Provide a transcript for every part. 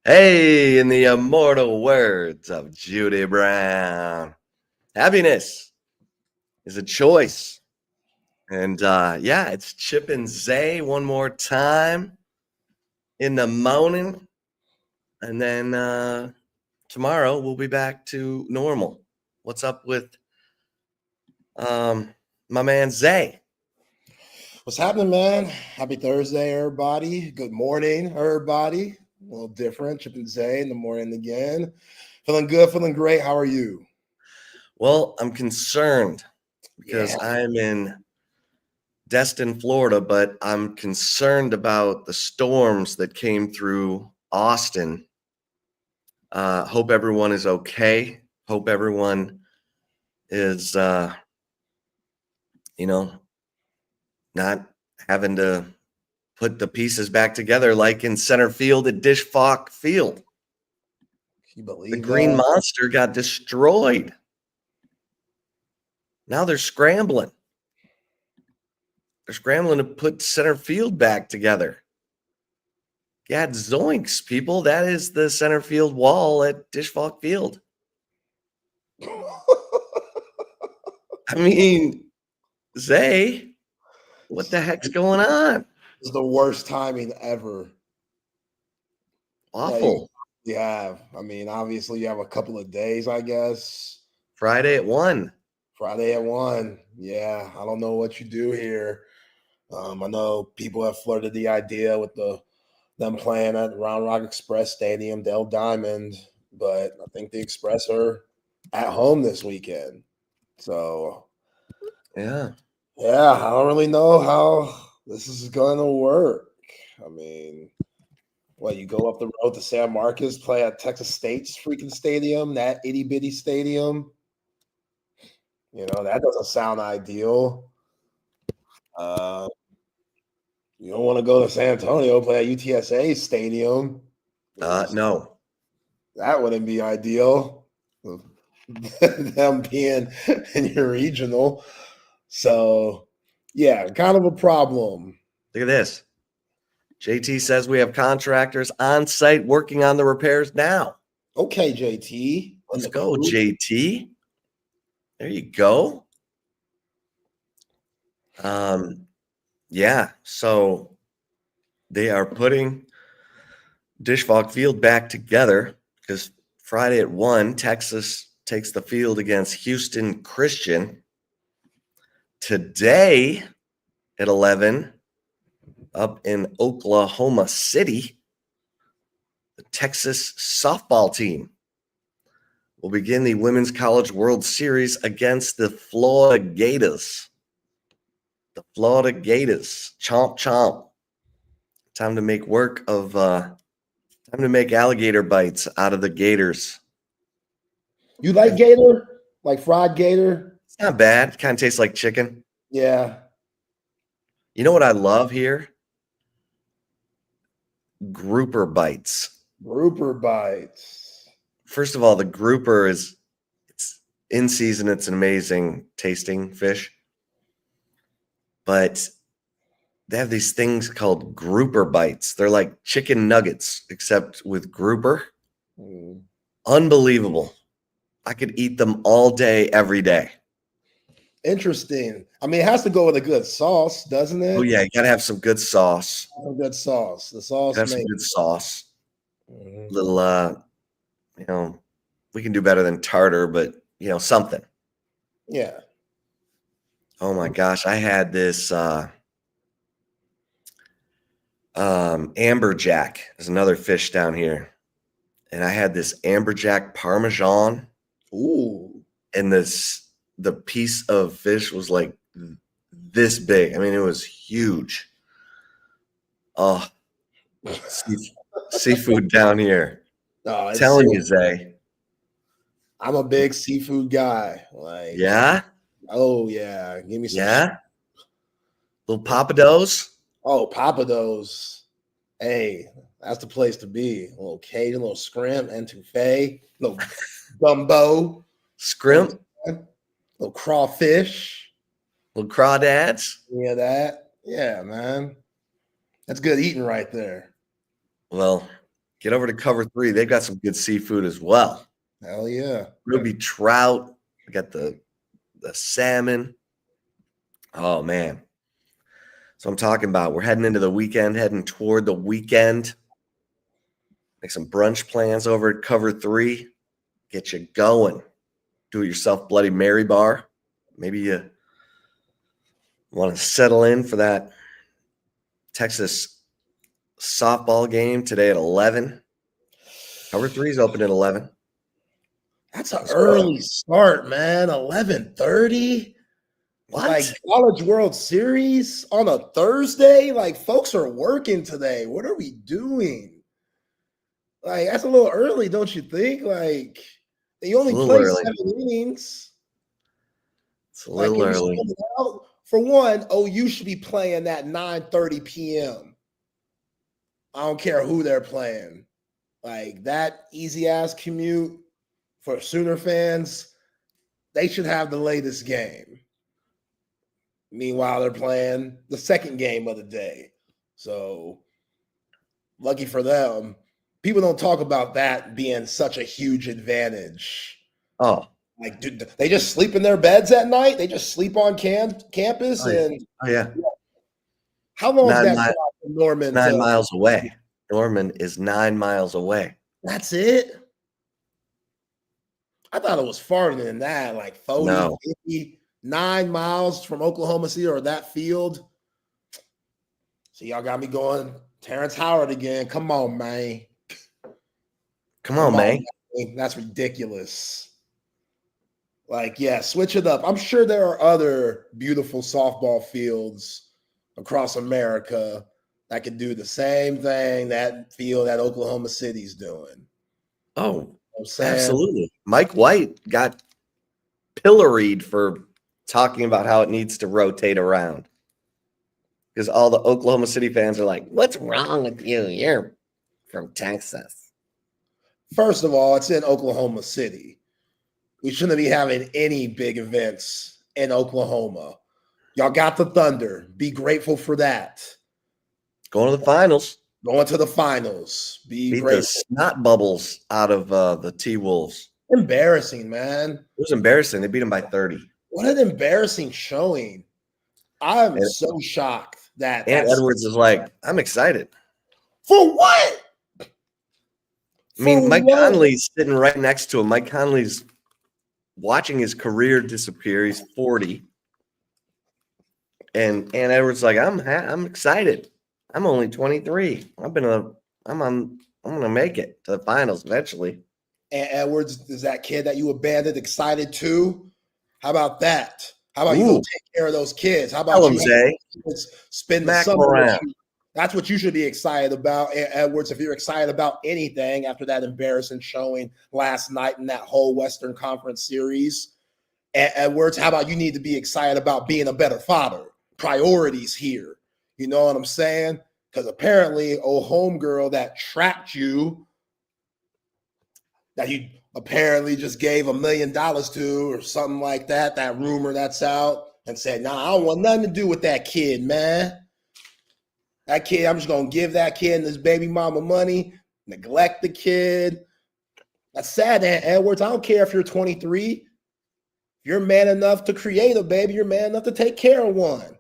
Hey, in the immortal words of Judy Brown, happiness is a choice. And yeah, it's Chip and Zay one more time in the morning. And then tomorrow we'll be back to normal. What's up with my man Zay? What's happening, man? Happy Thursday, everybody. Good morning, everybody. A little different. Chip and Zay in the morning again. Feeling good, feeling great. How are you? Well, I'm concerned because Yeah. I'm in Destin, Florida, but I'm concerned about the storms that came through Austin. Hope everyone is okay. Hope everyone is, not having to put the pieces back together like in center field at Dish Falk Field. Can you The believe Green that? Monster got destroyed. Now they're scrambling. They're scrambling to put center field back together. God zoinks, people. That is the center field wall at Dish Falk Field. I mean, Zay, what the heck's going on? It's the worst timing ever. Awful. You have. I mean, obviously, you have a couple of days, I guess. Friday at 1. Friday at 1. Yeah, I don't know what you do here. I know people have flirted the idea with them playing at Round Rock Express Stadium, Dell Diamond, but I think the Express are at home this weekend. So, Yeah. I don't really know how this is going to work. I mean, you go up the road to San Marcos, play at Texas State's freaking stadium, that itty bitty stadium. That doesn't sound ideal. You don't want to go to San Antonio, play at UTSA stadium. No. That wouldn't be ideal. Them being in your regional. So, yeah, kind of a problem. Look at this. JT says we have contractors on site working on the repairs now. Okay, JT. Let's go, JT. There you go. Yeah, so they are putting Dish Falk Field back together because Friday at 1, Texas takes the field against Houston Christian. Today at 11, up in Oklahoma City, the Texas softball team will begin the Women's College World Series against the Florida Gators. The Florida Gators. Chomp, chomp. Time to make alligator bites out of the gators. You like gator? Like fried gator? It's not bad. It kind of tastes like chicken. Yeah. You know what I love here? Grouper bites. Grouper bites. First of all, the grouper it's in season. It's an amazing tasting fish. But they have these things called grouper bites. They're like chicken nuggets, except with grouper. Unbelievable. I could eat them all day, every day. Interesting. I mean, it has to go with a good sauce, doesn't it? Oh, yeah. You got to have some good sauce. A good sauce. The sauce Have some good sauce. Little, we can do better than tartar, but, something. Yeah. Oh, my gosh. I had this amberjack is another fish down here. And I had this amberjack parmesan. Ooh. And the piece of fish was like this big. I mean, it was huge. Oh, seafood down here. Telling you, Zay. I'm a big seafood guy. Like, yeah. Oh yeah, give me some. Yeah. Little papados. Oh, papados. Hey, that's the place to be. A little Cajun, a little scrimp, etouffee, little gumbo, scrimp, little crawfish, little crawdads. Yeah, that. Yeah, man. That's good eating right there. Well, Get over to Cover 3. They've got some good seafood as well. Hell yeah. Ruby trout. We got the salmon. Oh, man. So I'm talking about we're heading into the weekend, heading toward the weekend. Make some brunch plans over at Cover 3. Get you going. Do it yourself Bloody Mary bar. Maybe you want to settle in for that Texas softball game today at 11. Cover 3 is open at 11. That's an early start, man. 11:30. What? Like College World Series on a Thursday? Like folks are working today. What are we doing? Like that's a little early, don't you think? Like they only play early. 7 innings. It's a little early. For one, OU should be playing at 9:30 p.m. I don't care who they're playing. Like that easy ass commute for Sooner fans, they should have the latest game. Meanwhile, they're playing the second game of the day. So lucky for them. People don't talk about that being such a huge advantage. Oh. Like, dude, they just sleep in their beds at night? They just sleep on campus? Yeah. How long is that drive from Norman? 9 miles away. Norman is 9 miles away. That's it? I thought it was farther than that, like 40, 50, 9 miles from Oklahoma City or that field. So y'all got me going Terrence Howard again. Come on, man. Come on, man. That's ridiculous. Like, yeah, switch it up. I'm sure there are other beautiful softball fields across America that could do the same thing that field that Oklahoma City's doing. Oh, absolutely. Mike White got pilloried for talking about how it needs to rotate around. Because all the Oklahoma City fans are like, what's wrong with you? You're from Texas. First of all, it's in Oklahoma City. We shouldn't be having any big events in Oklahoma. Y'all got the Thunder. Be grateful for that. Going to the finals. Going to the finals. Be grateful. The snot bubbles out of the T-Wolves. Embarrassing, man. It was embarrassing. They beat them by 30. What an embarrassing showing. I'm so shocked that Edwards is like, I'm excited. For what? I mean, Mike Conley's sitting right next to him. Mike Conley's watching his career disappear. He's 40. And Edwards like, I'm excited. I'm only 23. I'm gonna make it to the finals eventually. And Edwards is that kid that you abandoned, excited too. How about that? How about you go take care of those kids? How about spend the summer with you? That's what you should be excited about, Edwards. If you're excited about anything after that embarrassing showing last night in that whole Western Conference series, Edwards, how about you need to be excited about being a better father? Priorities here. You know what I'm saying? Because apparently, old homegirl that trapped you, that you apparently just gave $1 million to or something like that, that rumor that's out, and said, nah, I don't want nothing to do with that kid, man. That kid, I'm just going to give that kid and his baby mama money, neglect the kid. That's sad, Edwards. I don't care if you're 23. You're man enough to create a baby. You're man enough to take care of one.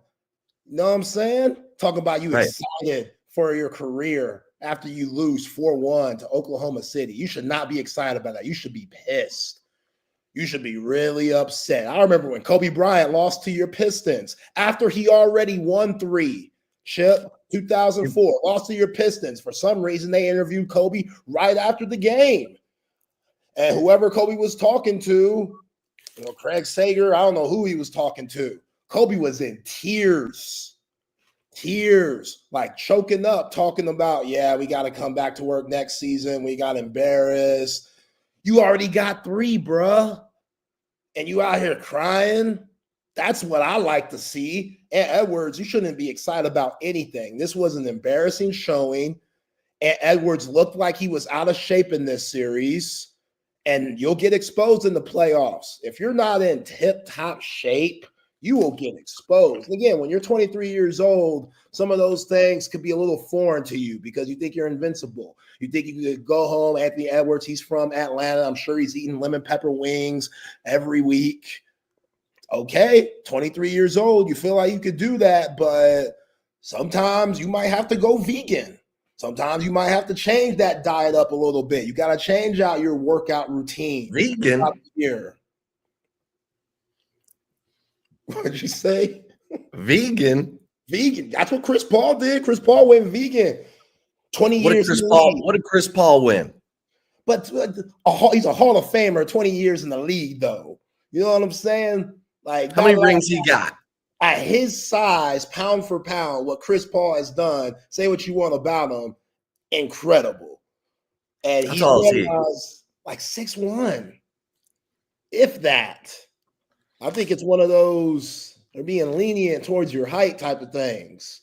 You know what I'm saying? Talk about you excited for your career after you lose 4-1 to Oklahoma City. You should not be excited about that. You should be pissed. You should be really upset. I remember when Kobe Bryant lost to your Pistons after he already won 3. Chip, 2004, lost to your Pistons. For some reason, they interviewed Kobe right after the game. And whoever Kobe was talking to, Craig Sager, I don't know who he was talking to. Kobe was in tears, like choking up, talking about, yeah, we got to come back to work next season. We got embarrassed. You already got 3, bruh. And you out here crying. That's what I like to see. And Edwards, you shouldn't be excited about anything. This was an embarrassing showing. And Edwards looked like he was out of shape in this series. And you'll get exposed in the playoffs. If you're not in tip-top shape, you will get exposed. And again, when you're 23 years old, some of those things could be a little foreign to you because you think you're invincible. You think you could go home. Anthony Edwards, he's from Atlanta. I'm sure he's eating lemon pepper wings every week. Okay, 23 years old, you feel like you could do that, but sometimes you might have to go vegan. Sometimes you might have to change that diet up a little bit. You got to change out your workout routine. Vegan? Here. What'd you say? Vegan? Vegan. That's what Chris Paul did. Chris Paul went vegan. 20 years. What did Chris Paul win? But he's a Hall of Famer, 20 years in the league, though. You know what I'm saying? Like, how many rings he got? At his size, pound for pound, what Chris Paul has done, say what you want about him, incredible. And he's like 6'1", if that. I think it's one of those, they're being lenient towards your height type of things.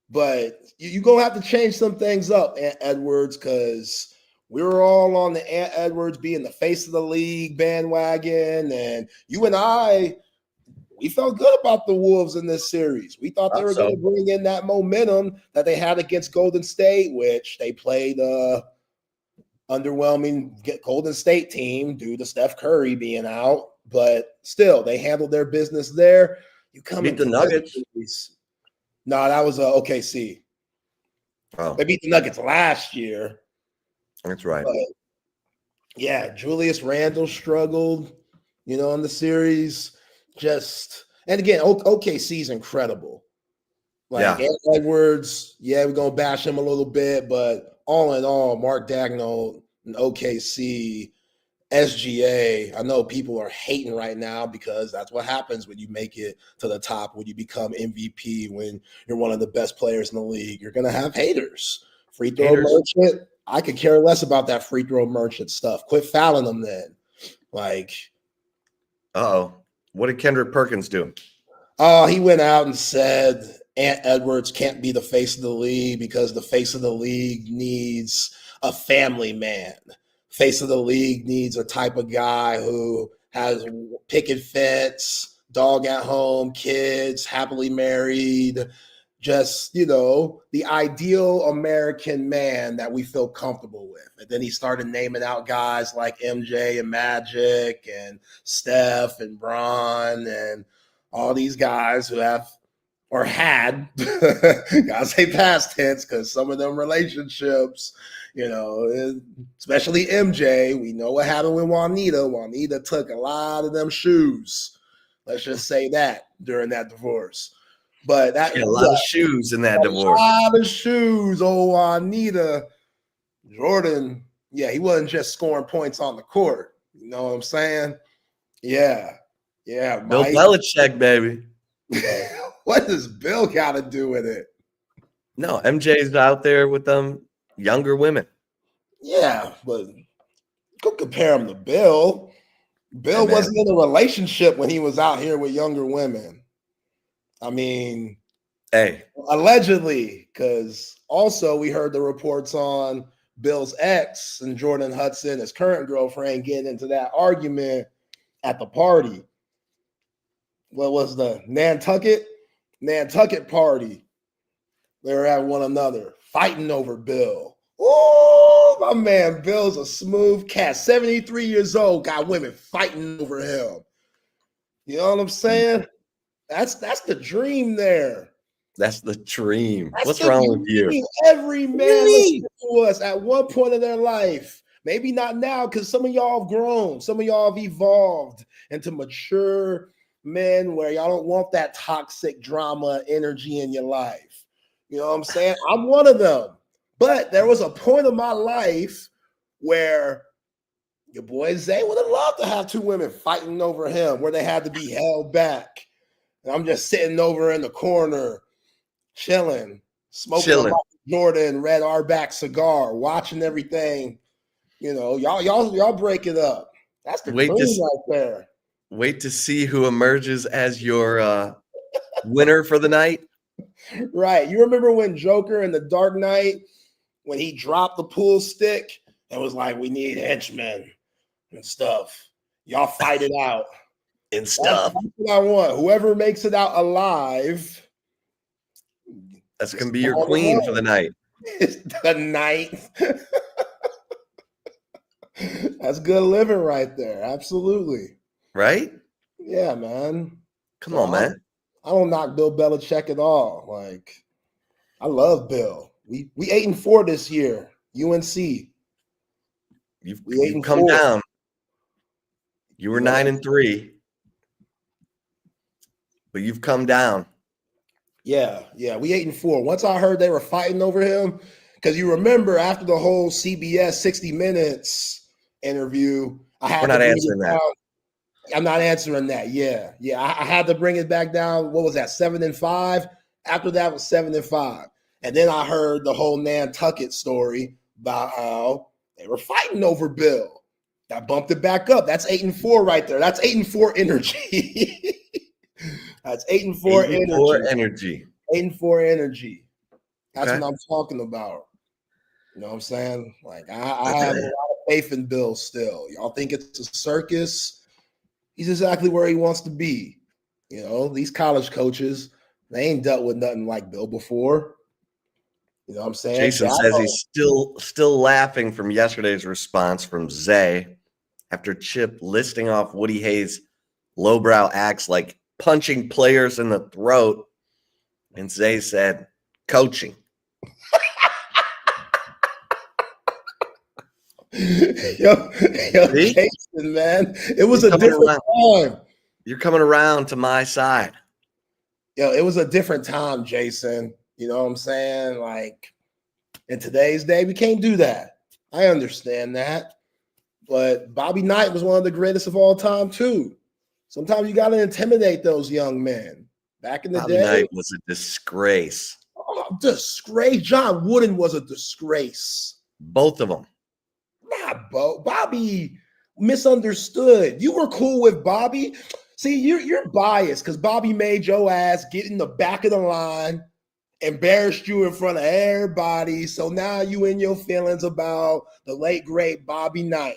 But you're going to have to change some things up, Edwards, because we were all on the Edwards being the face of the league bandwagon. And you and I, we felt good about the Wolves in this series. We thought they were going to bring in that momentum that they had against Golden State, which they played underwhelming Golden State team due to Steph Curry being out. But still, they handled their business there. You come beat the Nuggets. No, that was OKC. Oh. They beat the Nuggets last year. That's right. But yeah, Julius Randle struggled, in the series. And again, OKC is incredible. Edwards, we're going to bash him a little bit, but all in all, Mark Daigneault and OKC, SGA, I know people are hating right now because that's what happens when you make it to the top, when you become MVP, when you're one of the best players in the league. You're going to have haters. Free throw merchant, I could care less about that free throw merchant stuff. Quit fouling them then. What did Kendrick Perkins do? He went out and said Ant Edwards can't be the face of the league because the face of the league needs a family man. Face of the league needs a type of guy who has picket fence, dog at home, kids, happily married, just, the ideal American man that we feel comfortable with. And then he started naming out guys like MJ and Magic and Steph and Bron and all these guys who have or had, gotta say past tense because some of them relationships, especially MJ, we know what happened with Juanita. Juanita took a lot of them shoes. Let's just say that during that divorce. But that a lot of shoes in that divorce. A lot of shoes. Oh, Juanita. Jordan, he wasn't just scoring points on the court. You know what I'm saying? Yeah. Yeah. Bill Belichick, baby. What does Bill got to do with it? No, MJ's out there with them younger women. Yeah, but go compare him to Bill. Bill wasn't in a relationship when he was out here with younger women. I mean, allegedly, because also we heard the reports on Bill's ex and Jordan Hudson, his current girlfriend, getting into that argument at the party. What was the Nantucket party? They were at one another, fighting over Bill. Oh, my man, Bill's a smooth cat. 73 years old, got women fighting over him. You know what I'm saying? That's the dream there. That's the dream. What's wrong with you? Every man listens to us at one point in their life. Maybe not now, because some of y'all have grown. Some of y'all have evolved into mature men where y'all don't want that toxic drama energy in your life. You know what I'm saying? I'm one of them. But there was a point in my life where your boy Zay would have loved to have two women fighting over him, where they had to be held back. And I'm just sitting over in the corner, chilling, smoking a Jordan Red Arbac cigar, watching everything. Y'all break it up. That's the dream right there. Wait to see who emerges as your winner for the night. Right. You remember when Joker in The Dark Knight, when he dropped the pool stick and was like, we need henchmen and stuff. Y'all fight it out. and stuff. That's what I want. Whoever makes it out alive. That's going to be your queen for the night. The night. That's good living right there. Absolutely. Right? Yeah, man. Come on, man. I don't knock Bill Belichick at all. Like, I love Bill. We 8-4 this year. UNC. You've come down. You were 9-3, but you've come down. Yeah. We 8-4. Once I heard they were fighting over him, because you remember after the whole CBS 60 Minutes interview, I had We're not answering that. I'm not answering that. Yeah. I had to bring it back down. What was that? 7-5. After that was 7-5, and then I heard the whole Nantucket story about how they were fighting over Bill. That bumped it back up. That's 8-4 right there. That's 8-4 energy. That's 8-4 energy. 8-4 energy. That's what I'm talking about. You know what I'm saying? Like, I have a lot of faith in Bill still. Y'all think it's a circus? He's exactly where he wants to be. You know, these college coaches, they ain't dealt with nothing like Bill before. You know what I'm saying? Jason says he's still laughing from yesterday's response from Zay after Chip listing off Woody Hayes' lowbrow acts like punching players in the throat. And Zay said, coaching. yo, Jason, man. It was a different time. You're coming around to my side. Yo, it was a different time, Jason. You know what I'm saying? Like, in today's day, we can't do that. I understand that. But Bobby Knight was one of the greatest of all time, too. Sometimes you got to intimidate those young men. Back in the day. Bobby Knight was a disgrace. Oh, disgrace. John Wooden was a disgrace. Both of them. Nah, Bobby misunderstood. You were cool with Bobby. See, you're biased because Bobby made your ass get in the back of the line, embarrassed you in front of everybody. So now you in your feelings about the late, great Bobby Knight,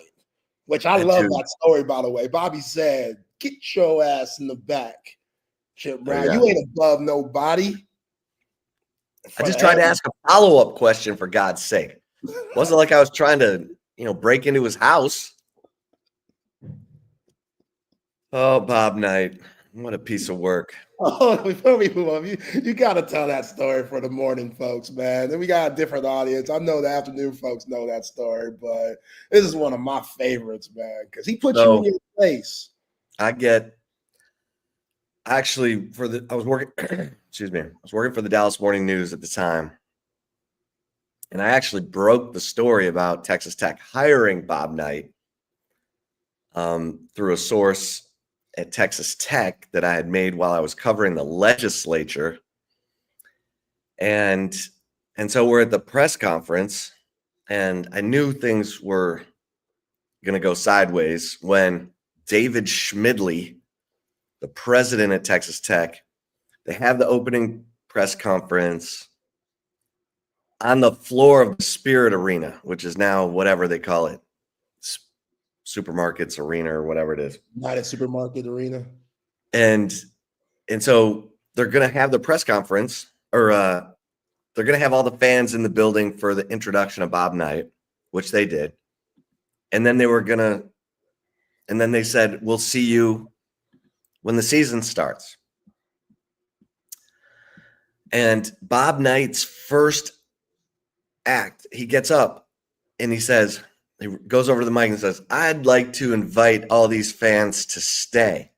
which I love that story, by the way. Bobby said, get your ass in the back. Chip Brown, you ain't above nobody. I just tried to ask a follow-up question, for God's sake. Wasn't like I was trying to, break into his house. Oh, Bob Knight. What a piece of work. Oh, before we move on, you got to tell that story for the morning folks, man. Then we got a different audience. I know the afternoon folks know that story, but this is one of my favorites, man, because he put you in your place. I was working, excuse me, I was working for the Dallas Morning News at the time. And I actually broke the story about Texas Tech hiring Bob Knight through a source at Texas Tech that I had made while I was covering the legislature. And so we're at the press conference, and I knew things were going to go sideways when David Schmidley, the president at Texas Tech, they have the opening press conference on the floor of the Spirit Arena, which is now whatever they call it, Supermarkets Arena or whatever it is. United Supermarket Arena. And so they're going to have the press conference, or they're going to have all the fans in the building for the introduction of Bob Knight, which they did. And then they said, we'll see you when the season starts. And Bob Knight's first act, he gets up and he goes over to the mic and says, I'd like to invite all these fans to stay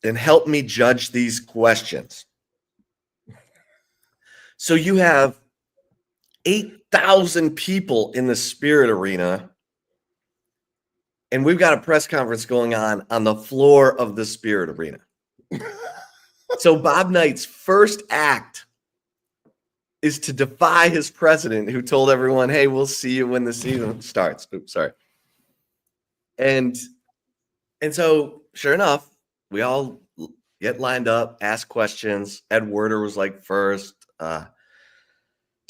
and help me judge these questions. So you have 8,000 people in the Spirit Arena, and we've got a press conference going on the floor of the Spirit Arena. So Bob Knight's first act is to defy his president, who told everyone, hey, we'll see you when the season starts. Oops, sorry. And so, sure enough, we all get lined up, ask questions. Ed Werder was like first. Tom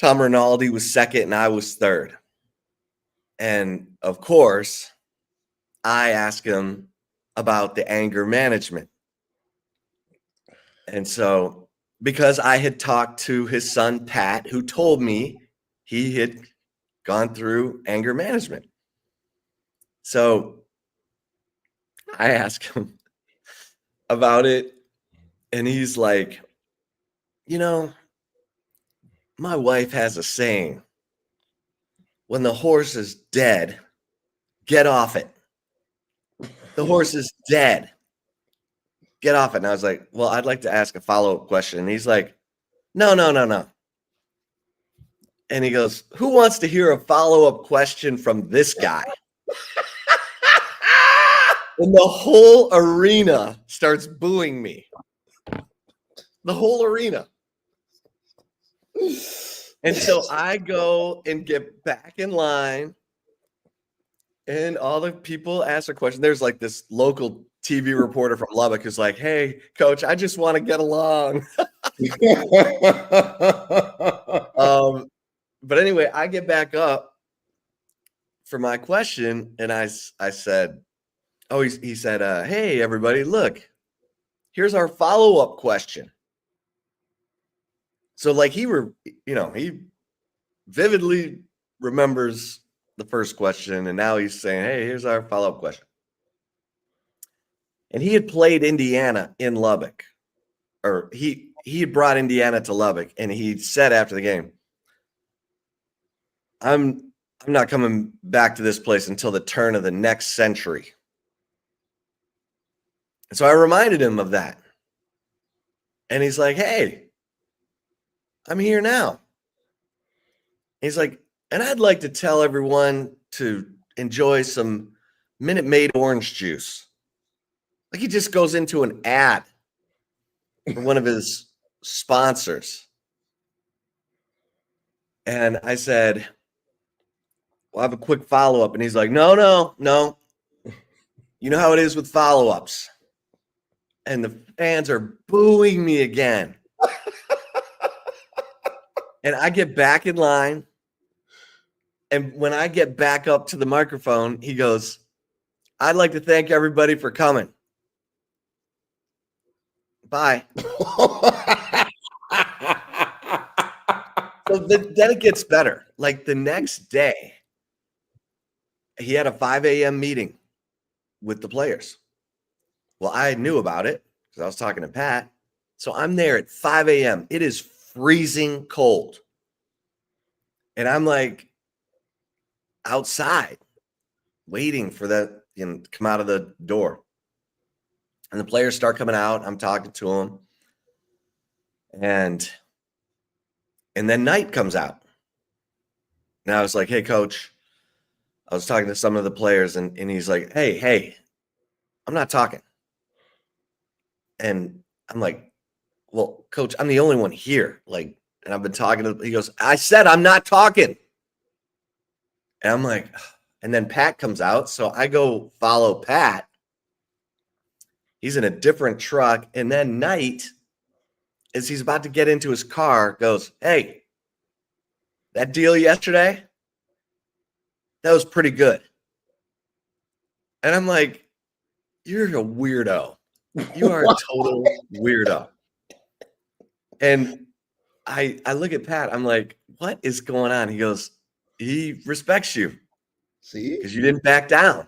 Rinaldi was second, and I was third. And, of course, I asked him about the anger management. And so, because I had talked to his son, Pat, who told me he had gone through anger management. So I asked him about it, and he's like, my wife has a saying, when the horse is dead, get off it. The horse is dead. Get off it. And I was like, well, I'd like to ask a follow-up question. And he's like, no. And he goes, who wants to hear a follow-up question from this guy? And the whole arena starts booing me. The whole arena. And so I go and get back in line, and all the people ask a question. There's like this local TV reporter from Lubbock who's like, hey, coach, I just want to get along. But anyway, I get back up for my question, and I said, he said, hey, everybody, look, here's our follow-up question. So like he vividly remembers the first question, and now he's saying, hey, here's our follow-up question. And he had played Indiana in Lubbock, or he had brought Indiana to Lubbock, and he said after the game, I'm not coming back to this place until the turn of the next century. And so I reminded him of that. And he's like, hey, I'm here now. He's like, and I'd like to tell everyone to enjoy some Minute Maid orange juice. Like he just goes into an ad for one of his sponsors. And I said, well, I have a quick follow-up. And he's like, no. You know how it is with follow-ups. And the fans are booing me again. And I get back in line. And when I get back up to the microphone, he goes, I'd like to thank everybody for coming. Bye. So then it gets better. Like the next day, he had a 5 a.m. meeting with the players. Well, I knew about it because I was talking to Pat. So I'm there at 5 a.m. It is freezing cold. And I'm like outside waiting for that to come out of the door. And the players start coming out. I'm talking to them. And then Knight comes out. And I was like, hey, coach. I was talking to some of the players, and he's like, hey, I'm not talking. And I'm like, well, coach, I'm the only one here. Like, and I've been talking to, he goes, I said I'm not talking. And I'm like, and then Pat comes out. So I go follow Pat. He's in a different truck. And then Knight, as he's about to get into his car, goes, hey, that deal yesterday, that was pretty good. And I'm like, you're a weirdo. You are a total weirdo. And I look at Pat. I'm like, what is going on? He goes, he respects you. See? Because you didn't back down.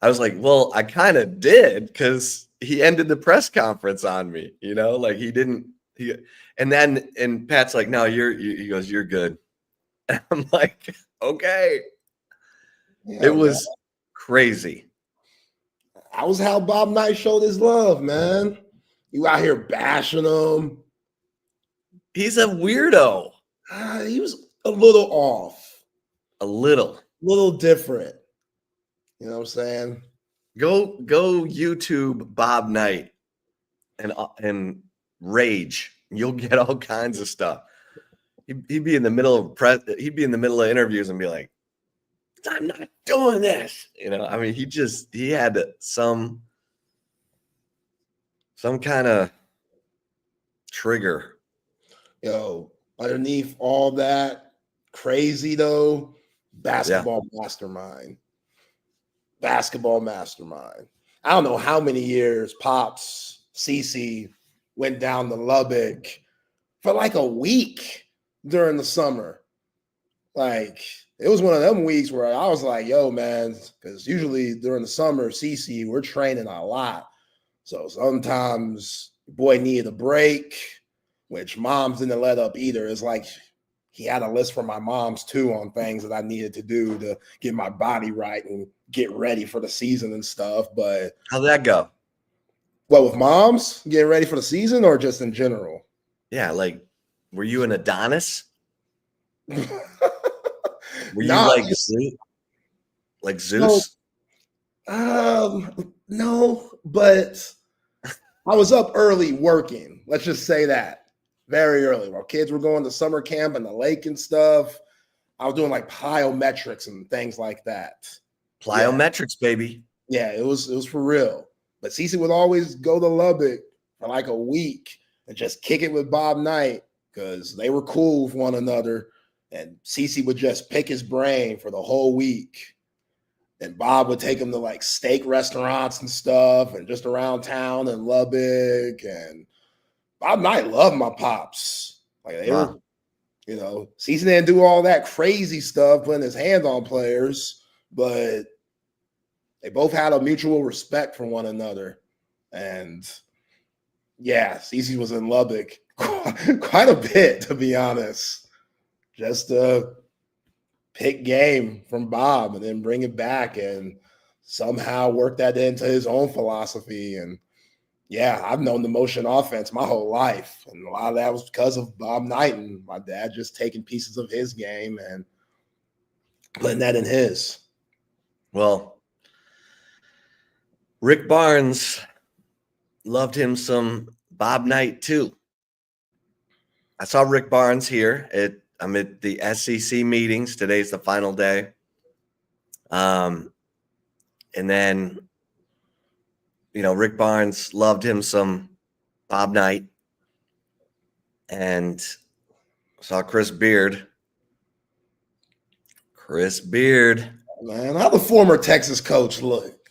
I was like, well, I kind of did because he ended the press conference on me. Like he didn't. And Pat's like, no, he goes, you're good. And I'm like, okay. Yeah, it was crazy. That was how Bob Knight showed his love, man. You out here bashing him. He's a weirdo. He was a little off. A little different. You know what I'm saying? Go YouTube Bob Knight and rage. You'll get all kinds of stuff. He'd be in the middle of interviews and be like, I'm not doing this. I mean, he had some kind of trigger. Yo, underneath all that crazy though, basketball mastermind. I don't know how many years Pops, Cece went down to Lubbock for like a week during the summer. Like, it was one of them weeks where I was like, yo, man, because usually during the summer, Cece, we're training a lot. So sometimes boy needed a break, which moms didn't let up either. It's like he had a list for my moms too on things that I needed to do to get my body right and get ready for the season and stuff. But how'd that go? what, with moms getting ready for the season or just in general? Yeah, like, were you an Adonis? Were you Nah, like no, Zeus? no, but I was up early working. Let's just say that. Very early. While kids were going to summer camp and the lake and stuff, I was doing like plyometrics and things like that. Plyometrics, baby. Yeah, it was for real. But Cece would always go to Lubbock for like a week and just kick it with Bob Knight because they were cool with one another. And Cece would just pick his brain for the whole week. And Bob would take him to like steak restaurants and stuff and just around town in Lubbock. And Bob Knight loved my pops. Like they were, Cece didn't do all that crazy stuff, putting his hands on players, but they both had a mutual respect for one another. And yeah, Cece was in Lubbock quite a bit, to be honest. Just to pick game from Bob and then bring it back and somehow work that into his own philosophy. And yeah, I've known the motion offense my whole life. And a lot of that was because of Bob Knight and my dad just taking pieces of his game and putting that in his. Well, Rick Barnes loved him some Bob Knight too. I saw Rick Barnes here. I'm at the SEC meetings. Today's the final day. And then, Rick Barnes loved him some Bob Knight. And saw Chris Beard. Man, how the former Texas coach look?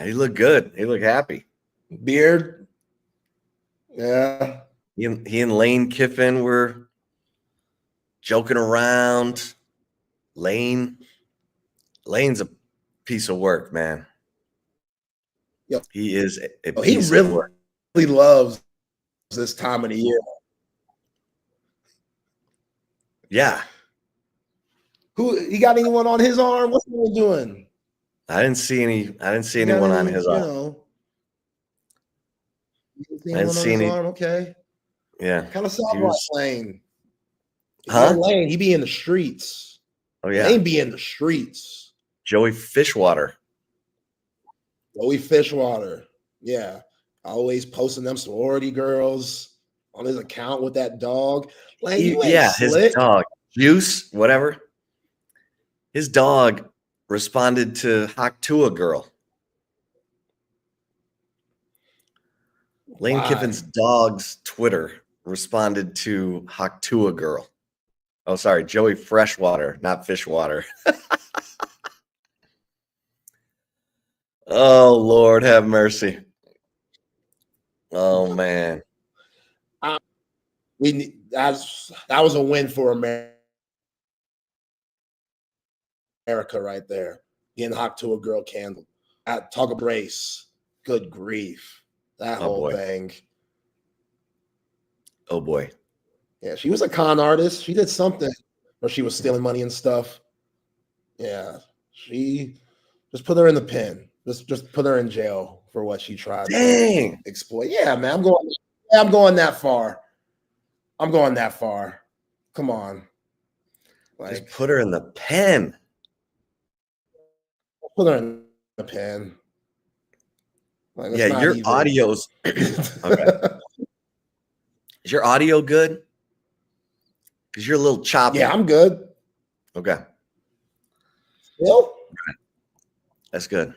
He looked good. He looked happy. Beard. Yeah. He and Lane Kiffin were joking around. Lane's a piece of work, man. Yep. He is a piece of work. He really loves this time of the year. Yeah. He got anyone on his arm? What's he doing? I didn't see anyone on his arm. I didn't see any. Arm? Okay. Yeah. Kind of sound like Lane. Huh? Lane, he be in the streets. Oh yeah. Lane be in the streets. Joey Fishwater. Yeah. Always posting them sorority girls on his account with that dog. Lane, his dog. Juice, whatever. His dog responded to Haktua Girl. Lane Kiffin's dog's Twitter responded to Haktua Girl. Oh, sorry, Joey Freshwater, not Fishwater. Oh, Lord, have mercy. Oh, man. That was a win for America right there. Getting Haktua Girl candle. Talk of brace. Good grief. That whole thing. Oh, boy. Yeah, she was a con artist. She did something where she was stealing money and stuff. Yeah, she just put her in the pen. Just put her in jail for what she tried to exploit. Yeah, man, I'm going that far. Come on. Just put her in the pen. Put her in the pen. Yeah, your audio's okay. Is your audio good? Because you're a little choppy. Yeah, I'm good. Okay. Still? Okay. That's good.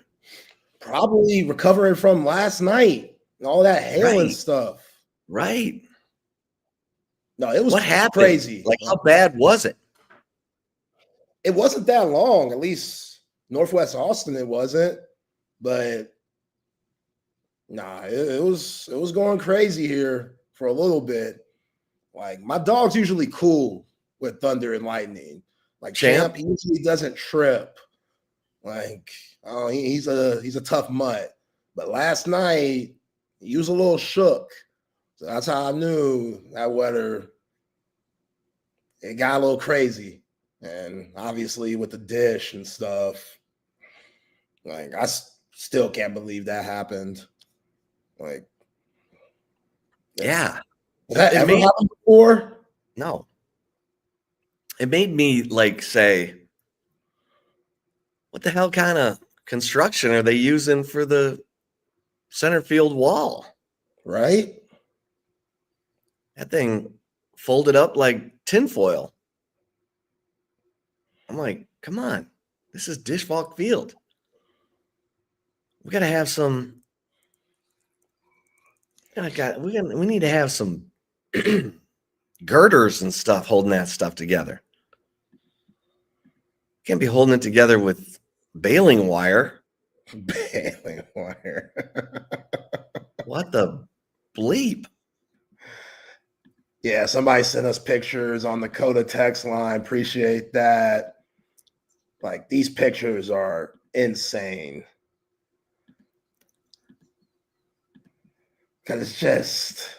Probably recovering from last night and all that hail and stuff. Right. No, it was what happened? Crazy. Like, how bad was it? It wasn't that long. At least Northwest Austin, it wasn't. But Nah, it was going crazy here for a little bit. Like my dog's usually cool with thunder and lightning. Like Champ, Champ? he usually doesn't trip. Like, oh, he's a tough mutt. But last night he was a little shook. So that's how I knew that weather, it got a little crazy. And obviously with the dish and stuff, like still can't believe that happened. Like, Yeah. has that It ever made happened before? no. It made me like say, what the hell kind of construction are they using for the center field wall? Right? That thing folded up like tinfoil. I'm like, come on, this is Dish Falk Field. We gotta have some. We need to have some girders and stuff holding that stuff together. Can't be holding it together with baling wire. Baling wire. What the bleep? Yeah, somebody sent us pictures on the Coda text line. Appreciate that. Like these pictures are insane. Because it's just,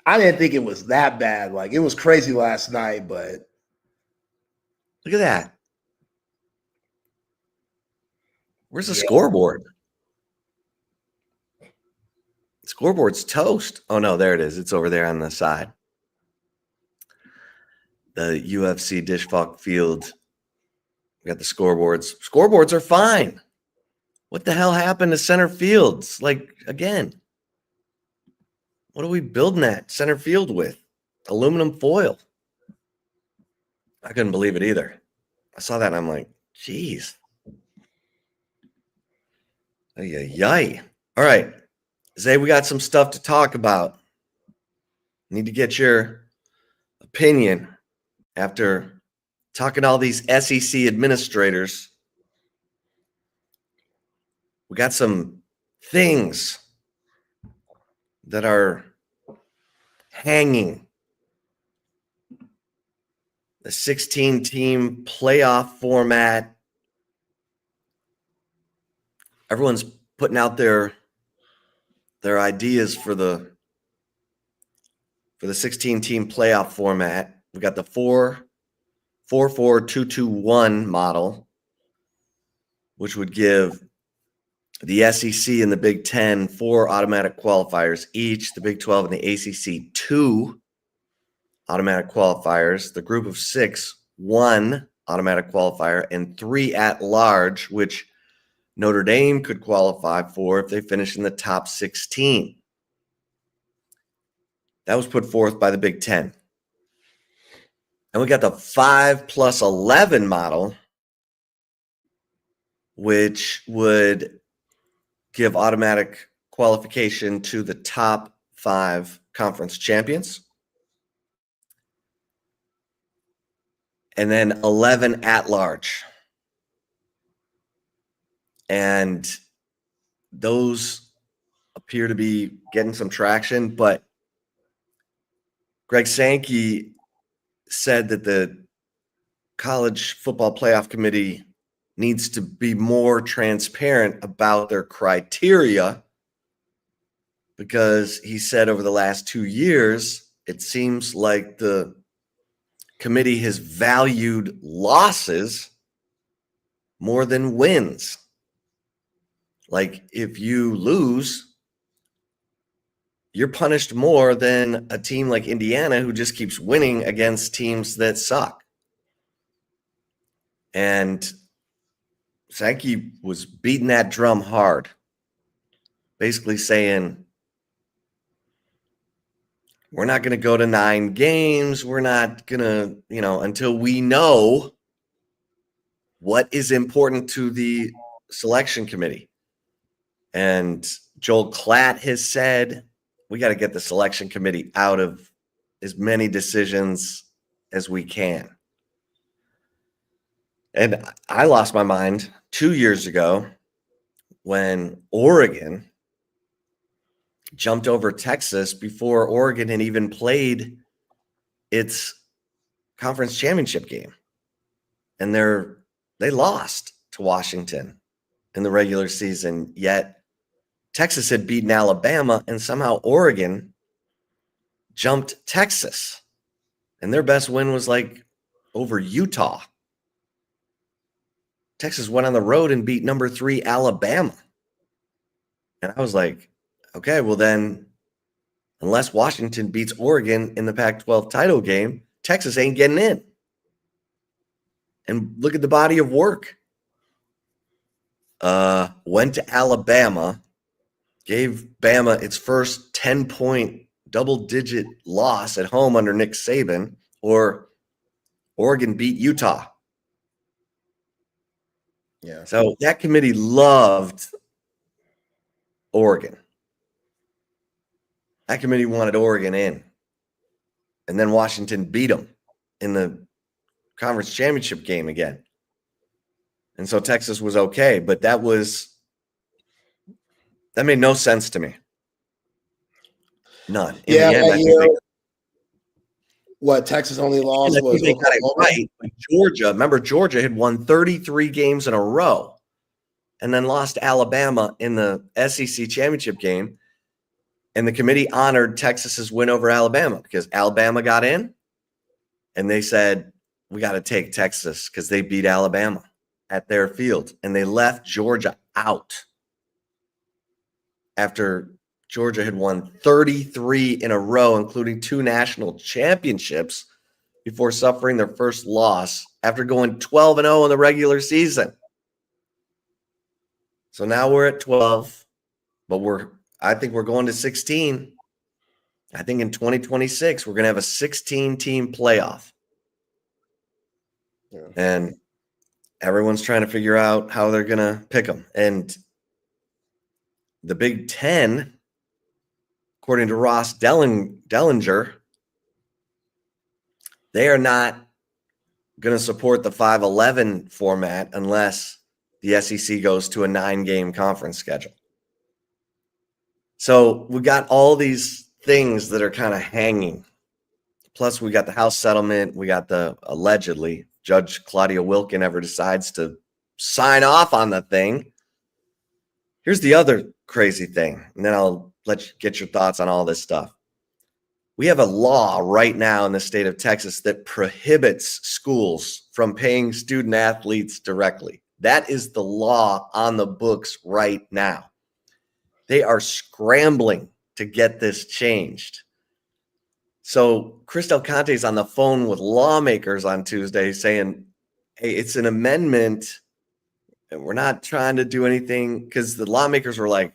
I didn't think it was that bad. Like it was crazy last night, but Look at that. Where's the yeah, scoreboard? The scoreboard's toast. Oh no, there it is. It's over there on the side. The UFC Dish Falk Field. We got the scoreboards. Scoreboards are fine. What the hell happened to center fields? Like, again, what are we building that center field with? Aluminum foil. I couldn't believe it either. I saw that and I'm like, geez. Yay. All right. Zay, we got some stuff to talk about. Need to get your opinion after talking to all these SEC administrators. We got some things that are hanging. The 16-team playoff format. Everyone's putting out their ideas for the 16-team playoff format. We got the 4-4-2-2-1 model, which would give the SEC and the Big Ten 4 automatic qualifiers each, the Big 12 and the ACC 2 automatic qualifiers, the group of 6 1 automatic qualifier, and 3 at large, which Notre Dame could qualify for if they finish in the top 16. That was put forth by the Big Ten. And we got the 5+11 model, which would give automatic qualification to the top 5 conference champions. And then 11 at large. And those appear to be getting some traction, but Greg Sankey said that the College Football Playoff Committee needs to be more transparent about their criteria, because he said over the last 2 years, it seems like the committee has valued losses more than wins. Like if you lose, you're punished more than a team like Indiana who just keeps winning against teams that suck. And Sankey was beating that drum hard, basically saying, we're not going to go to 9 games. We're not going to, until we know what is important to the selection committee. And Joel Klatt has said, we got to get the selection committee out of as many decisions as we can. And I lost my mind 2 years ago when Oregon jumped over Texas before Oregon had even played its conference championship game. And they lost to Washington in the regular season, yet Texas had beaten Alabama, and somehow Oregon jumped Texas. And their best win was like over Utah. Texas went on the road and beat number 3 Alabama. And I was like, okay, well then, unless Washington beats Oregon in the Pac-12 title game, Texas ain't getting in. And look at the body of work. Went to Alabama, gave Bama its first 10-point double-digit loss at home under Nick Saban, or Oregon beat Utah. Yeah. So that committee loved Oregon. That committee wanted Oregon in. And then Washington beat them in the conference championship game again. And so Texas was okay, but that made no sense to me. None. In the end, I think what Texas only lost was they got it right. But Georgia had won 33 games in a row and then lost Alabama in the SEC championship game. And the committee honored Texas's win over Alabama because Alabama got in, and they said, we got to take Texas because they beat Alabama at their field. And they left Georgia out after Georgia had won 33 in a row, including 2 national championships, before suffering their first loss after going 12-0 in the regular season. So now we're at 12, but I think we're going to 16. I think in 2026, we're going to have a 16-team playoff. Yeah. And everyone's trying to figure out how they're going to pick them. And the Big Ten, according to Ross Dellinger, they are not going to support the 5-11 format unless the SEC goes to a 9-game conference schedule. So we got all these things that are kind of hanging. Plus, we got the House settlement. We got the allegedly Judge Claudia Wilken ever decides to sign off on the thing. Here's the other crazy thing, and then I'll let you get your thoughts on all this stuff. We have a law right now in the state of Texas that prohibits schools from paying student athletes directly. That is the law on the books right now. They are scrambling to get this changed. So Chris Del Conte is on the phone with lawmakers on Tuesday saying, hey, it's an amendment and we're not trying to do anything, because the lawmakers were like,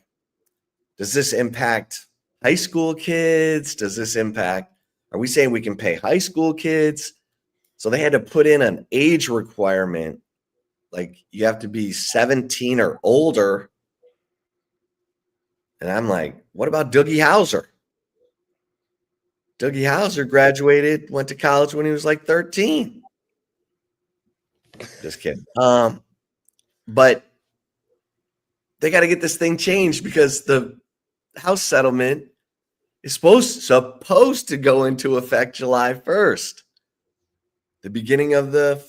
does this impact high school kids? Are we saying we can pay high school kids? So they had to put in an age requirement. Like, you have to be 17 or older. And I'm like, what about Dougie Hauser? Dougie Hauser graduated, went to college when he was like 13. Just kidding. But they got to get this thing changed because the House settlement is supposed to go into effect July 1st, the beginning of the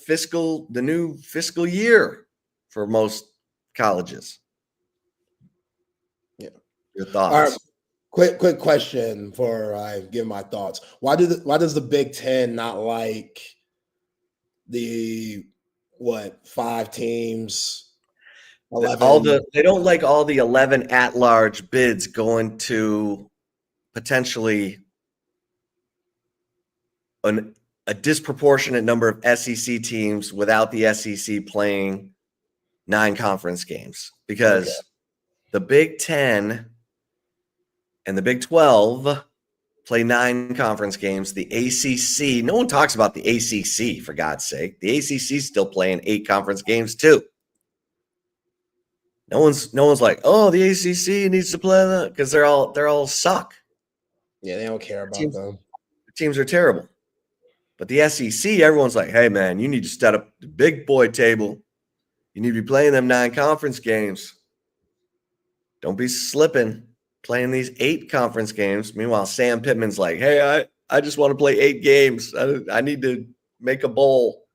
new fiscal year for most colleges. Yeah. Your thoughts? All right. Quick question before I give my thoughts. Why does the Big Ten not like the 5 teams? 11? They don't like all the 11 at-large bids going to potentially a disproportionate number of SEC teams without the SEC playing 9 conference games, because the Big Ten and the Big 12 play 9 conference games. The ACC, no one talks about the ACC, for God's sake. The ACC is still playing 8 conference games too. No one's like, oh, the ACC needs to play that, because they're all suck. Yeah, they don't care about them. Teams are terrible. But the SEC, everyone's like, hey, man, you need to step up the big boy table. You need to be playing them 9 conference games. Don't be slipping. playing these 8 conference games. Meanwhile, Sam Pittman's like, hey, I just want to play 8 games. I need to make a bowl.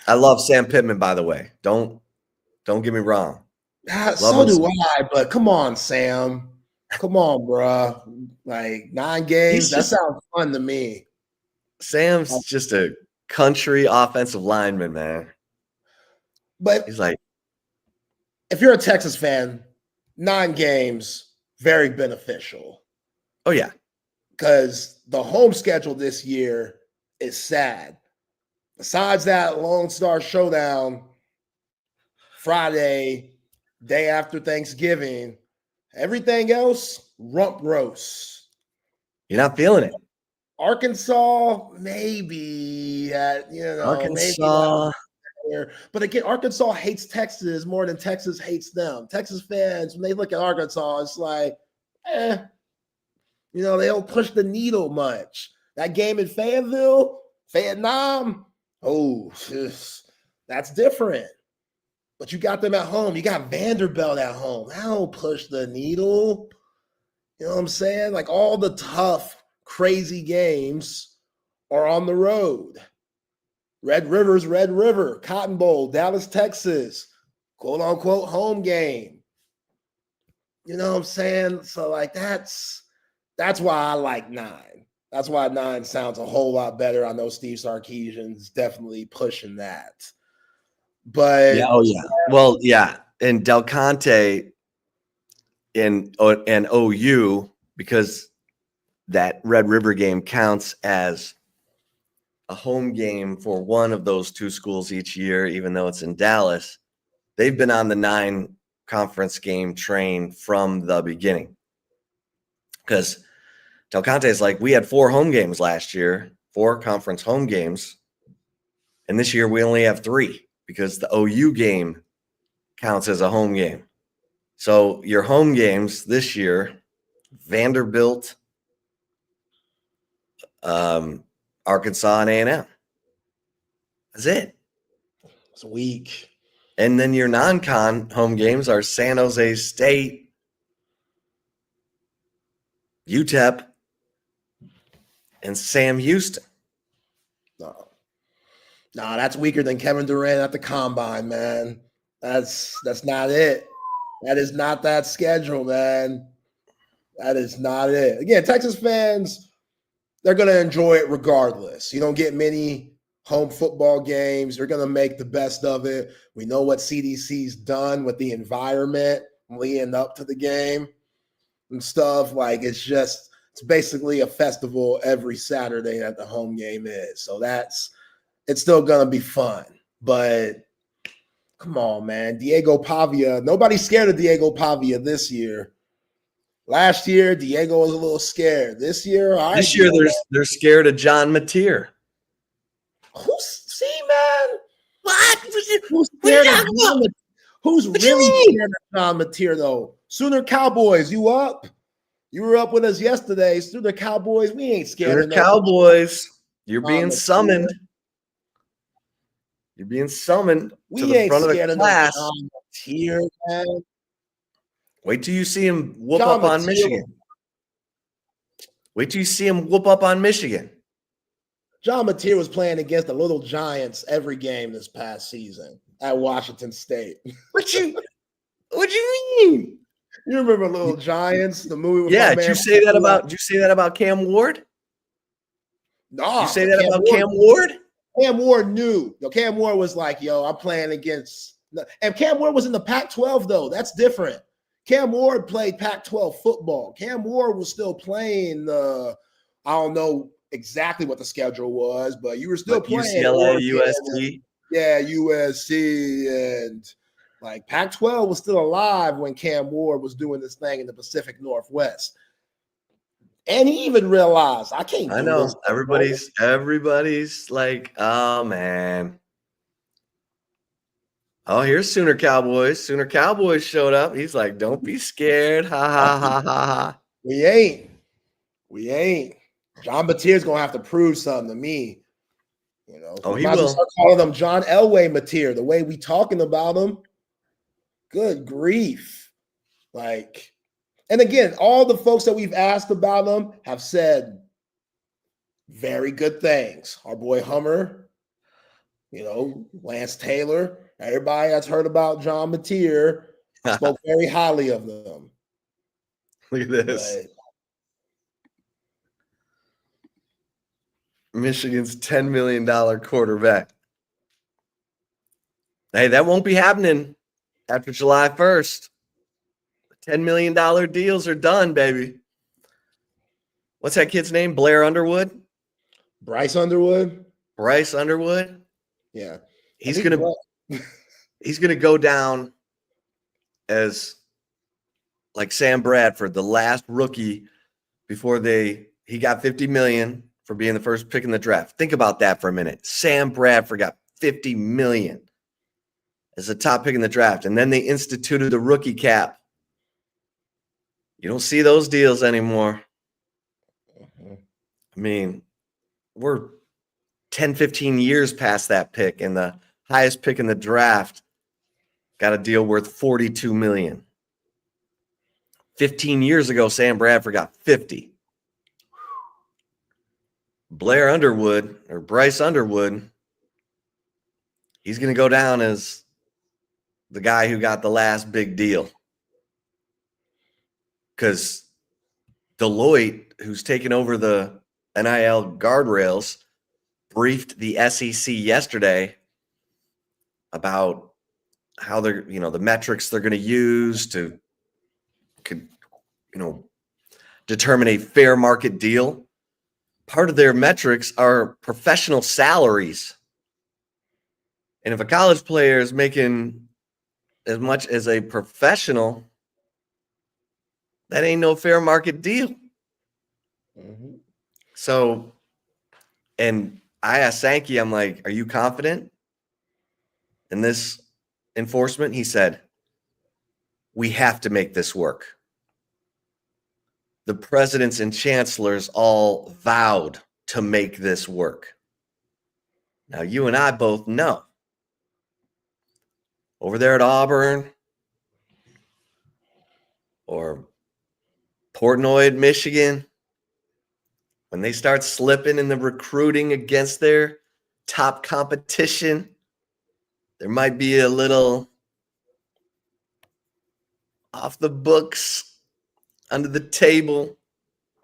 I love Sam Pittman, by the way. Don't get me wrong. So do I, but come on, Sam. Come on, bro. Like 9 games, that sounds fun to me. Sam's just a country offensive lineman, man. But he's like, if you're a Texas fan, 9 games, very beneficial. Oh, yeah. Because the home schedule this year is sad. Besides that Lone Star Showdown, Friday, day after Thanksgiving, everything else, rump roast. You're not feeling it. Arkansas, maybe. Arkansas. Maybe. But again, Arkansas hates Texas more than Texas hates them. Texas fans, when they look at Arkansas, it's like, they don't push the needle much. That game in Fayetteville, Vietnam, that's different. But you got them at home. You got Vanderbilt at home. That don't push the needle. You know what I'm saying? Like all the tough, crazy games are on the road. Red River, Cotton Bowl, Dallas, Texas, quote unquote home game. You know what I'm saying? So like that's why I like 9. That's why 9 sounds a whole lot better. I know Steve Sarkisian's definitely pushing that. But well, yeah. And Del Conte and OU, because that Red River game counts as a home game for one of those 2 schools each year, even though it's in Dallas. They've been on the 9 conference game train from the beginning. Because Del Conte is like, we had 4 home games last year, 4 conference home games. And this year we only have 3 because the OU game counts as a home game. So your home games this year, Vanderbilt, Arkansas, and A&M. That's it. It's weak. And then your non-con home games are San Jose State, UTEP, and Sam Houston. No, that's weaker than Kevin Durant at the Combine, man. That's not it. That is not that schedule, man. That is not it. Again, Texas fans, they're going to enjoy it regardless. You don't get many home football games. You're going to make the best of it. We know what CDC's done with the environment leading up to the game and stuff. Like it's basically a festival every Saturday that the home game is. So it's still going to be fun. But come on, man. Diego Pavia. Nobody's scared of Diego Pavia this year. Last year, Diego was a little scared. This year, they're scared of John Mateer. Man? What? Who's scared of John? Who's really scared of John Mateer, though? Sooner Cowboys, you up? You were up with us yesterday. Sooner Cowboys, we ain't scared of Cowboys. You're being summoned. You're being summoned to the front of the class. John Mateer, man. Wait till you see him whoop up on Michigan. Wait till you see him whoop up on Michigan. John Mateer was playing against the Little Giants every game this past season at Washington State. What you mean? You remember Little Giants, the movie with did you say that about Cam Ward? No. Did you say that about Cam Ward? Cam Ward knew. Cam Ward was like, I'm playing against – and Cam Ward was in the Pac-12, though. That's different. Cam Ward played Pac-12 football. Cam Ward was still playing I don't know exactly what the schedule was, but you were still playing UCLA, USC. Yeah, USC, and like Pac-12 was still alive when Cam Ward was doing this thing in the Pacific Northwest. And he even realized, I can't do I know. This. Everybody's like, oh man. Oh, here's Sooner Cowboys. Sooner Cowboys showed up. He's like, don't be scared. Ha, ha, ha, ha, ha. We ain't. John Mateer's going to have to prove something to me. He will. Start calling him John Elway Mateer, the way we talking about him. Good grief. Like, and again, all the folks that we've asked about him have said very good things. Our boy Hummer, Lance Taylor, everybody that's heard about John Mateer spoke very highly of them. Look at this. But Michigan's $10 million quarterback. Hey, that won't be happening after July 1st. $10 million deals are done, baby. What's that kid's name? Blair Underwood? Bryce Underwood? Bryce Underwood? Yeah. He's gonna go down as like Sam Bradford, the last rookie before he got $50 million for being the first pick in the draft. Think about that for a minute. Sam Bradford got $50 million as the top pick in the draft, and then they instituted the rookie cap. You don't see those deals anymore. I mean, we're 10, 15 years past that pick, and the highest pick in the draft got a deal worth $42 million. 15 years ago, Sam Bradford got 50. Blair Underwood or Bryce Underwood, he's going to go down as the guy who got the last big deal. Because Deloitte, who's taken over the NIL guardrails, briefed the SEC yesterday about how they're, the metrics they're going to use to, determine a fair market deal. Part of their metrics are professional salaries. And if a college player is making as much as a professional, that ain't no fair market deal. Mm-hmm. So, and I asked Sankey, I'm like, are you confident in this enforcement? He said, we have to make this work. The presidents and chancellors all vowed to make this work. Now, you and I both know. Over there at Auburn or Portnoy, Michigan, when they start slipping in the recruiting against their top competition, there might be a little off the books, under the table,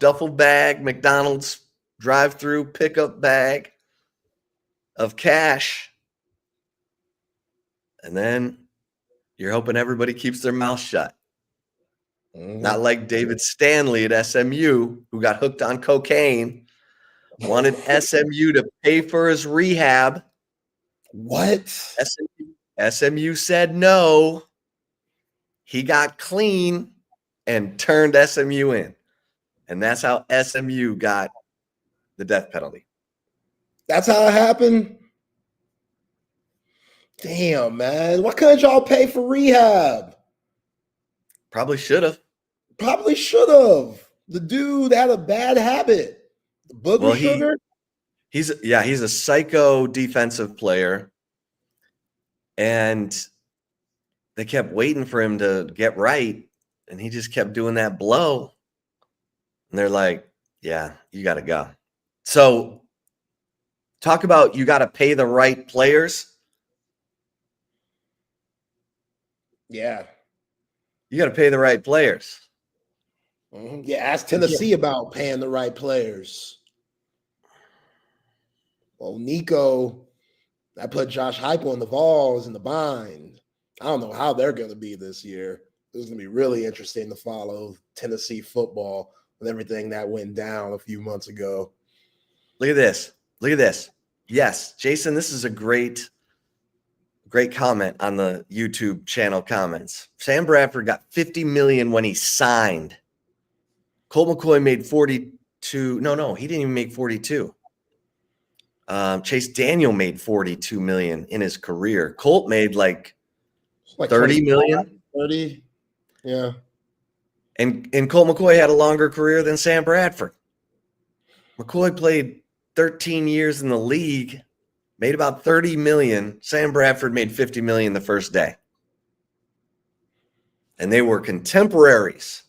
duffel bag, McDonald's drive-through pickup bag of cash. And then you're hoping everybody keeps their mouth shut. Mm-hmm. Not like David Stanley at SMU, who got hooked on cocaine, wanted SMU to pay for his rehab. What? SMU said no. He got clean and turned SMU in. And that's how SMU got the death penalty. That's how it happened? Damn, man. Why couldn't y'all pay for rehab? Probably should have. The dude had a bad habit. Booger sugar? He's a psycho defensive player. And they kept waiting for him to get right. And he just kept doing that blow. And they're like, yeah, you got to go. So talk about you got to pay the right players. Yeah. You got to pay the right players. Mm-hmm. Yeah, ask Tennessee about paying the right players. Well, Nico, I put Josh Heupel and the Vols in the bind. I don't know how they're going to be this year. This is going to be really interesting to follow Tennessee football with everything that went down a few months ago. Look at this. Yes, Jason, this is a great comment on the YouTube channel comments. Sam Bradford got $50 million when he signed. Colt McCoy made 42. No, he didn't even make 42. Chase Daniel made $42 million in his career. Colt made like $30 million. 30. Yeah. And Colt McCoy had a longer career than Sam Bradford. McCoy played 13 years in the league, made about $30 million. Sam Bradford made $50 million the first day. and they were contemporaries.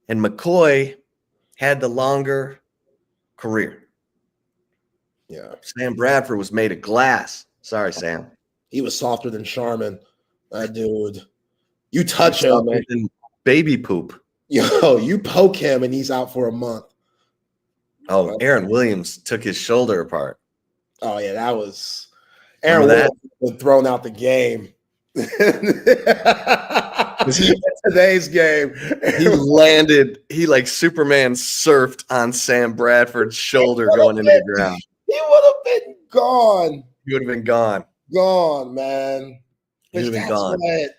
And McCoy had the longer career. Yeah. Sam Bradford was made of glass. Sorry, Sam. He was softer than Charmin. That dude. You touch him, man. Baby poop. Yo, you poke him and he's out for a month. Oh, Aaron Williams took his shoulder apart. Oh, yeah, that was Aaron Williams was thrown out the game. Today's game. He like Superman surfed on Sam Bradford's shoulder going into the ground. He would have been gone. He would have been gone. Gone, man. He would have been gone. What,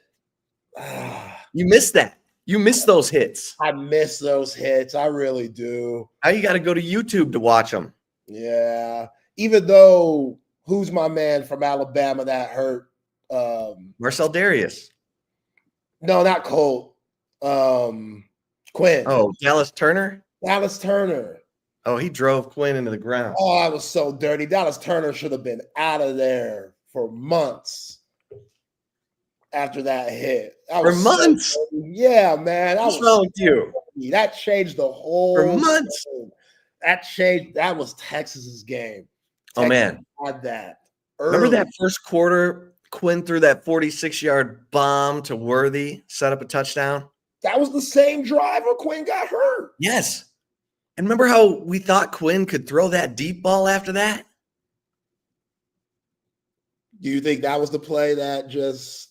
you missed that. You miss those hits. I miss those hits. I really do. Now you got to go to YouTube to watch them. Yeah. Even though, who's my man from Alabama that hurt? Marcel Darius. No, not Colt. Quinn. Oh, Dallas Turner? Dallas Turner. Oh, he drove Quinn into the ground. Oh, I was so dirty. Dallas Turner should have been out of there for months after that hit. For months? So, yeah, man. What's wrong with you? That changed the whole for months. Game. That was Texas's game. Oh, man. Had that. Early. Remember that first quarter? Quinn threw that 46-yard bomb to Worthy, set up a touchdown. That was the same drive where Quinn got hurt. Yes. And remember how we thought Quinn could throw that deep ball after that? Do you think that was the play that just...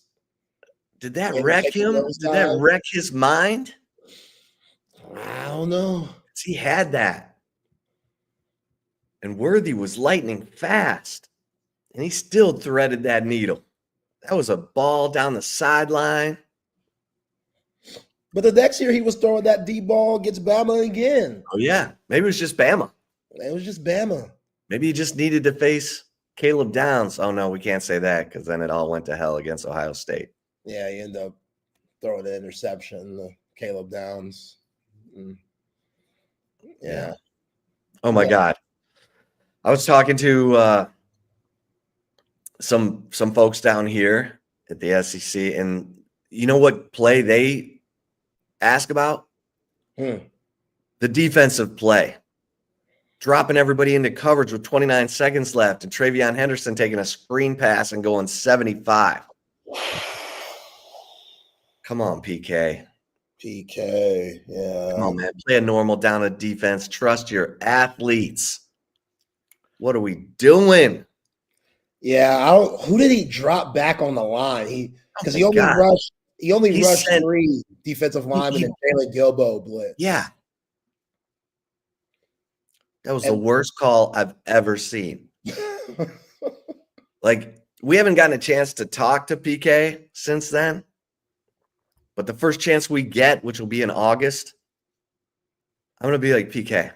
Did that wreck him? Did that wreck his mind? I don't know. He had that. And Worthy was lightning fast. And he still threaded that needle. That was a ball down the sideline. But the next year he was throwing that deep ball against Bama again. Oh, yeah. Maybe it was just Bama. It was just Bama. Maybe he just needed to face Caleb Downs. Oh, no, we can't say that because then it all went to hell against Ohio State. Yeah, he ended up throwing the interception, Caleb Downs. Yeah. Oh, my God. I was talking to some folks down here at the SEC, and you know what play they ask about? The defensive play. Dropping everybody into coverage with 29 seconds left, and Travion Henderson taking a screen pass and going 75. Come on, PK. PK, yeah. Come on, man. Play a normal down of defense. Trust your athletes. What are we doing? Yeah, who did he drop back on the line? He only rushed 3 defensive linemen and Jalen Gilbo blitz. Yeah. That was the worst call I've ever seen. Like, we haven't gotten a chance to talk to PK since then. But the first chance we get, which will be in August, I'm going to be like, PK,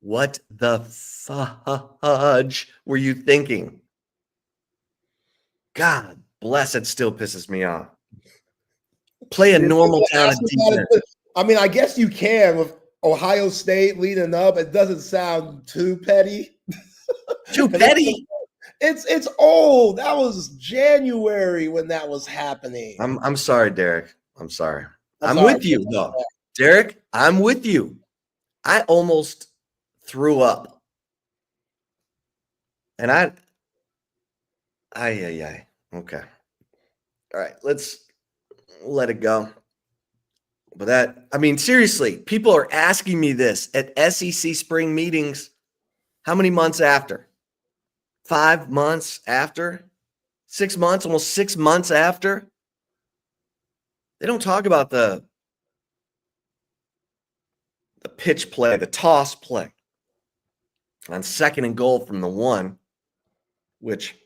what the fudge were you thinking? God bless, it still pisses me off. Play a normal kind of defense. I mean, I guess you can with Ohio State leading up. It doesn't sound too petty. Too petty? It's old. That was January when that was happening. I'm sorry, Derek. I'm sorry. I'm with you, though. Derek, I'm with you. I almost threw up. And okay. All right, let's let it go. But seriously, people are asking me this at SEC spring meetings. How many months after? 5 months after? 6 months? Almost 6 months after? They don't talk about the pitch play, the toss play on 2nd and goal from the 1, which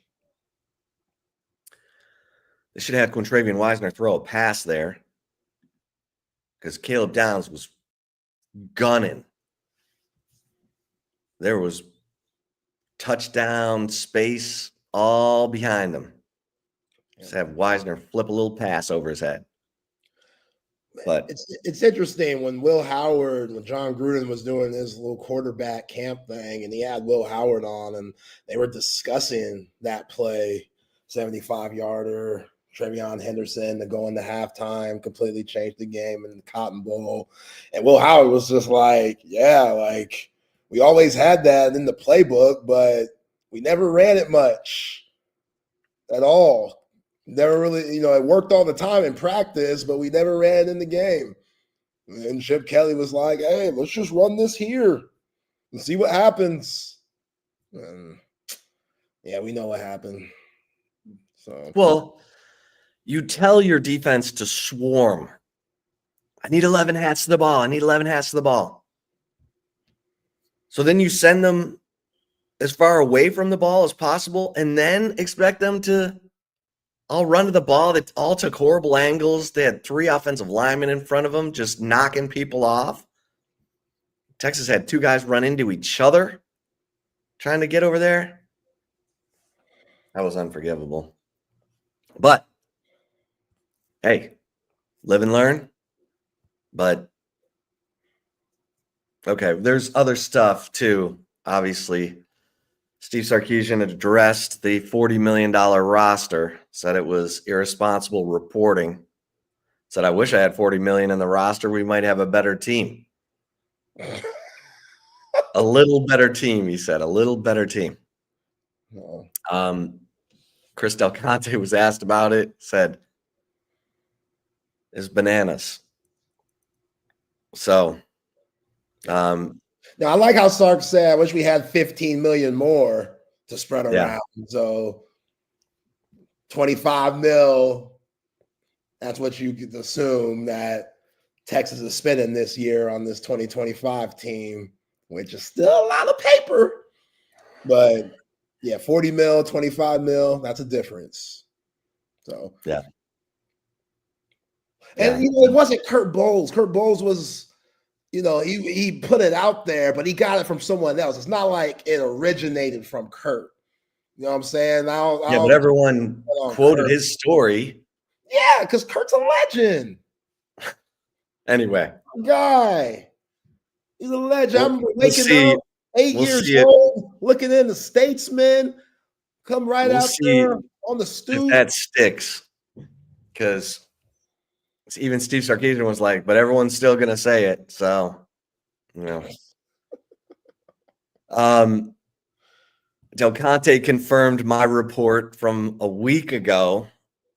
they should have had Quintravian Wisner throw a pass there because Caleb Downs was gunning. There was touchdown space all behind them. Just have Wisner flip a little pass over his head. But it's interesting when John Gruden was doing his little quarterback camp thing, and he had Will Howard on, and they were discussing that play, 75-yarder Trevion Henderson to go into halftime, completely changed the game in the Cotton Bowl. And Will Howard was just like, yeah, like we always had that in the playbook, but we never ran it much at all. Never really, it worked all the time in practice, but we never ran in the game. And Chip Kelly was like, hey, let's just run this here and see what happens. And yeah, we know what happened. So, well, you tell your defense to swarm. I need 11 hats to the ball. I need 11 hats to the ball. So then you send them as far away from the ball as possible and then expect them to all run to the ball. That all took horrible angles. They had 3 offensive linemen in front of them just knocking people off. Texas had 2 guys run into each other trying to get over there. That was unforgivable. But, hey, live and learn. But, okay, there's other stuff too, obviously. Steve Sarkisian addressed the $40 million roster, said it was irresponsible reporting. Said, I wish I had $40 million in the roster. We might have a better team. A little better team, he said. A little better team. Chris Del Conte was asked about it, said, it's bananas. So, now I like how Sark said, I wish we had 15 million more to spread around. Yeah. So 25 mil, that's what you could assume that Texas is spending this year on this 2025 team, which is still a lot of paper. But yeah, 40 mil, 25 mil, that's a difference. So yeah. And it wasn't Kurt Bowles. Kurt Bowles was, he put it out there, but he got it from someone else. It's not like it originated from Kurt. You know what I'm saying? But everyone quoted Kurt. His story. Yeah, because Kurt's a legend. Anyway. Guy. He's a legend. I'm waking up 8 years old, looking in the Statesman, come right out there on the stoop. If that sticks. Because even Steve Sarkisian was like, but everyone's still going to say it. So, Del Conte confirmed my report from a week ago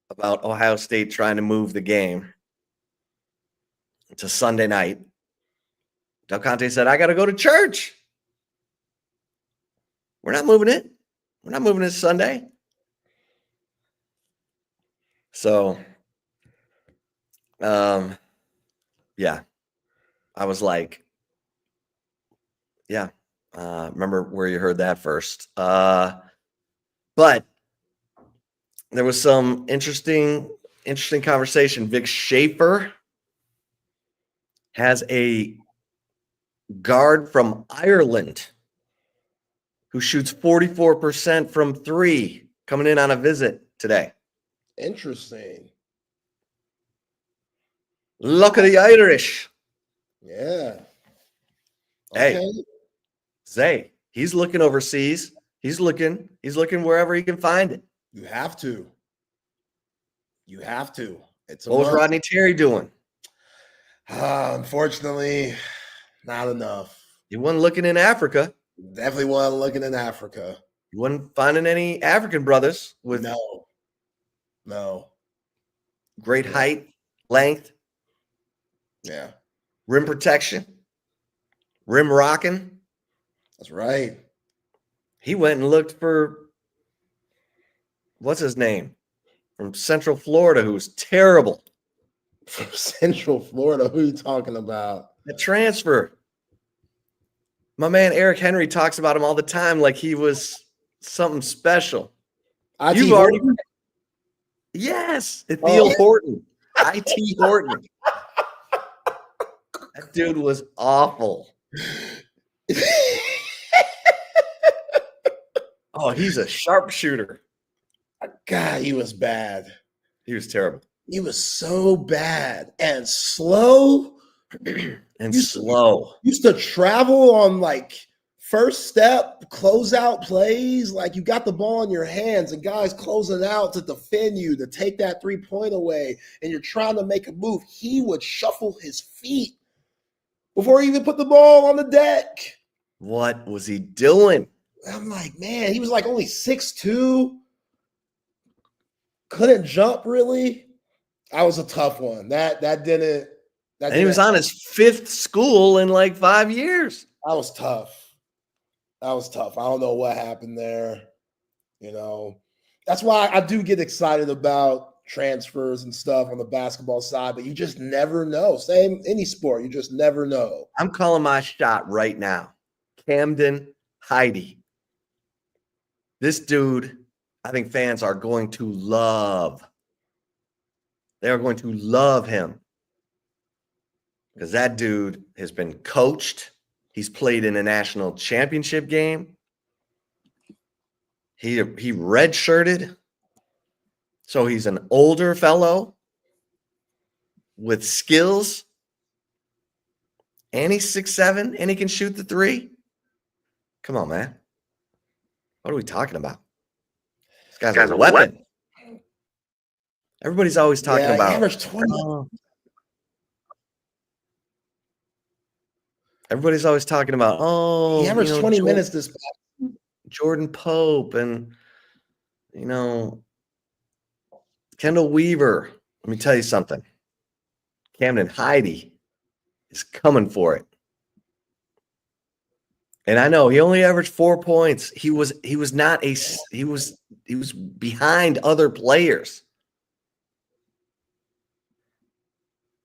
about Ohio State trying to move the game to Sunday night. Del Conte said, I got to go to church. We're not moving it. We're not moving it Sunday. So, yeah, I was like, yeah, remember where you heard that first. But there was some interesting conversation. Vic Schaefer has a guard from Ireland who shoots 44% from 3 coming in on a visit today. Interesting. Look at the Irish. Yeah. Okay. Hey, Zay, he's looking overseas. He's looking wherever he can find it. You have to. It's what was Rodney Terry doing? Unfortunately, not enough. He wasn't looking in Africa. Definitely wasn't looking in Africa. He wasn't finding any African brothers with no great height, length. Yeah. Rim protection. Rim rocking. That's right. He went and looked for, what's his name? From Central Florida, who's terrible. From Central Florida? Who are you talking about? The transfer. My man Eric Henry talks about him all the time like he was something special. You've already. Yes. Ethiel Horton. IT Horton. That dude was awful. Oh, he's a sharpshooter. God, he was bad. He was terrible. He was so bad and slow. Used to travel on like first step, closeout plays, like you got the ball in your hands and guys closing out to defend you, to take that 3-point away, and you're trying to make a move. He would shuffle his feet before he even put the ball on the deck. What was he doing? I'm like, man, he was like only 6'2". Couldn't jump really. That was a tough one. That didn't. And he was on his 5th school in like 5 years. That was tough. I don't know what happened there. That's why I do get excited about transfers and stuff on the basketball side, but you just never know. Same any sport, you just never know. I'm calling my shot right now. Camden Heide. This dude, I think fans are going to love. They are going to love him. Because that dude has been coached. He's played in a national championship game. He redshirted. So he's an older fellow with skills. And he's 6'7", and he can shoot the 3. Come on, man. What are we talking about? This guy's a weapon. Everybody's always talking about. He averaged 20. Everybody's always talking about, he averaged 20 minutes this past. Jordan Pope and, Kendall Weaver. Let me tell you something. Camden Heide is coming for it. And I know he only averaged 4 points. He was behind other players.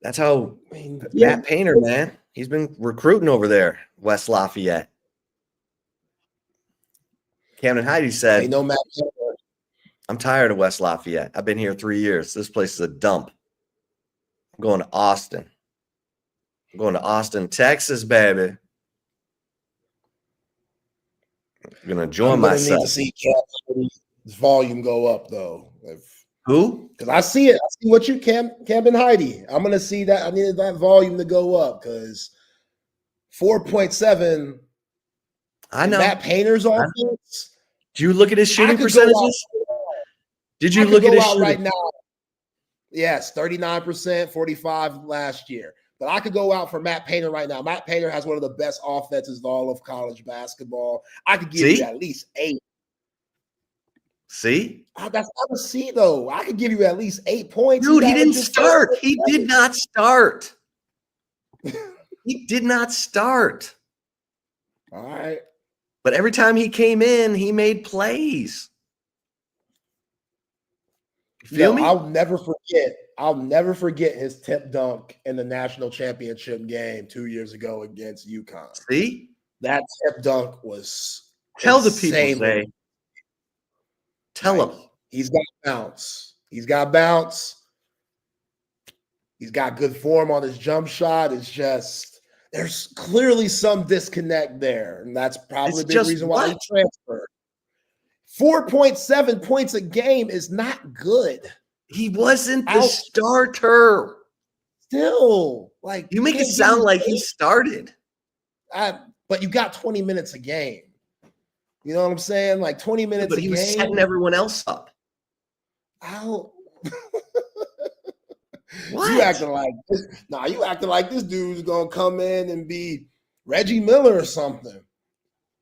That's how Matt Painter, man. He's been recruiting over there, West Lafayette. Camden Heide said, Matt Painter. I'm tired of West Lafayette. I've been here 3 years. This place is a dump. I'm going to Austin. I'm going to Austin, Texas, baby. I'm going to join myself. Need to see Camden's volume go up, though. Who? Because I see it. I see what you, Camden Heide. I'm going to see that. I needed that volume to go up because 4.7. I know. Matt Painter's offense. Do you look at his shooting percentages? Did you look at his shooting? Right now? Yes, 39%, 45 last year. But I could go out for Matt Painter right now. Matt Painter has one of the best offenses in all of college basketball. I could give you at least 8. See? That's not a C, though. I could give you at least 8 points. Dude, he didn't start. He did not start. He did not start. All right. But every time he came in, he made plays. You feel me? I'll never forget his tip dunk in the national championship game 2 years ago against UConn. See? That tip dunk was Tell the people, Zay. Tell them. He's got bounce. He's got good form on his jump shot. It's just there's clearly some disconnect there. And that's probably the reason why he transferred. 4.7 points a game is not good. He wasn't the starter. Still, you make it sound like he started. But you got 20 minutes a game. You know what I'm saying? 20 minutes a game. But he was setting everyone else up. What? You acting like this? Nah, you acting like this dude's gonna come in and be Reggie Miller or something.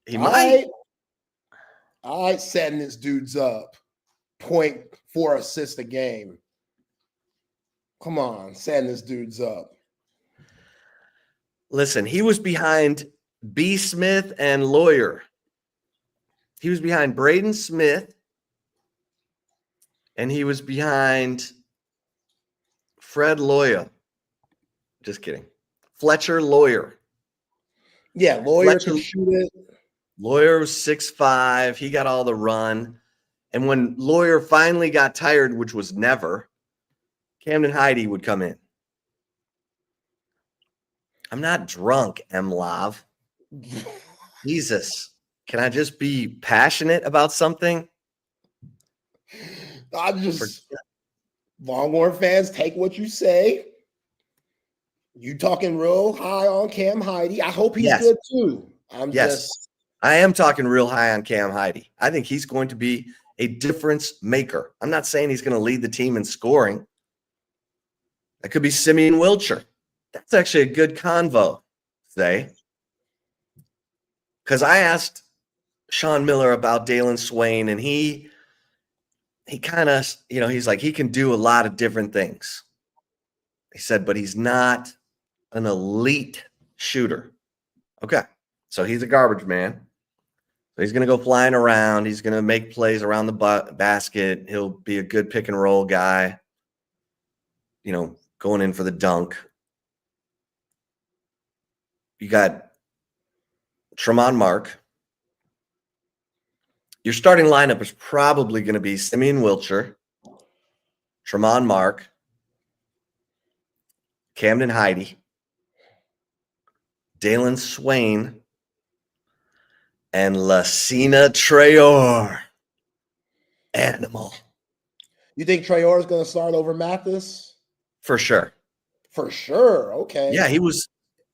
He might. All right, setting this dude's up. 0.4 assists a game. Come on, setting this dude's up. Listen, he was behind B. Smith and Lawyer. He was behind Braden Smith. And he was behind Fred Lawyer. Just kidding. Fletcher Lawyer. Yeah, Lawyer can shoot it. Lawyer was 6'5". He got all the run. And when Lawyer finally got tired, which was never, Camden Heide would come in. I'm not drunk, M-Lav. Jesus. Can I just be passionate about something? Longhorn fans, take what you say. You talking real high on Cam Heide. I hope he's good too. I'm just I am talking real high on Cam Heide. I think he's going to be a difference maker. I'm not saying he's going to lead the team in scoring. That could be Simeon Wilcher. That's actually a good convo, say. Because I asked Sean Miller about Dalen Swain, and he kind of, he's like, he can do a lot of different things. He said, but he's not an elite shooter. Okay. So he's a garbage man. So he's going to go flying around. He's going to make plays around the basket. He'll be a good pick and roll guy, going in for the dunk. You got Tremont Mark. Your starting lineup is probably going to be Simeon Wilcher, Tremont Mark, Camden Heide, Dalen Swain, and Lacina Traore. Animal. You think Traore is going to start over Mathis? For sure. For sure. Okay. Yeah, he was,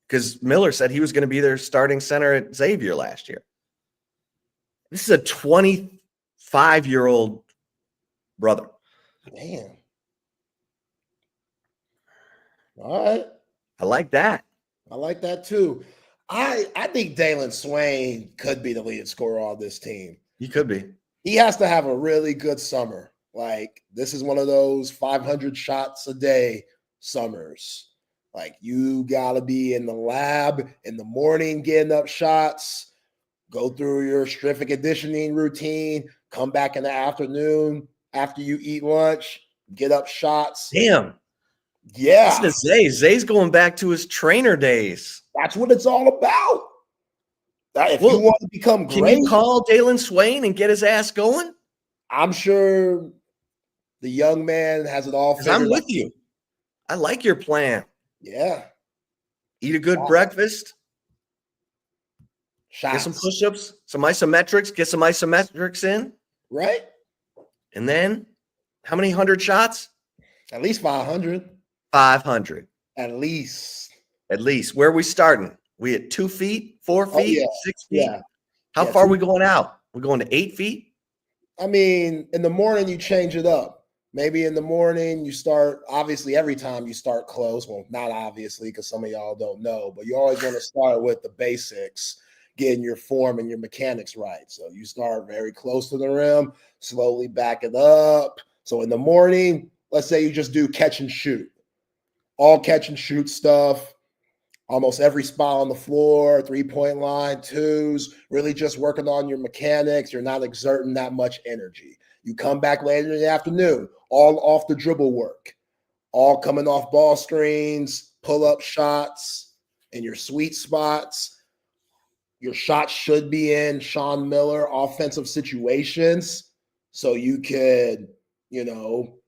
because Miller said he was going to be their starting center at Xavier last year. This is a 25-year-old brother. Man. All right. I like that. I like that too. I think Dalen Swain could be the leading scorer on this team. He could be. He has to have a really good summer. Like, this is one of those 500 shots a day summers. Like, you got to be in the lab in the morning getting up shots, go through your strength and conditioning routine, come back in the afternoon after you eat lunch, get up shots. Damn. Yeah. Listen to Zay. Zay's going back to his trainer days. That's what it's all about. If you want to become great, can you call Dalen Swain and get his ass going? I'm sure the young man has it all figured out. I'm with you. I like your plan. Yeah. Eat a good breakfast. Shots. Get some push-ups, some isometrics, get some isometrics in. Right. And then how many 100 shots? At least 500. 500. At least. Where are we starting? We at 2 feet, 4 feet, 6 feet? Yeah. How far are we going out? We're going to 8 feet? I mean, in the morning, you change it up. Maybe in the morning, you start, obviously, every time you start close. Well, not obviously, because some of y'all don't know, but you always want to start with the basics, getting your form and your mechanics right. So you start very close to the rim, slowly back it up. So in the morning, let's say you just do catch and shoot. All catch and shoot stuff. Almost every spot on the floor, 3-point line, twos, really just working on your mechanics. You're not exerting that much energy. You come back later in the afternoon, all off the dribble work, all coming off ball screens, pull-up shots in your sweet spots. Your shots should be in Sean Miller offensive situations so you could,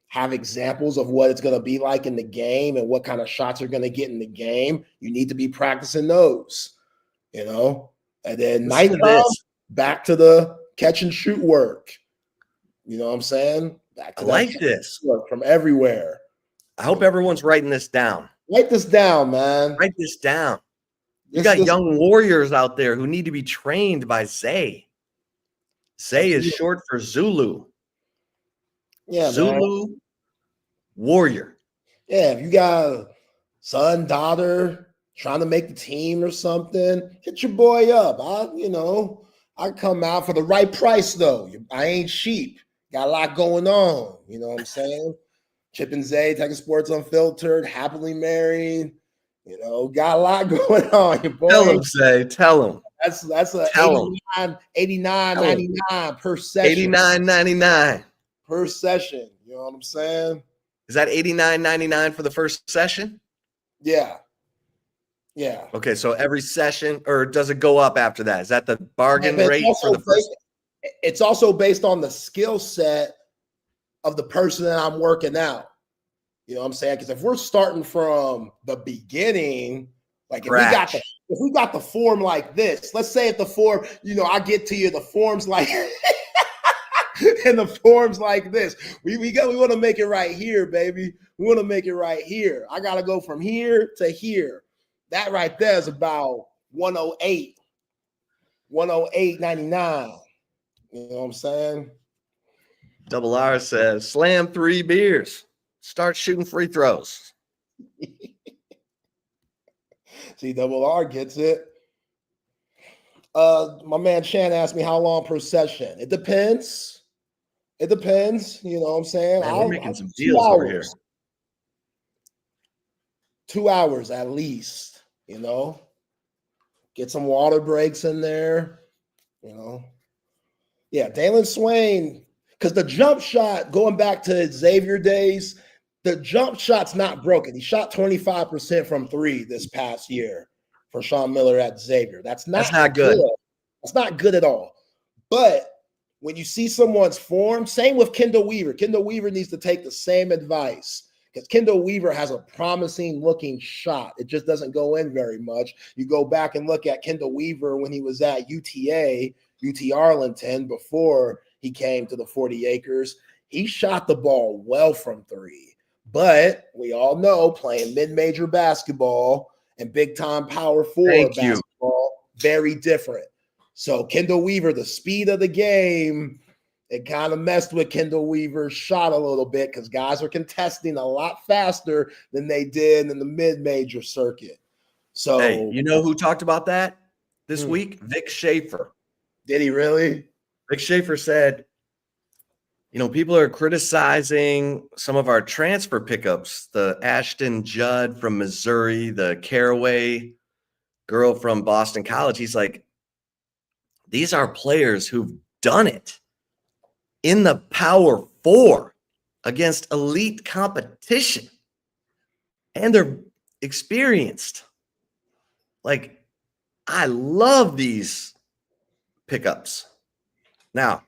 have examples of what it's going to be like in the game and what kind of shots you're going to get in the game. You need to be practicing those, and then nighttime, back to the catch and shoot work. You know what I'm saying? Back to this work from everywhere. I hope everyone's writing this down. Write this down, man. Write this down. You got young warriors out there who need to be trained by Zay. Zay is short for Zulu. Yeah, Zulu man. warrior. Yeah, if you got a son, daughter trying to make the team or something, hit your boy up. I come out for the right price, though. I ain't cheap. Got a lot going on. You know what I'm saying? Chip and Zay, Texas Sports Unfiltered, happily married. Got a lot going on. Your boy. Tell him, Zay. Tell him. That's a $89.99 per session. $89.99 per session. You know what I'm saying? Is that $89.99 for the first session? Yeah. Yeah. Okay, so every session, or does it go up after that? Is that the bargain rate for the first? It's also based on the skill set of the person that I'm working out. You know what I'm saying? Because if we're starting from the beginning, like if we got the form like this, let's say if the form, I get to you, the form's like and the form's like this. We want to make it right here, baby. We want to make it right here. I gotta go from here to here. That right there is about 108. 108.99. You know what I'm saying? Double R says, slam 3 beers. Start shooting free throws. See, Double R gets it. My man Chan asked me how long per session. It depends. It depends. You know what I'm saying? Man, we're making some 2 deals over here. hours. 2 hours at least, you know. Get some water breaks in there, you know. Yeah, Dalen Swain, because the jump shot, going back to Xavier days, the jump shot's not broken. He shot 25% from 3 this past year for Sean Miller at Xavier. That's not good. That's not good at all. But when you see someone's form, same with Kendall Weaver. Kendall Weaver needs to take the same advice because Kendall Weaver has a promising looking shot. It just doesn't go in very much. You go back and look at Kendall Weaver when he was at UT Arlington, before he came to the 40 acres. He shot the ball well from 3. But we all know playing mid-major basketball and big-time power 4 basketball, very different. So Kendall Weaver, the speed of the game, it kind of messed with Kendall Weaver's shot a little bit because guys are contesting a lot faster than they did in the mid-major circuit. So, hey, you know who talked about that this week? Vic Schaefer. Did he really? Vic Schaefer said, you know, people are criticizing some of our transfer pickups, the Ashton Judd from Missouri, the Caraway girl from Boston College. He's like, these are players who've done it in the Power 4 against elite competition, and they're experienced. Like, I love these pickups. Now,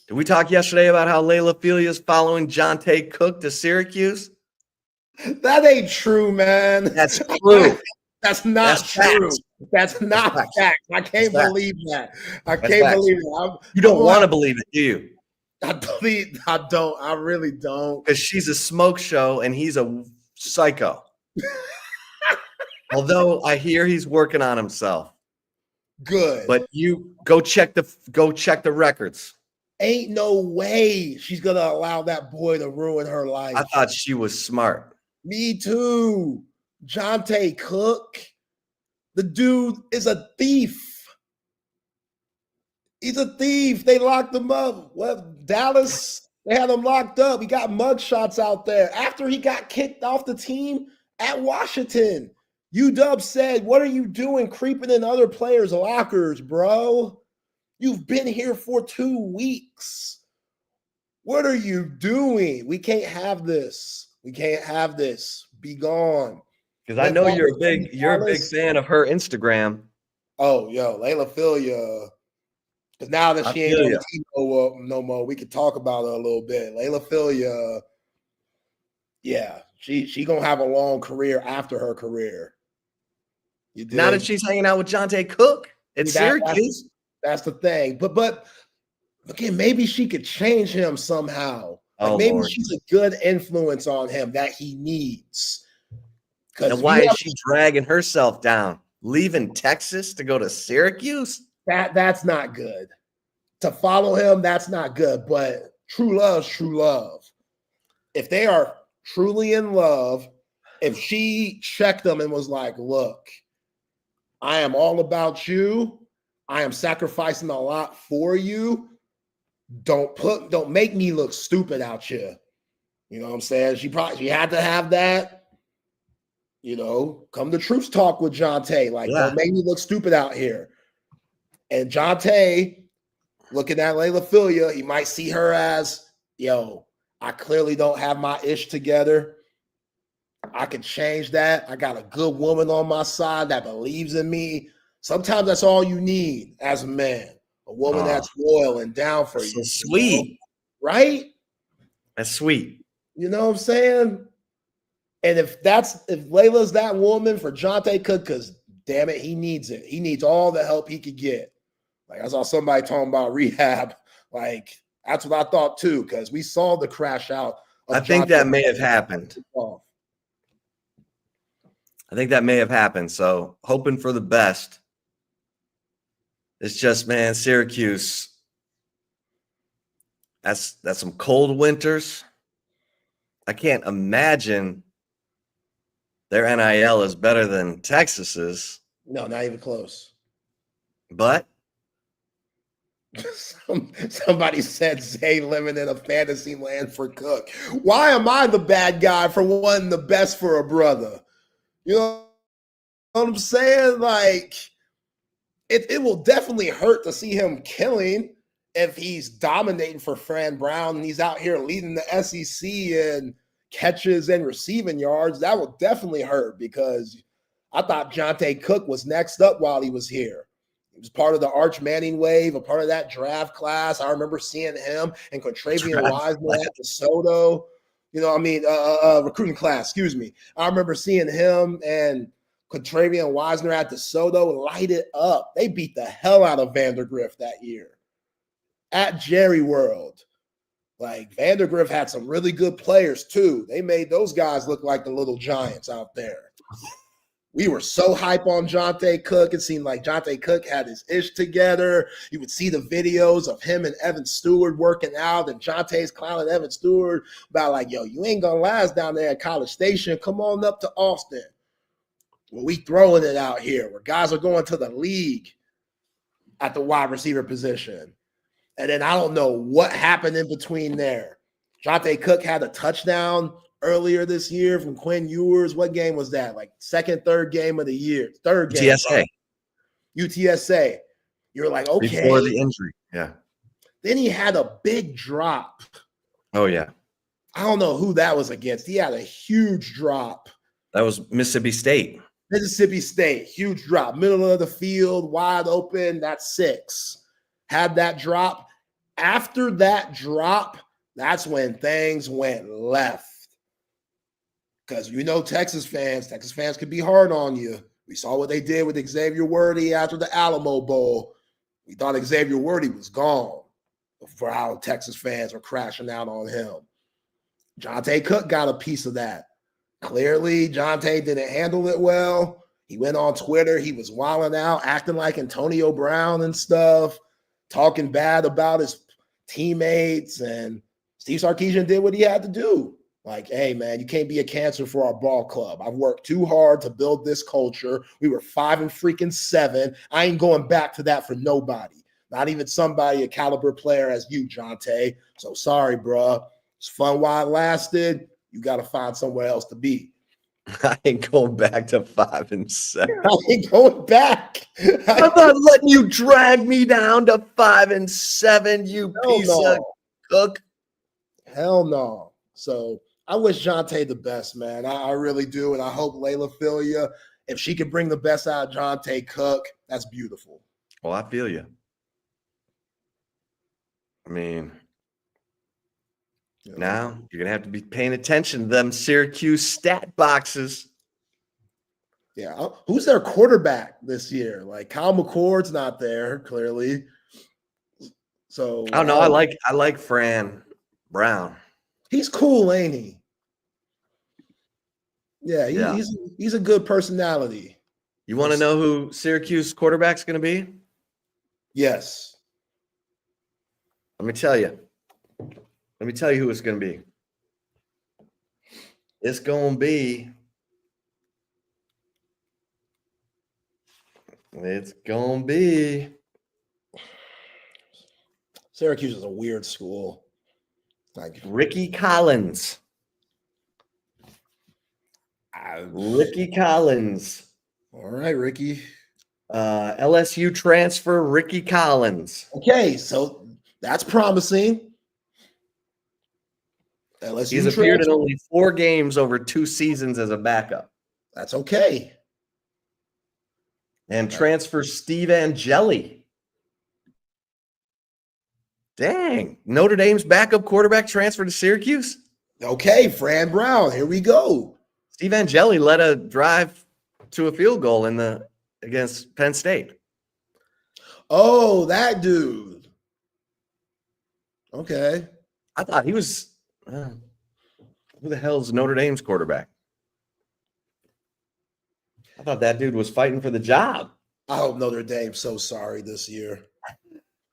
did we talk yesterday about how Layla Felia is following Jonte Cook to Syracuse? That ain't true, man. That's true. That's not true. Facts. That's not fact. I can't believe that. I can't believe it. You don't want to believe it, do you? I don't. I really don't. Because she's a smoke show and he's a psycho. Although I hear he's working on himself. Good. But you go check the records. Ain't no way she's gonna allow that boy to ruin her life. I thought she was smart. Me too. Jonte Cook, the dude is a thief. He's a thief. They locked him up. Well, Dallas, they had him locked up. He got mugshots out there. After he got kicked off the team at Washington, UW said, what are you doing creeping in other players' lockers, bro? You've been here for 2 weeks. What are you doing? We can't have this. We can't have this. Be gone. Because I know you're a big fan of her Instagram. Oh, yo, Layla Filia. Because now that she ain't on the team no more, we could talk about her a little bit. Layla Filia, yeah, she gonna have a long career after her career. Now that she's hanging out with Jonte Cook at Syracuse. That's the thing. But again, maybe she could change him somehow. Like maybe she's a good influence on him that he needs. And why is she dragging herself down? Leaving Texas to go to Syracuse? That's not good. To follow him, that's not good. But true love's true love. If they are truly in love, if she checked them and was like, look, I am all about you. I am sacrificing a lot for you. Don't make me look stupid out here. You know what I'm saying? She had to have that. You know, come to truth talk with Jonte. Like, don't make me look stupid out here. And Jonte, looking at Layla Filia, he might see her as, yo, I clearly don't have my ish together. I can change that. I got a good woman on my side that believes in me. Sometimes that's all you need as a man. A woman that's loyal and down for you. So sweet. You know? Right? That's sweet. You know what I'm saying? And if Layla's that woman for Jonte Cook, because damn it, he needs it. He needs all the help he could get. Like I saw somebody talking about rehab. Like that's what I thought too, because we saw the crash out. I think that may have happened. I think that may have happened. So hoping for the best. It's just, man, Syracuse. That's some cold winters. I can't imagine their NIL is better than Texas's, No, not even close. but Somebody said Zay living in a fantasy land for Cook. Why am I the bad guy for wanting the best for a brother? You know what I'm saying? Like, it will definitely hurt to see him killing if he's dominating for Fran Brown and he's out here leading the SEC in catches and receiving yards. That will definitely hurt because I thought Jonte Cook was next up while he was here. He was part of the Arch Manning wave, a part of that draft class. I remember seeing him and Contravian Wiseman at DeSoto. Recruiting class, excuse me. I remember seeing him and Contravian Wiseman at DeSoto light it up. They beat the hell out of Vandergrift that year at Jerry World. Like, Vandergrift had some really good players too. They made those guys look like the little giants out there. We were so hype on Jonte Cook. It seemed like Jonte Cook had his ish together. You would see the videos of him and Evan Stewart working out, and Jonte's clowning Evan Stewart about like, yo, you ain't going to last down there at College Station. Come on up to Austin. Well, we throwing it out here where guys are going to the league at the wide receiver position. And then I don't know what happened in between there. Jonte Cook had a touchdown earlier this year from Quinn Ewers. What game was that? Like third game of the year. Third game. UTSA. You're like, okay. Before the injury. Yeah. Then he had a big drop. Oh, yeah. I don't know who that was against. He had a huge drop. That was Mississippi State. Mississippi State. Huge drop. Middle of the field, wide open. That's 6. Had that drop. After that drop, that's when things went left. Because Texas fans could be hard on you. We saw what they did with Xavier Worthy after the Alamo Bowl. We thought Xavier Worthy was gone for how Texas fans were crashing out on him. Jonte Cook got a piece of that. Clearly, Jonte didn't handle it well. He went on Twitter. He was wilding out, acting like Antonio Brown and stuff, talking bad about his teammates. And Steve Sarkisian did what he had to do. Like, hey, man, you can't be a cancer for our ball club. I've worked too hard to build this culture. We were 5-7. I ain't going back to that for nobody. Not even somebody a caliber player as you, Jonte. So sorry, bro. It's fun while it lasted. You got to find somewhere else to be. I ain't going back to 5-7. I ain't going back. I'm not letting you drag me down to 5-7, you piece of cook. Hell no. So I wish Jonte the best, man. I really do. And I hope Layla feel you. If she can bring the best out of Jonte Cook, that's beautiful. Well, I feel you. I mean, now you're going to have to be paying attention to them Syracuse stat boxes. Yeah. Who's their quarterback this year? Like, Kyle McCord's not there, clearly. So I don't know. I like Fran Brown. He's cool, ain't he? Yeah, he's a good personality. You want to know who Syracuse quarterback's going to be? Yes. Let me tell you. Let me tell you who it's going to be. It's going to be. Syracuse is a weird school. Like Ricky Collins. Ricky Collins. All right, Ricky. LSU transfer Ricky Collins. Okay, so that's promising. LSU He's appeared in only 4 games over 2 seasons as a backup. That's okay. And transfer Steve Angeli. Dang. Notre Dame's backup quarterback transferred to Syracuse? Okay, Fran Brown. Here we go. Steve Angeli led a drive to a field goal against Penn State. Oh, that dude. Okay. I thought he was who the hell's Notre Dame's quarterback? I thought that dude was fighting for the job. I hope Notre Dame's so sorry this year.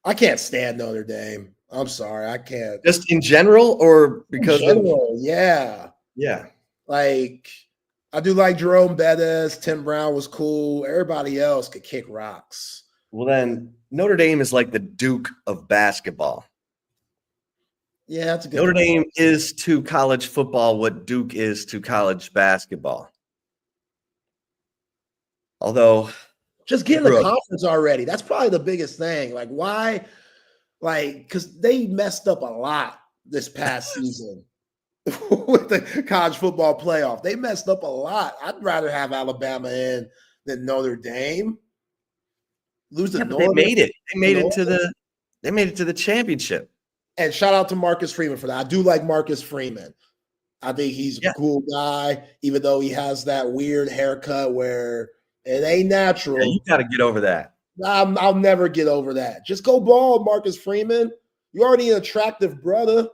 I can't stand Notre Dame. I'm sorry. I can't. Just in general, or In because of general, yeah. yeah. Like, I do like Jerome Bettis. Tim Brown was cool. Everybody else could kick rocks. Well, then Notre Dame is like the Duke of basketball. Yeah, that's a good Notre Dame comparison. is to college football what Duke is to college basketball. Although Just I get in the grew up, conference already. That's probably the biggest thing. Like, why? Like, because they messed up a lot this past season with the college football playoff. They messed up a lot. I'd rather have Alabama in than Notre Dame. Lose to yeah, but they Northern made it. Illinois. They made it to the championship. And shout out to Marcus Freeman for that. I do like Marcus Freeman. I think he's a Yeah. cool guy, even though he has that weird haircut where it ain't Yeah, natural. you got to get over that. I'll never get over that. Just go bald, Marcus Freeman. You're already an attractive brother.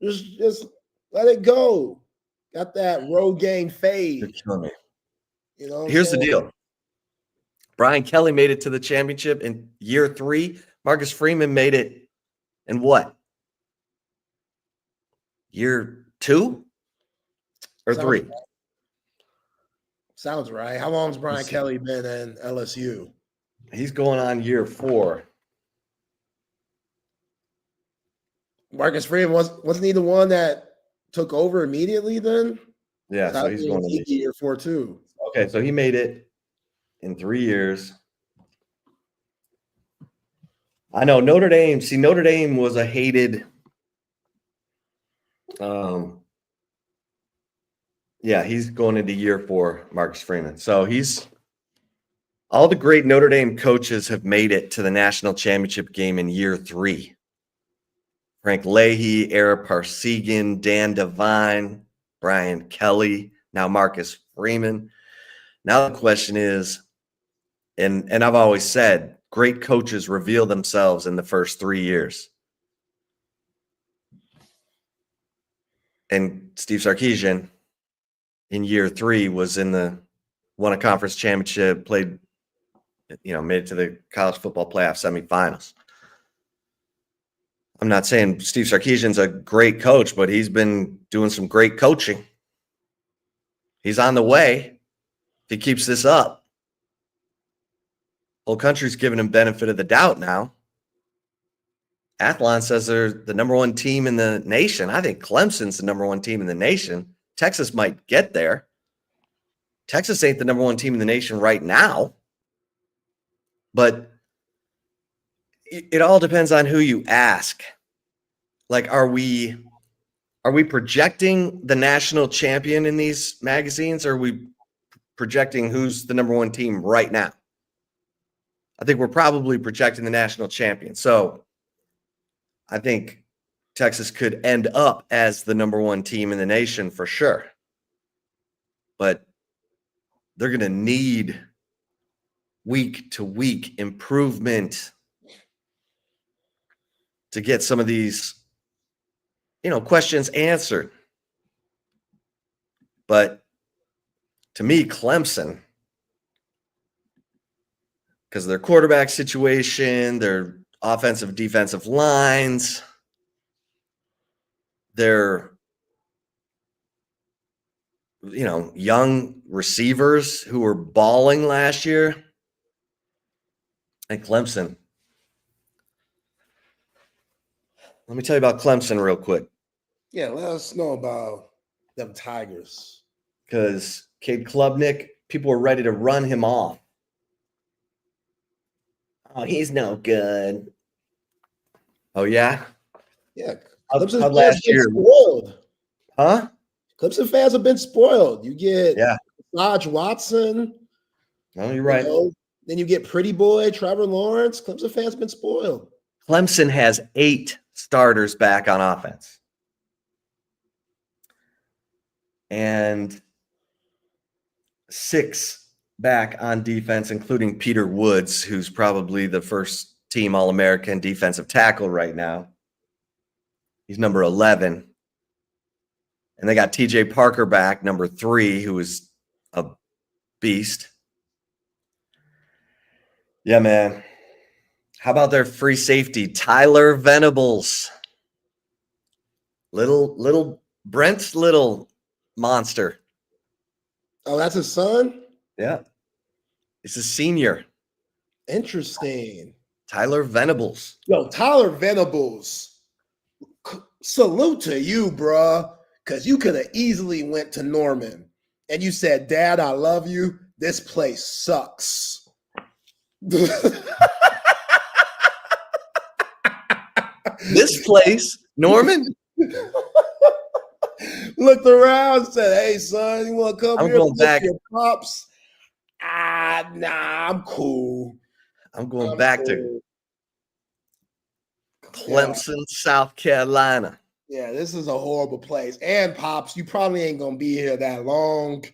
Just let it go. Got that Rogaine You're fade. killing me. You know what I'm Here's the saying? deal. Brian Kelly made it to the championship in year 3. Marcus Freeman made it in what? Year 2 or Sounds 3? right. Sounds right. How long has Brian Let's see. Kelly been in LSU? He's going on year 4. Marcus Freeman wasn't he the one that took over immediately then? Yeah, so he's going he to year 4 too. Okay, so he made it in 3 years. I know Notre Dame. See, Notre Dame was a hated. Yeah, he's going into year 4, Marcus Freeman. So he's all the great Notre Dame coaches have made it to the national championship game in year 3. Frank Leahy, Eric Parsegian, Dan Devine, Brian Kelly, now Marcus Freeman. Now the question is, and I've always said, great coaches reveal themselves in the first 3 years. And Steve Sarkisian in year 3 won a conference championship, played, made it to the college football playoff semifinals. I'm not saying Steve Sarkisian's a great coach, but he's been doing some great coaching. He's on the way. If he keeps this up, whole country's giving him benefit of the doubt now. Athlon says they're the number 1 team in the nation. I think Clemson's the number 1 team in the nation. Texas might get there. Texas ain't the number 1 team in the nation right now. But it all depends on who you ask. Like, are we projecting the national champion in these magazines? Or are we projecting who's the number 1 team right now? I think we're probably projecting the national champion. So I think Texas could end up as the number 1 team in the nation for sure. But they're going to need week to week improvement to get some of these, questions answered. But to me, Clemson, because of their quarterback situation, their offensive, defensive lines, their, young receivers who were balling last year, and Clemson. Let me tell you about Clemson real quick. Yeah, let us know about them Tigers. Because Cade Klubnik, people were ready to run him off. Oh, he's no good. Oh, yeah? Yeah. Clemson Clemson fans last have been year. spoiled. Huh? Clemson fans have been spoiled. You get Yeah. Lodge Watson. No, you're right. Then you get Pretty Boy, Trevor Lawrence. Clemson fans have been spoiled. Clemson has 8 starters back on offense. And 6 back on defense, including Peter Woods, who's probably the first team All-American defensive tackle right now. He's number 11. And they got TJ Parker back, number 3, who is a beast. Yeah, man. How about their free safety, Tyler Venables? Little Brent's little monster. Oh, that's his son? Yeah. He's a senior. Interesting. Tyler Venables. Yo, Tyler Venables. Salute to you, bruh. Because you could have easily went to Norman and you said, Dad, I love you. This place sucks. This place, Norman? Looked around and said, hey, son, you want to come I'm here going and back. your pops? Nah, I'm cool. I'm going back to cool. Clemson, South Carolina. Yeah, this is a horrible place. And Pops, you probably ain't going to be here that long.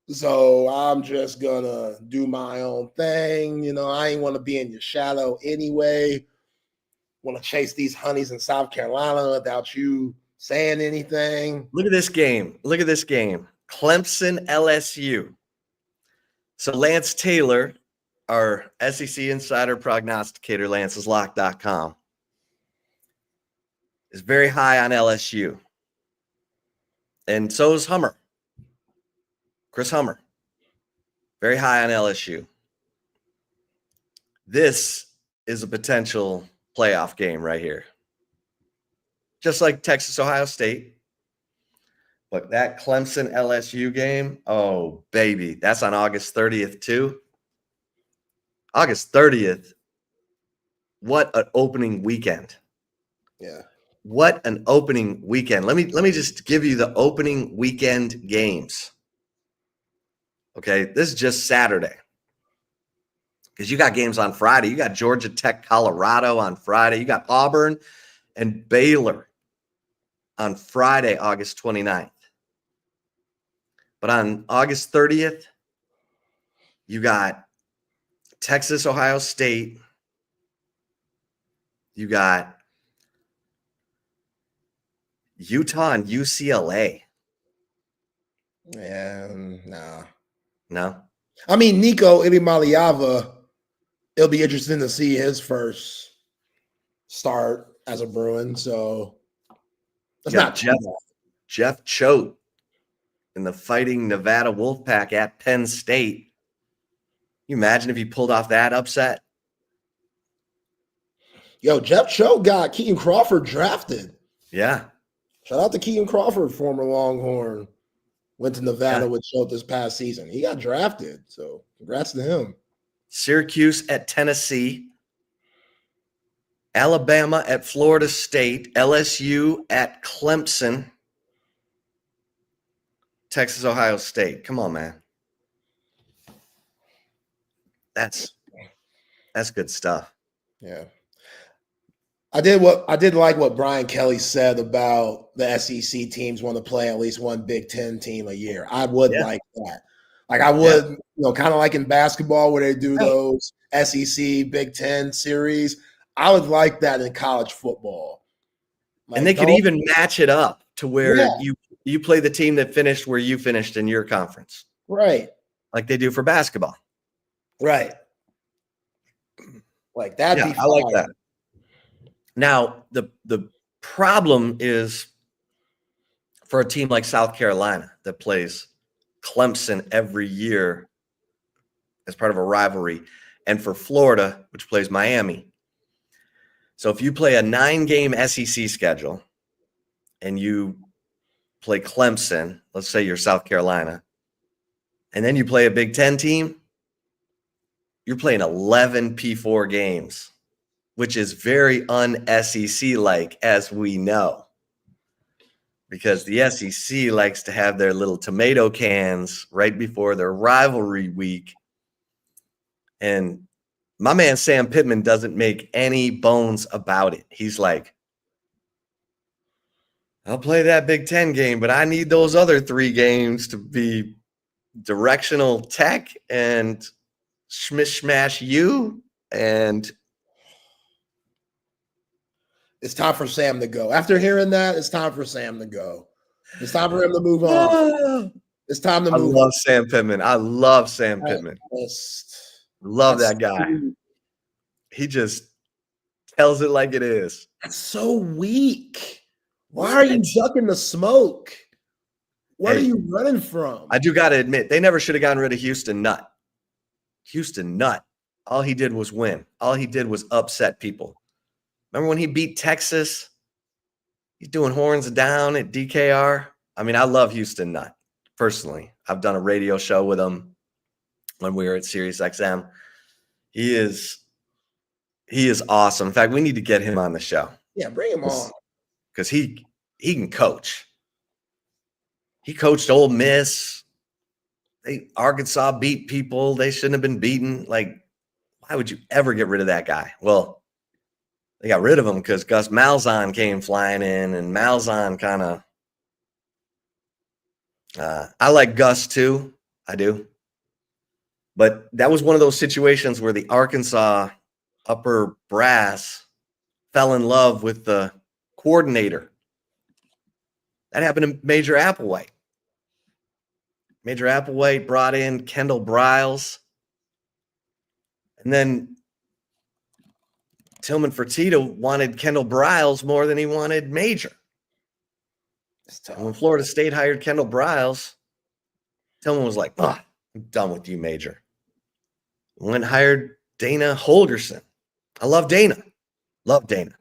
So I'm just going to do my own thing. You know, I ain't want to be in your shadow anyway. Want to chase these honeys in South Carolina without you saying anything. Look at this game. Look at this game. Clemson, LSU. So Lance Taylor, our SEC insider prognosticator, lanceslock.com, is very high on LSU. And so is Hummer. Chris Hummer. Very high on LSU. This is a potential playoff game right here. Just like Texas, Ohio State. But that Clemson LSU game, oh, baby. That's on August 30th, too. August 30th. What an opening weekend. Yeah. What an opening weekend. Let me just give you the opening weekend games. Okay, this is just Saturday. Because you got games on Friday. You got Georgia Tech, Colorado on Friday. You got Auburn and Baylor on Friday, August 29th. But on August 30th, you got Texas, Ohio State. You got Utah and UCLA. Yeah, nah. No? I mean, Nico Ilimaliava, it'll be interesting to see his first start as a Bruin. So that's not Jeff Choate in the Fighting Nevada Wolfpack at Penn State. You imagine if he pulled off that upset? Yo, Jeff Cho got Keaton Crawford drafted. Yeah. Shout out to Keaton Crawford, former Longhorn. Went to Nevada with Cho this past season. He got drafted. So congrats to him. Syracuse at Tennessee. Alabama at Florida State. LSU at Clemson. Texas, Ohio State. Come on, man. That's good stuff. Yeah. I did like what Brian Kelly said about the SEC teams want to play at least one Big Ten team a year. I would like that. Like I would, kind of like in basketball where they do those SEC Big Ten series. I would like that in college football. Like, and they could even match it up to where you play the team that finished where you finished in your conference. Right. Like they do for basketball. Right. Like that'd be fun. I like that. Now, the problem is for a team like South Carolina that plays Clemson every year as part of a rivalry, and for Florida, which plays Miami. So if you play a 9-game SEC schedule and you play Clemson, let's say you're South Carolina, and then you play a Big Ten team, you're playing 11 P4 games, which is very un-SEC-like, as we know. Because the SEC likes to have their little tomato cans right before their rivalry week. And my man Sam Pittman doesn't make any bones about it. He's like, I'll play that Big Ten game, but I need those other 3 games to be directional tech and smash you. And it's time for Sam to go. After hearing that, it's time for Sam to go. It's time for him to move on. It's time to move on. I love Sam Pittman. I love Sam Pittman. Love that guy. He just tells it like it is. That's so weak. Why are you ducking the smoke? What are you running from? I do got to admit, they never should have gotten rid of Houston Nutt. Houston Nutt. All he did was win. All he did was upset people. Remember when he beat Texas? He's doing horns down at DKR. I mean, I love Houston Nutt personally. I've done a radio show with him when we were at Sirius XM. He is awesome. In fact, we need to get him on the show. Yeah, bring him on. Because he can coach. He coached Ole Miss. Arkansas beat people they shouldn't have been beaten. Like, why would you ever get rid of that guy? Well, they got rid of him because Gus Malzahn came flying in, and Malzahn kind of I like Gus too. I do. But that was one of those situations where the Arkansas upper brass fell in love with the coordinator. That happened to Major Applewhite. Major Applewhite brought in Kendall Briles. And then Tillman Fertitta wanted Kendall Briles more than he wanted Major. And when Florida State hired Kendall Briles, Tillman was like, I'm done with you, Major. Went and hired Dana Holgerson. I love Dana. Love Dana.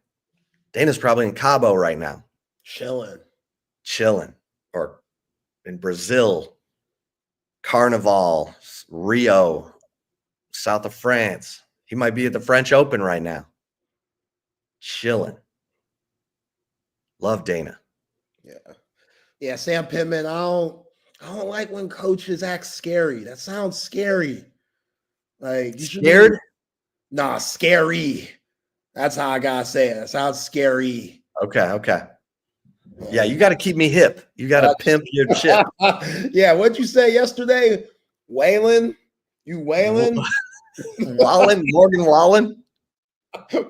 Dana's probably in Cabo right now. Chilling. Or in Brazil, Carnival, Rio, south of France. He might be at the French Open right now. Chilling. Love Dana. Yeah, Sam Pittman, I don't like when coaches act scary. That sounds scary. Like, you scared? Nah, scary. That's how I gotta say it. That sounds scary. Okay. Yeah, you got to keep me hip. You got to pimp your chip. Yeah, what'd you say yesterday? Waylon? You Waylon? Morgan Wallen?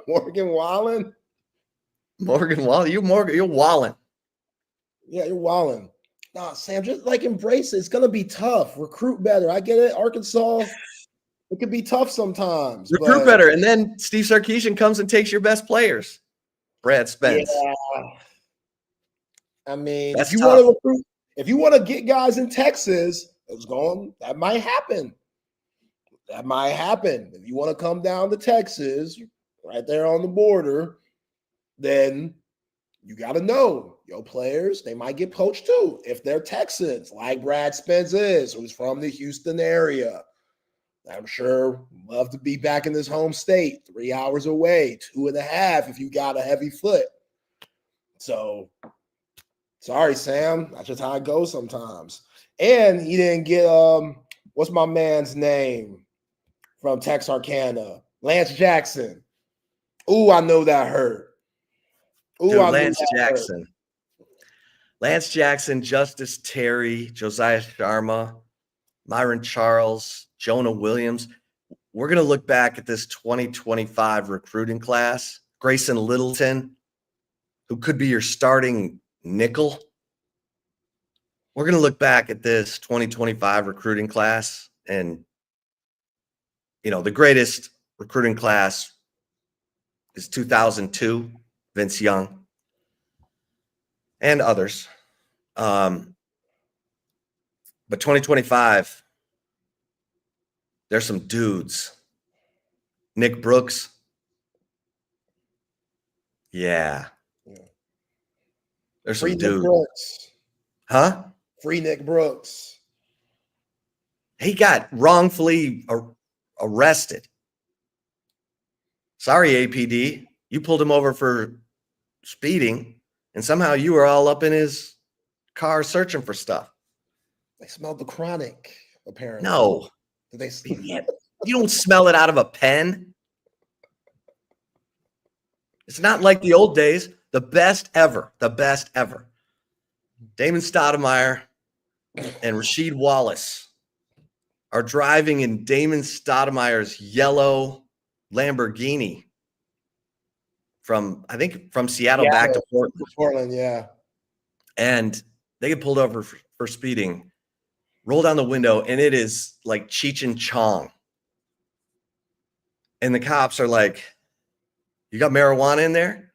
Morgan Wallen? Morgan Wallen? You're Wallen. Yeah, you're Wallen. Nah, Sam, just like embrace it. It's gonna be tough. Recruit better. I get it. Arkansas, it could be tough sometimes. Recruit better. And then Steve Sarkisian comes and takes your best players. Brad Spence. Yeah. I mean, That's if you tough. want to recruit, if you want to get guys in Texas, that might happen. That might happen. If you want to come down to Texas, right there on the border, then you got to know your players, they might get poached too. If they're Texans, like Brad Spence is, who's from the Houston area. I'm sure love to be back in his home state, 3 hours away, 2.5 if you got a heavy foot. So, sorry, Sam. That's just how it goes sometimes. And he didn't get what's my man's name from Texarkana? Lance Jackson. Ooh, I know that hurt. Ooh, Lance Jackson. Hurt. Lance Jackson, Justice Terry, Josiah Sharma, Myron Charles, Jonah Williams. We're going to look back at this 2025 recruiting class. Grayson Littleton, who could be your starting nickel. We're going to look back at this 2025 recruiting class, and, the greatest recruiting class is 2002, Vince Young, and others. But 2025, there's some dudes. Nick Brooks. Yeah. There's some dudes. Brooks. Huh? Free Nick Brooks. He got wrongfully arrested. Sorry, APD. You pulled him over for speeding, and somehow you were all up in his car searching for stuff. They smelled the chronic, apparently. No. You don't smell it out of a pen. It's not like the old days. The best ever. Damon Stoudemire and Rasheed Wallace are driving in Damon Stoudemire's yellow Lamborghini from Seattle back to Portland. Yeah. And they get pulled over for speeding, roll down the window, and it is like Cheech and Chong. And the cops are like, You got marijuana in there?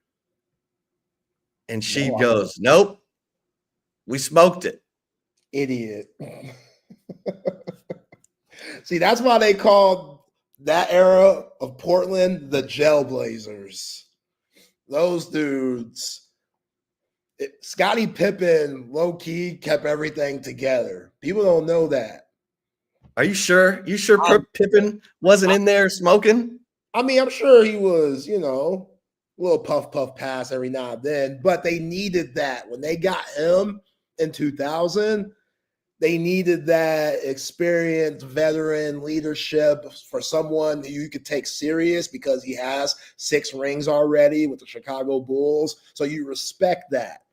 And she No, goes, nope, we smoked it. idiot. See, that's why they called that era of Portland the Jailblazers. Those dudes. Scottie Pippen, low key, kept everything together. People don't know that. Are you sure? You sure Um, Pippen wasn't in there smoking? I mean, I'm sure he was, a little puff pass every now and then, but they needed that. When they got him in 2000, they needed that experienced veteran leadership for someone who you could take serious because he has 6 rings already with the Chicago Bulls. So you respect that.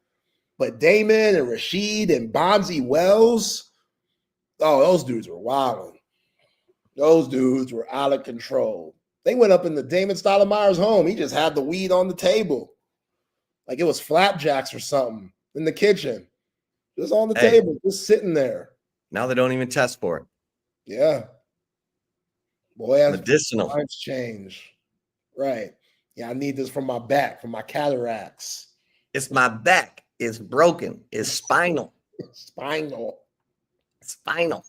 But Damon and Rashid and Bonzi Wells, oh, those dudes were wilding. Those dudes were out of control. They went up in the Damon Stoudemire's home. He just had the weed on the table. Like it was flapjacks or something in the kitchen. Just on the table, just sitting there. Now they don't even test for it. Yeah. Boy, medicinal. Times change. Right. Yeah, I need this for my back, for my cataracts. It's my back. It's broken. It's spinal. Spinal. All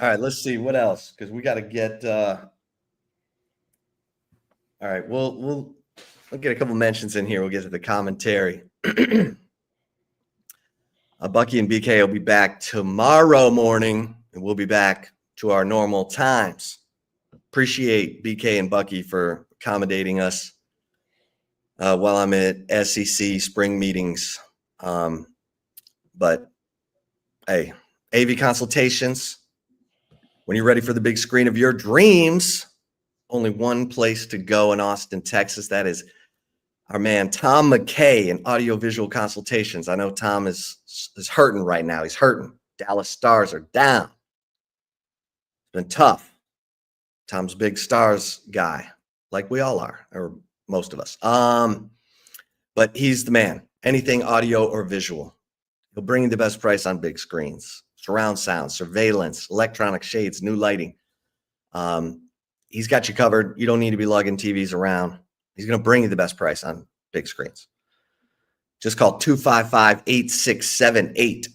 right, let's see what else, because we got to get. All right, we'll get a couple mentions in here. We'll get to the commentary. Bucky and BK will be back tomorrow morning, and we'll be back to our normal times. Appreciate BK and Bucky for accommodating us while I'm at SEC spring meetings. But hey, AV consultations. When you're ready for the big screen of your dreams, only one place to go in Austin, Texas. That is our man, Tom McKay, in audiovisual consultations. I know Tom is hurting right now. He's hurting. Dallas Stars are down. It's been tough. Tom's a big Stars guy, like we all are, or most of us. But he's the man. Anything audio or visual. He'll bring you the best price on big screens. Surround sound, surveillance, electronic shades, new lighting. He's got you covered. You don't need to be lugging TVs around. He's going to bring you the best price on big screens. Just call 255-8678.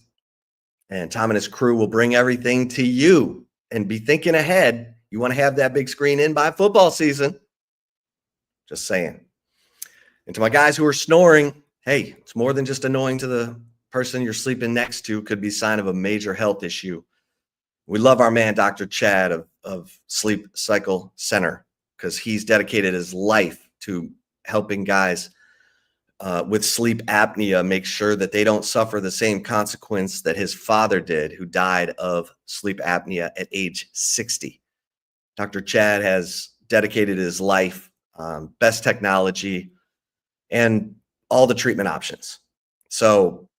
And Tom and his crew will bring everything to you. And be thinking ahead. You want to have that big screen in by football season. Just saying. And to my guys who are snoring, hey, it's more than just annoying to the person you're sleeping next to. Could be a sign of a major health issue. We love our man, Dr. Chad of Sleep Cycle Center, because he's dedicated his life to helping guys with sleep apnea make sure that they don't suffer the same consequence that his father did, who died of sleep apnea at age 60. Dr. Chad has dedicated his life, best technology, and all the treatment options. So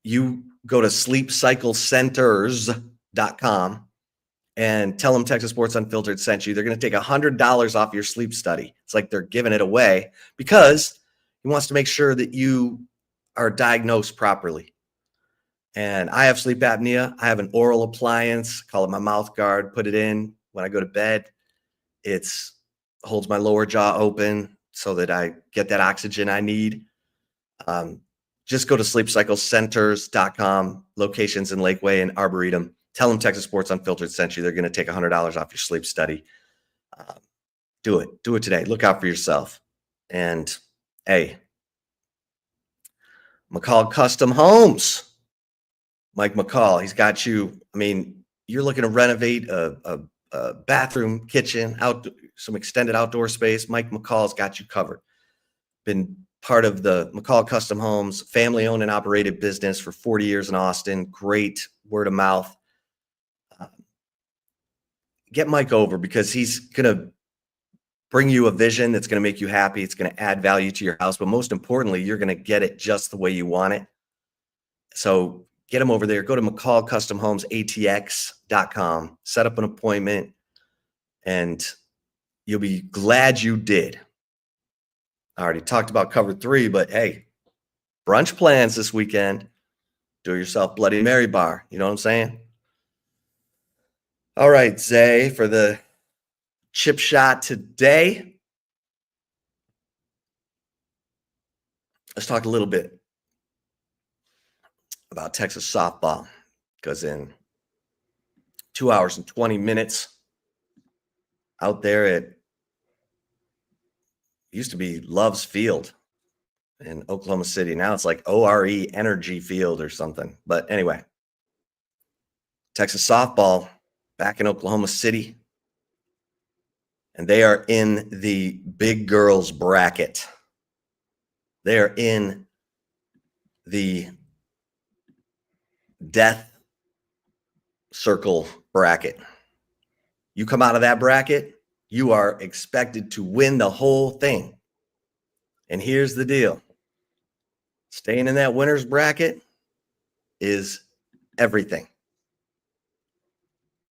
you go to sleepcyclecenters.com and tell them Texas Sports Unfiltered sent you. They're going to take $100 off your sleep study. It's like they're giving it away because he wants to make sure that you are diagnosed properly. And I have sleep apnea. I have an oral appliance, call it my mouth guard, put it in when I go to bed. It holds my lower jaw open so that I get that oxygen I need. Just go to sleepcyclecenters.com, locations in Lakeway and Arboretum. Tell them Texas Sports Unfiltered sent you. They're going to take $100 off your sleep study. Do it. Do it today. Look out for yourself. And hey, McCall Custom Homes. Mike McCall, he's got you. I mean, you're looking to renovate a bathroom, kitchen, some extended outdoor space. Mike McCall's got you covered. Been part of the McCall Custom Homes, family-owned and operated business for 40 years in Austin. Great word of mouth. Get Mike over because he's going to bring you a vision that's going to make you happy. It's going to add value to your house. But most importantly, you're going to get it just the way you want it. So get him over there. Go to McCallCustomHomesATX.com. Set up an appointment, and you'll be glad you did. I already talked about cover 3, but hey, brunch plans this weekend. Do yourself Bloody Mary bar. You know what I'm saying? All right, Zay, for the chip shot today. let's talk a little bit about Texas softball, because in 2 hours and 20 minutes out there at used to be Love's Field in Oklahoma City. Now it's like ORE Energy Field or something. But anyway, Texas softball back in Oklahoma City. And they are in the big girls bracket. They are in the death circle bracket. You come out of that bracket, you are expected to win the whole thing. And here's the deal. Staying in that winner's bracket is everything.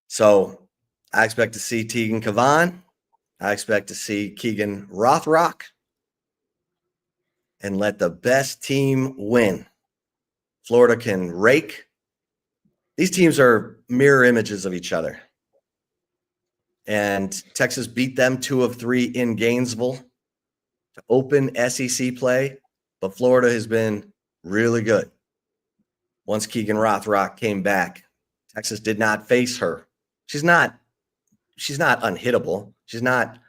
So I expect to see Tegan Cavan. I expect to see Keegan Rothrock. And let the best team win. Florida can rake. These teams are mirror images of each other. And Texas beat them 2 of 3 in Gainesville to open SEC play. But Florida has been really good. Once Keegan Rothrock came back, Texas did not face her. She's not unhittable. She's not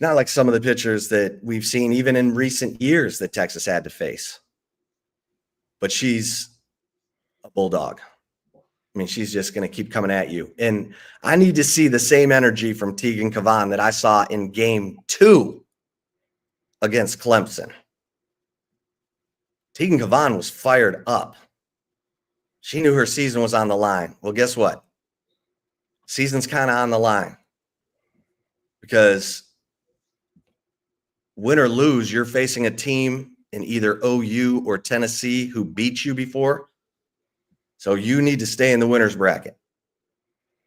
like some of the pitchers that we've seen even in recent years that Texas had to face. But she's a bulldog. I mean, she's just going to keep coming at you. And I need to see the same energy from Tegan Cavan that I saw in game 2 against Clemson. Tegan Cavan was fired up. She knew her season was on the line. Well, guess what? Season's kind of on the line. Because win or lose, you're facing a team in either OU or Tennessee who beat you before. So you need to stay in the winner's bracket.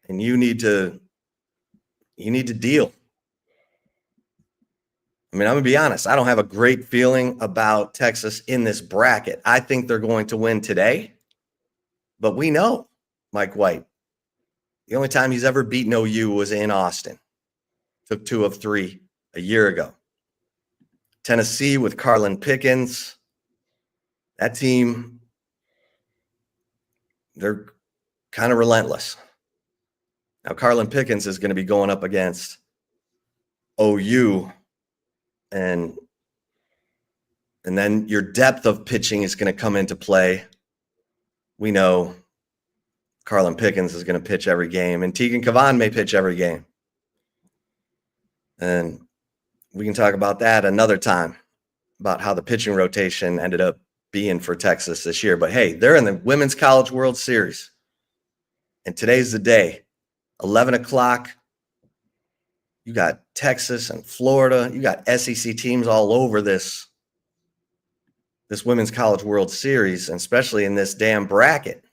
And you need to deal. I mean, I'm going to be honest. I don't have a great feeling about Texas in this bracket. I think they're going to win today. But we know Mike White. The only time he's ever beaten OU was in Austin. Took 2 of 3 a year ago. Tennessee with Carlin Pickens. That team, they're kind of relentless. Now, Carlin Pickens is going to be going up against OU, and then your depth of pitching is going to come into play. We know Carlin Pickens is going to pitch every game, and Tegan Cavan may pitch every game. And we can talk about that another time, about how the pitching rotation ended up being for Texas this year. But hey, they're in the Women's College World Series. And today's the day. 11 o'clock. You got Texas and Florida. You got SEC teams all over this Women's College World Series, and especially in this damn bracket.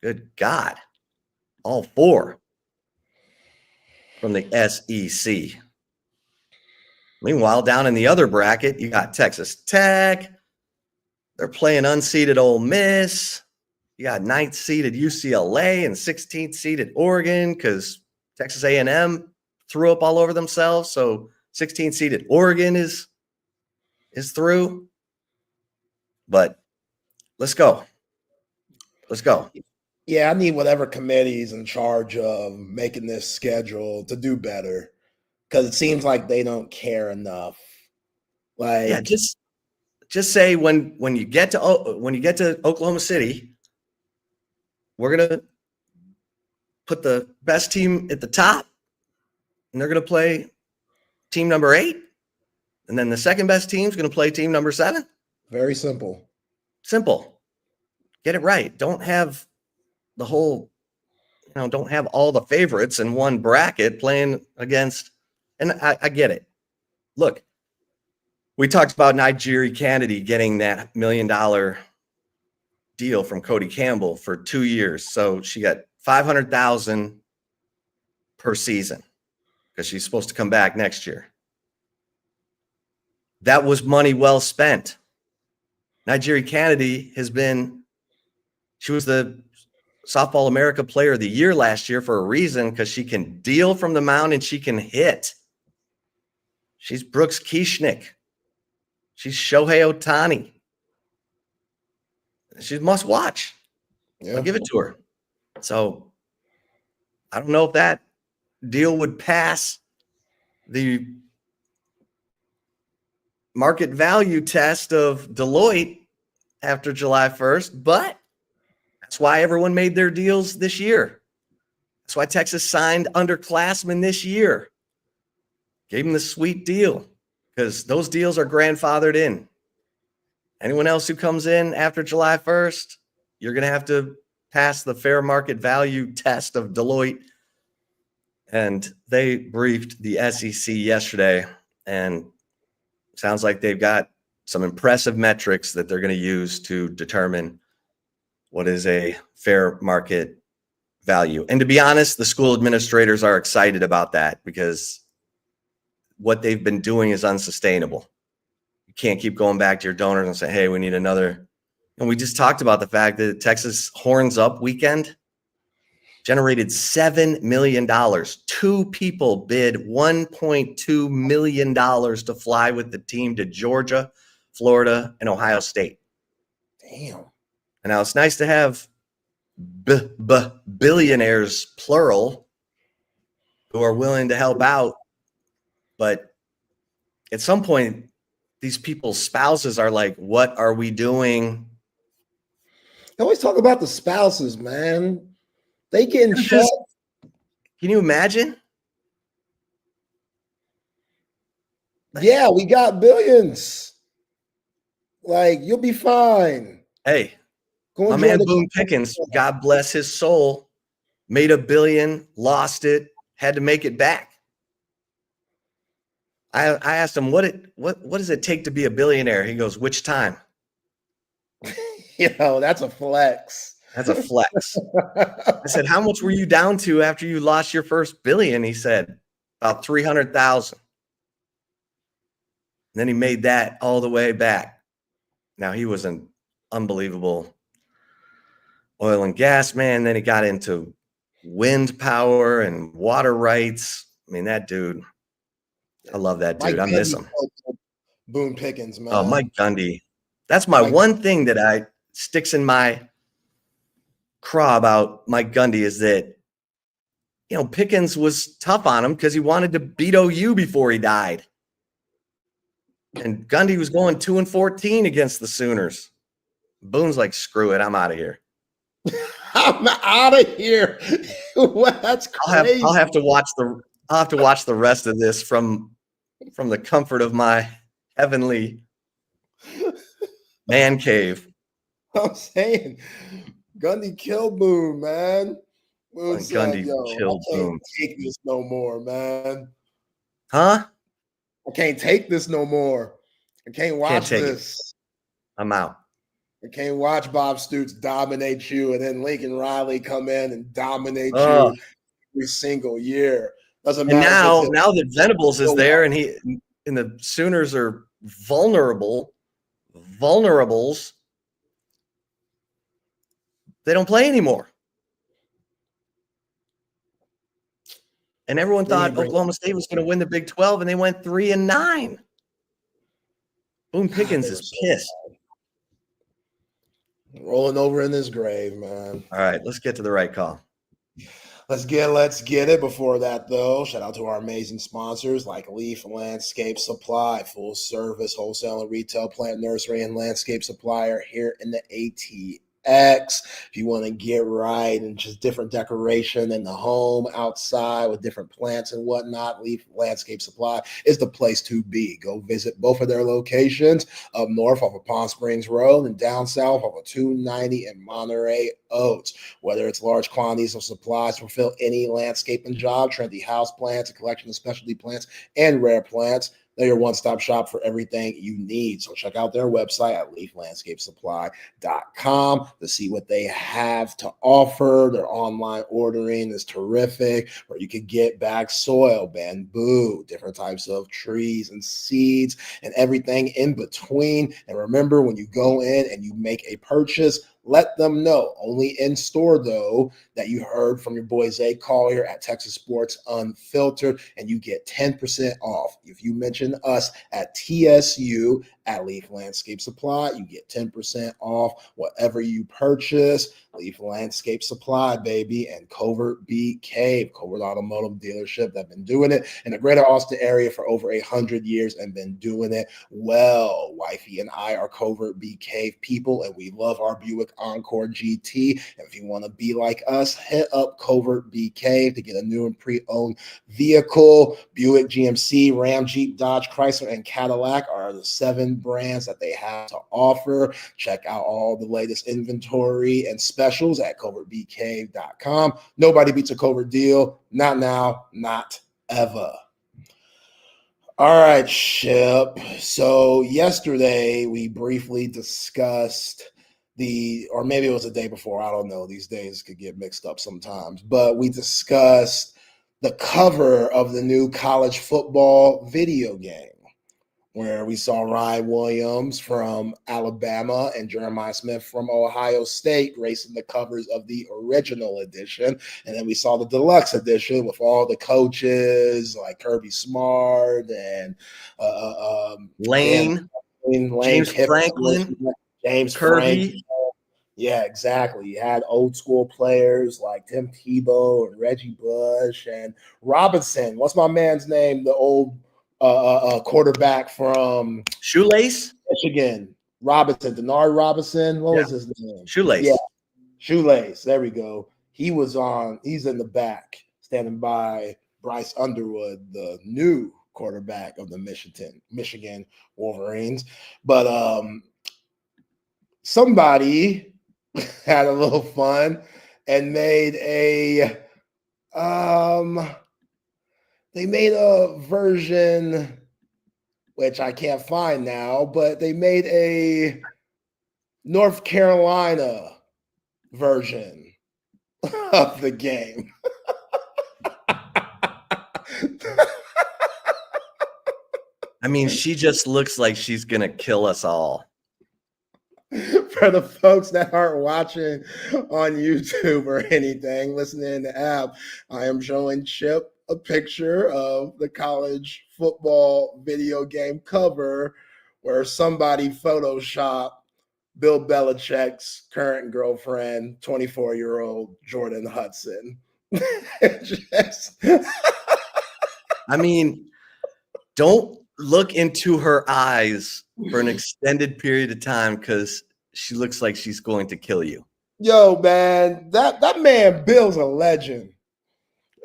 Good God. All 4 from the SEC. Meanwhile, down in the other bracket, you got Texas Tech. They're playing unseeded Ole Miss. You got 9th seeded UCLA and 16th seeded Oregon because Texas A&M threw up all over themselves. So 16th seeded Oregon is through. But let's go. Let's go. Yeah, I need whatever committee's in charge of making this schedule to do better, because it seems like they don't care enough. Like, yeah, just say when you get to Oklahoma City, we're gonna put the best team at the top, and they're gonna play team number 8, and then the second best team is gonna play team number 7. Very simple. Simple. Get it right. Don't have the whole, don't have all the favorites in one bracket playing against. And I get it. Look, we talked about Nigeri Kennedy getting that $1 million deal from Cody Campbell for 2 years. So she got $500,000 per season because she's supposed to come back next year. That was money well spent. Nigeri Kennedy she was the Softball America Player of the Year last year for a reason, because she can deal from the mound and she can hit. She's Brooks Kieschnick. She's Shohei Ohtani. She's must watch. Yeah. I'll give it to her. So I don't know if that deal would pass the market value test of Deloitte after July 1st, but that's why everyone made their deals this year. That's why Texas signed underclassmen this year. Gave them the sweet deal because those deals are grandfathered in. Anyone else who comes in after July 1st, you're going to have to pass the fair market value test of Deloitte. And they briefed the SEC yesterday, and sounds like they've got some impressive metrics that they're going to use to determine what is a fair market value. And to be honest, the school administrators are excited about that because what they've been doing is unsustainable. You can't keep going back to your donors and say, hey, we need another. And we just talked about the fact that Texas Horns Up weekend generated $7 million. 2 people bid $1.2 million to fly with the team to Georgia, Florida, and Ohio State. Damn. And now it's nice to have billionaires, plural, who are willing to help out. But at some point, these people's spouses are like, what are we doing? I always talk about the spouses, man. They getting checked. Can you imagine? Yeah, we got billions. Like, you'll be fine. Hey, Go my enjoy man the- Boone Pickens, God bless his soul, made $1 billion, lost it, had to make it back. I asked him, what does it take to be a billionaire? He goes, which time? That's a flex. That's a flex. I said, how much were you down to after you lost your first $1 billion? He said, about 300,000. Then he made that all the way back. Now, he was an unbelievable oil and gas man. Then he got into wind power and water rights. I mean, that dude, I love that dude. I miss him. Boone Pickens, man. Oh, Mike Gundy. That's my one thing that sticks in my craw about Mike Gundy is that, Pickens was tough on him because he wanted to beat OU before he died. And Gundy was going 2-14 against the Sooners. Boone's like, screw it, I'm out of here. I'm out of here. That's crazy. I'll have to watch the rest of this from the comfort of my heavenly man cave. I'm saying Gundy killed Boone, man. Boone Gundy killed Boone. Take this no more, man. Huh? I can't take this no more. I can't watch this. I'm out. I can't watch Bob Stoops dominate you and then Lincoln Riley come in and dominate you every single year. Doesn't matter. And now that Venables is there and the Sooners are vulnerables, they don't play anymore. And everyone thought Oklahoma State was going to win the Big 12, and they went 3-9. Boone Pickens is pissed. Rolling over in his grave, man. All right, let's get to the right call. Let's get it. Before that, though, shout out to our amazing sponsors like Leaf Landscape Supply, full service wholesale and retail plant nursery and landscape supplier here in the ATX. If you want to get right and just different decoration in the home, outside with different plants and whatnot, Leaf Landscape Supply is the place to be. Go visit both of their locations up north off of Palm Springs Road and down south off of 290 in Monterey Oaks. Whether it's large quantities of supplies to fulfill any landscaping job, trendy house plants, a collection of specialty plants, and rare plants, they're your one-stop shop for everything you need. So check out their website at leaflandscapesupply.com to see what they have to offer. Their online ordering is terrific, where you can get back soil, bamboo, different types of trees and seeds, and everything in between. And remember, when you go in and you make a purchase, let them know, only in store though, that you heard from your boy Zay Collier at Texas Sports Unfiltered, and you get 10% off if you mention us at TSU at Leaf Landscape Supply. You get 10% off whatever you purchase. Leaf Landscape Supply, baby, and Covert Bee Cave, Covert Automotive Dealership. They've been doing it in the greater Austin area for over 100 years and been doing it well. Wifey and I are Covert Bee Cave people, and we love our Buick Encore GT. And if you want to be like us, hit up Covert Bee Cave to get a new and pre-owned vehicle. Buick, GMC, Ram, Jeep, Dodge, Chrysler, and Cadillac are the 7 brands that they have to offer. Check out all the latest inventory and specials at covertbcave.com. Nobody beats a Covert deal. Not now, not ever. All right, Ship. So yesterday we briefly discussed or maybe it was the day before. I don't know. These days could get mixed up sometimes. But we discussed the cover of the new college football video game, where we saw Ryan Williams from Alabama and Jeremiah Smith from Ohio State gracing the covers of the original edition. And then we saw the deluxe edition with all the coaches like Kirby Smart and Lane, James Kiffin, Franklin, James Kirby. Franklin. Yeah, exactly. You had old school players like Tim Tebow and Reggie Bush and Robinson. What's my man's name? The old quarterback from Shoelace, Michigan. Robinson, Denard Robinson. What was his name? Shoelace. Yeah, Shoelace. There we go. He's in the back, standing by Bryce Underwood, the new quarterback of the Michigan Wolverines. But somebody had a little fun and made a version, which I can't find now, but they made a North Carolina version of the game. I mean, she just looks like she's going to kill us all. For the folks that aren't watching on YouTube or anything, listening in the app, I am showing Chip a picture of the college football video game cover where somebody photoshopped Bill Belichick's current girlfriend, 24-year-old Jordan Hudson. I mean, don't look into her eyes for an extended period of time because she looks like she's going to kill you. Yo, man, that man Bill's a legend.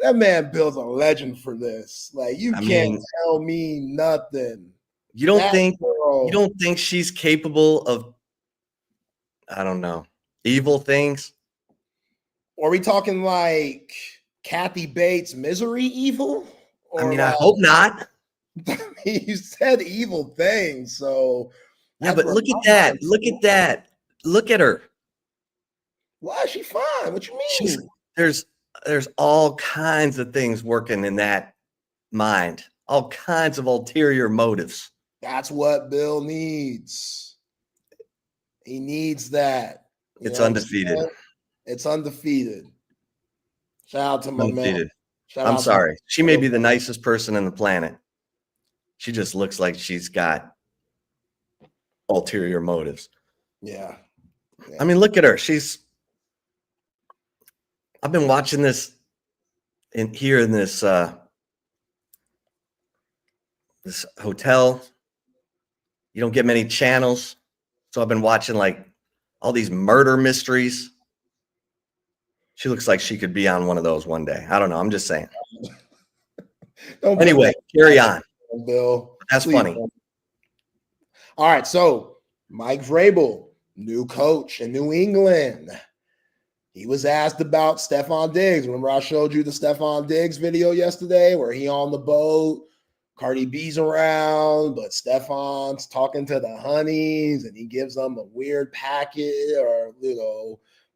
That man Bill's a legend for this. Like, you can't tell me nothing. You don't think she's capable of, I don't know, evil things? Are we talking like Kathy Bates Misery evil? Or I mean, I hope not. You said evil things, so yeah, but look at that. Look at that. Look at her. Why is she fine? What you mean? There's all kinds of things working in that mind. All kinds of ulterior motives. That's what Bill needs. He needs that. It's undefeated. It's undefeated. Shout out to my man. I'm sorry. She may be the nicest person on the planet. She just looks like she's got ulterior motives. Yeah. I mean, look at her. I've been watching this in this this hotel. You don't get many channels. So I've been watching like all these murder mysteries. She looks like she could be on one of those one day. I don't know. I'm just saying. Anyway, carry on. Bill. That's funny. All right. So Mike Vrabel, new coach in New England. He was asked about Stefon Diggs. Remember I showed you the Stefon Diggs video yesterday where he on the boat, Cardi B's around, but Stefon's talking to the honeys and he gives them a weird packet or,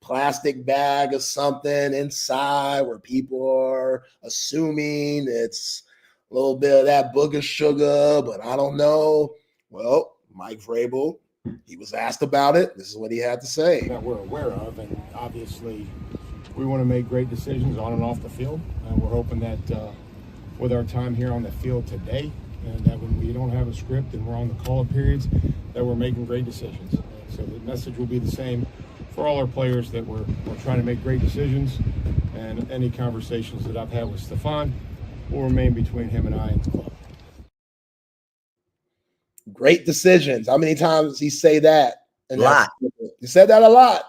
plastic bag of something inside where people are assuming it's a little bit of that booger sugar, but I don't know. Well, Mike Vrabel, he was asked about it. This is what he had to say. That we're aware of, and obviously we want to make great decisions on and off the field. And we're hoping that with our time here on the field today, and that when we don't have a script and we're on the call-up periods, that we're making great decisions. And so the message will be the same for all our players, that we're trying to make great decisions, and any conversations that I've had with Stefon will remain between him and I and the club. Great decisions. How many times does he say that? A lot. He said that a lot.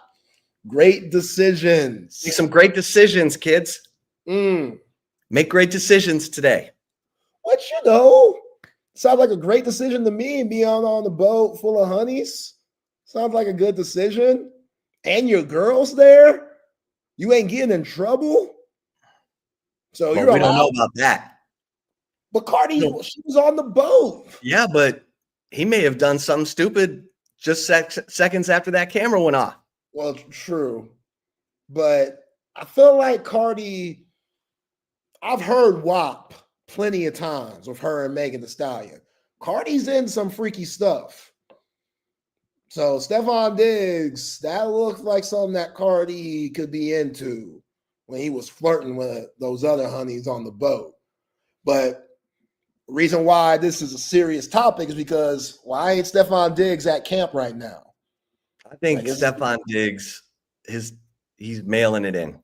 Great decisions. Make some great decisions, kids. Make great decisions today. What sounds like a great decision to me. Being on the boat full of honeys sounds like a good decision. And your girl's there. You ain't getting in trouble. So Well, we don't know about that. But Cardi, she was on the boat. Yeah, but he may have done something stupid just seconds after that camera went off. Well, true. But I feel like Cardi, I've heard WAP plenty of times with her and Megan Thee Stallion. Cardi's in some freaky stuff. So Stefon Diggs, that looks like something that Cardi could be into when he was flirting with those other honeys on the boat. But the reason why this is a serious topic is because why ain't Stefon Diggs at camp right now? I think Stefon Diggs, he's mailing it in.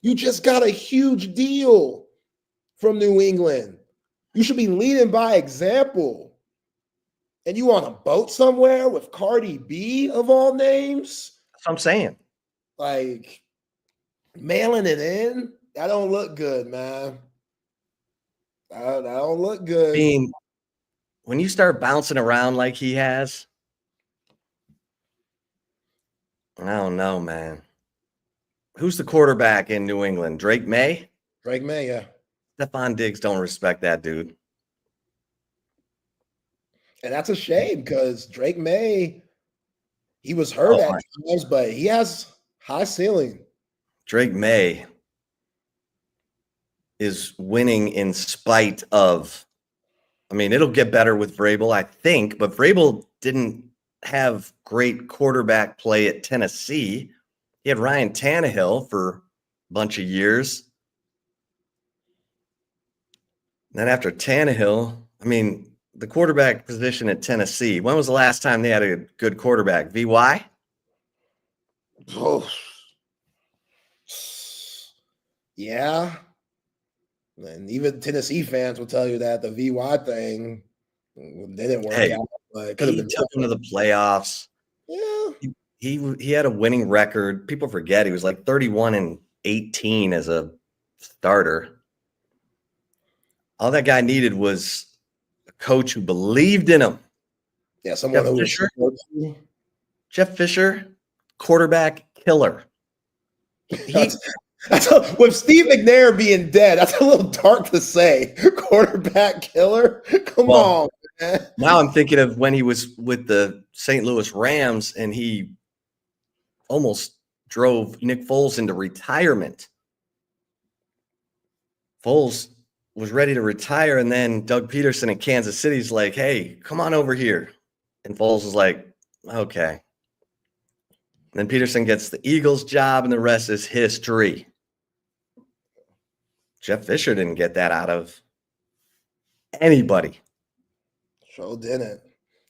You just got a huge deal from New England. You should be leading by example. And you on a boat somewhere with Cardi B of all names? That's what I'm saying. Like, mailing it in? That don't look good, man. That don't look good. I mean, when you start bouncing around like he has, I don't know, man. Who's the quarterback in New England? Drake May? Drake May, yeah. Stefon Diggs don't respect that dude. And that's a shame because Drake May, he was hurt at times, but he has high ceiling. Drake May is winning in spite of, I mean, it'll get better with Vrabel, I think, but Vrabel didn't have great quarterback play at Tennessee. He had Ryan Tannehill for a bunch of years. And then after Tannehill, I mean, the quarterback position at Tennessee, when was the last time they had a good quarterback? VY? Oh. Yeah. And even Tennessee fans will tell you that the VY thing didn't work out. But it could have been took him to the playoffs. Yeah. He had a winning record. People forget he was like 31-18 as a starter. All that guy needed was a coach who believed in him. Yeah, someone who was Jeff Fisher, quarterback killer. With Steve McNair being dead, that's a little dark to say. Quarterback killer? Come on, man. Now I'm thinking of when he was with the St. Louis Rams and he almost drove Nick Foles into retirement. Foles was ready to retire, and then Doug Peterson in Kansas City's like, hey, come on over here. And Foles was like, okay. And then Peterson gets the Eagles job, and the rest is history. Jeff Fisher didn't get that out of anybody. Sure didn't.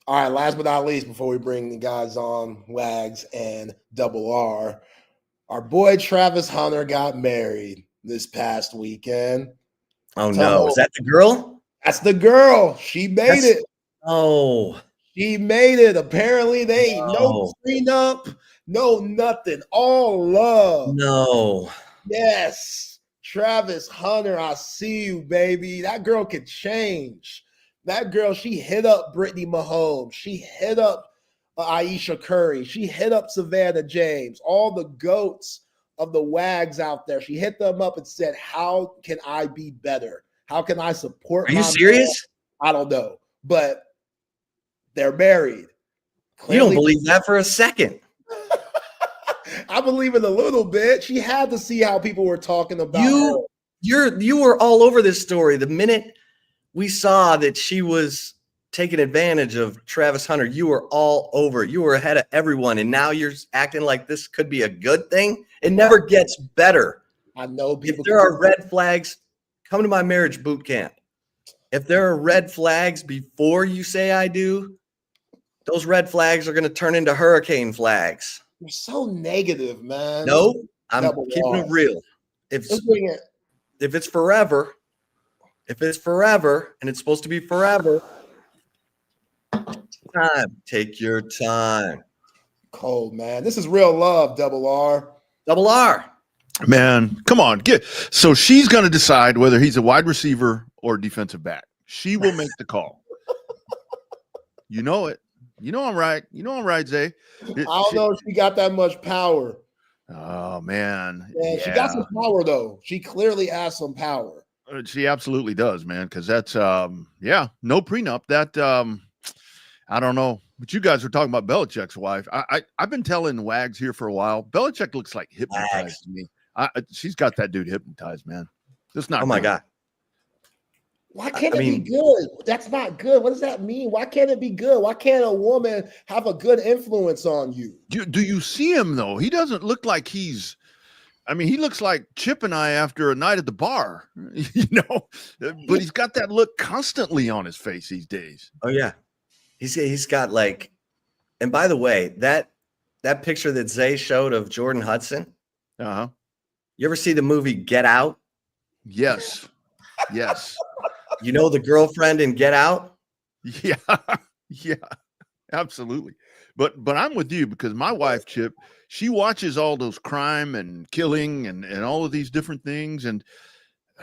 All right, last but not least, before we bring the guys on, Wags and Double R, our boy Travis Hunter got married this past weekend. Oh, no. Is that the girl? That's the girl. She made it. Oh. She made it. Apparently, they ain't no prenup, no nothing. All love. No. Yes. Travis Hunter, I see you, baby. That girl could change. That girl, she hit up Brittany Mahomes. She hit up Aisha Curry. She hit up Savannah James. All the GOATs of the Wags out there. She hit them up and said, how can I be better? How can I support? Are you serious? I don't know, but they're married. Clearly, you don't believe that for a second. I believe it a little bit. She had to see how people were talking about her. You were all over this story. The minute we saw that she was taking advantage of Travis Hunter, you were all over it. You were ahead of everyone, and now you're acting like this could be a good thing. It never gets better. I know people. If there are red flags, come to my marriage boot camp. if there are red flags before you say I do, those red flags are going to turn into hurricane flags. You're so negative, man. No, I'm Double keeping R. it real. If Let's bring it. it's forever, and it's supposed to be forever, take your time. Cold, man. This is real love, Double R. Double R. Man, come on. So she's going to decide whether he's a wide receiver or defensive back. She will make the call. You know it. You know I'm right. Zay. I don't know if she got that much power. Oh, man. Yeah, she got some power, though. She clearly has some power. She absolutely does, man, because that's, no prenup. That, I don't know. But you guys were talking about Belichick's wife. I've been telling Wags here for a while. Belichick looks like hypnotized to me. She's got that dude hypnotized, man. That's not. Oh my God. Why can't it be good? That's not good. What does that mean? Why can't it be good? Why can't a woman have a good influence on you? Do you see him though? He doesn't look like he looks like Chip and I after a night at the bar, but he's got that look constantly on his face these days. Oh yeah. He's got like, and by the way, that picture that Zay showed of Jordan Hudson. Uh-huh. You ever see the movie Get Out? Yes. You know the girlfriend in Get Out? Yeah, absolutely. But I'm with you because my wife, Chip, she watches all those crime and killing and all of these different things. And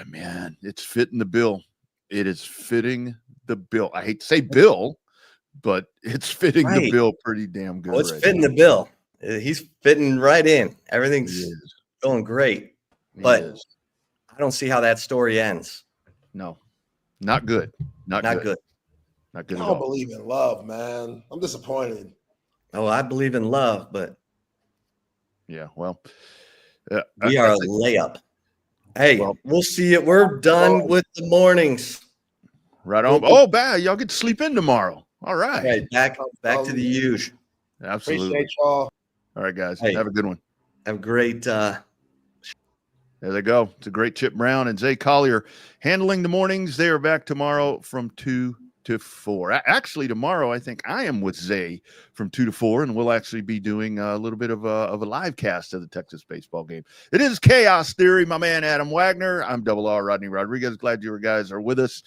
man, it's fitting the bill. It is fitting the bill. I hate to say bill, but it's fitting the bill pretty damn good. Well, it's fitting the bill. He's fitting right in. Everything's going great. But I don't see how that story ends. No, not good. Not good. Not good at all. I don't believe in love, man. I'm disappointed. Oh, I believe in love, but yeah, well, we are a layup. Hey, we'll see it. We're done with the mornings. Right on. Oh, bad. Y'all get to sleep in tomorrow. All right. Right, back to the usual. Absolutely. Appreciate y'all. All right, guys. Hey, have a good one. Have a great there they go. It's a great Chip Brown and Zay Collier handling the mornings. They are back tomorrow from 2 to 4. Actually, tomorrow I think I am with Zay from 2 to 4, and we'll actually be doing a little bit of a live cast of the Texas baseball game. It is Chaos Theory, my man Adam Wagner. I'm Double R Rodney Rodriguez. Glad you guys are with us.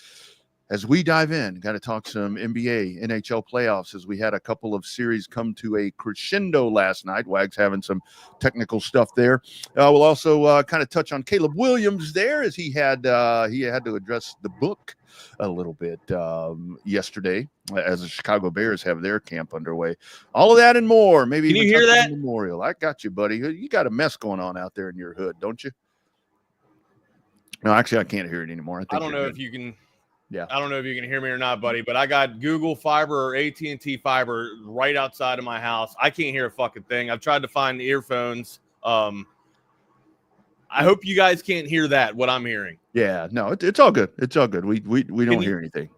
As we dive in, got to talk some NBA, NHL playoffs, as we had a couple of series come to a crescendo last night. Wags having some technical stuff there. We'll also kind of touch on Caleb Williams there, as he had to address the book a little bit yesterday, as the Chicago Bears have their camp underway. All of that and more. Maybe can you hear that? Memorial. I got you, buddy. You got a mess going on out there in your hood, don't you? No, actually, I can't hear it anymore. I don't know if you can. Yeah, I don't know if you can hear me or not, buddy, but I got Google Fiber or AT&T Fiber right outside of my house. I can't hear a fucking thing. I've tried to find earphones. I hope you guys can't hear that, what I'm hearing. Yeah, no, it's all good. It's all good. We don't hear anything.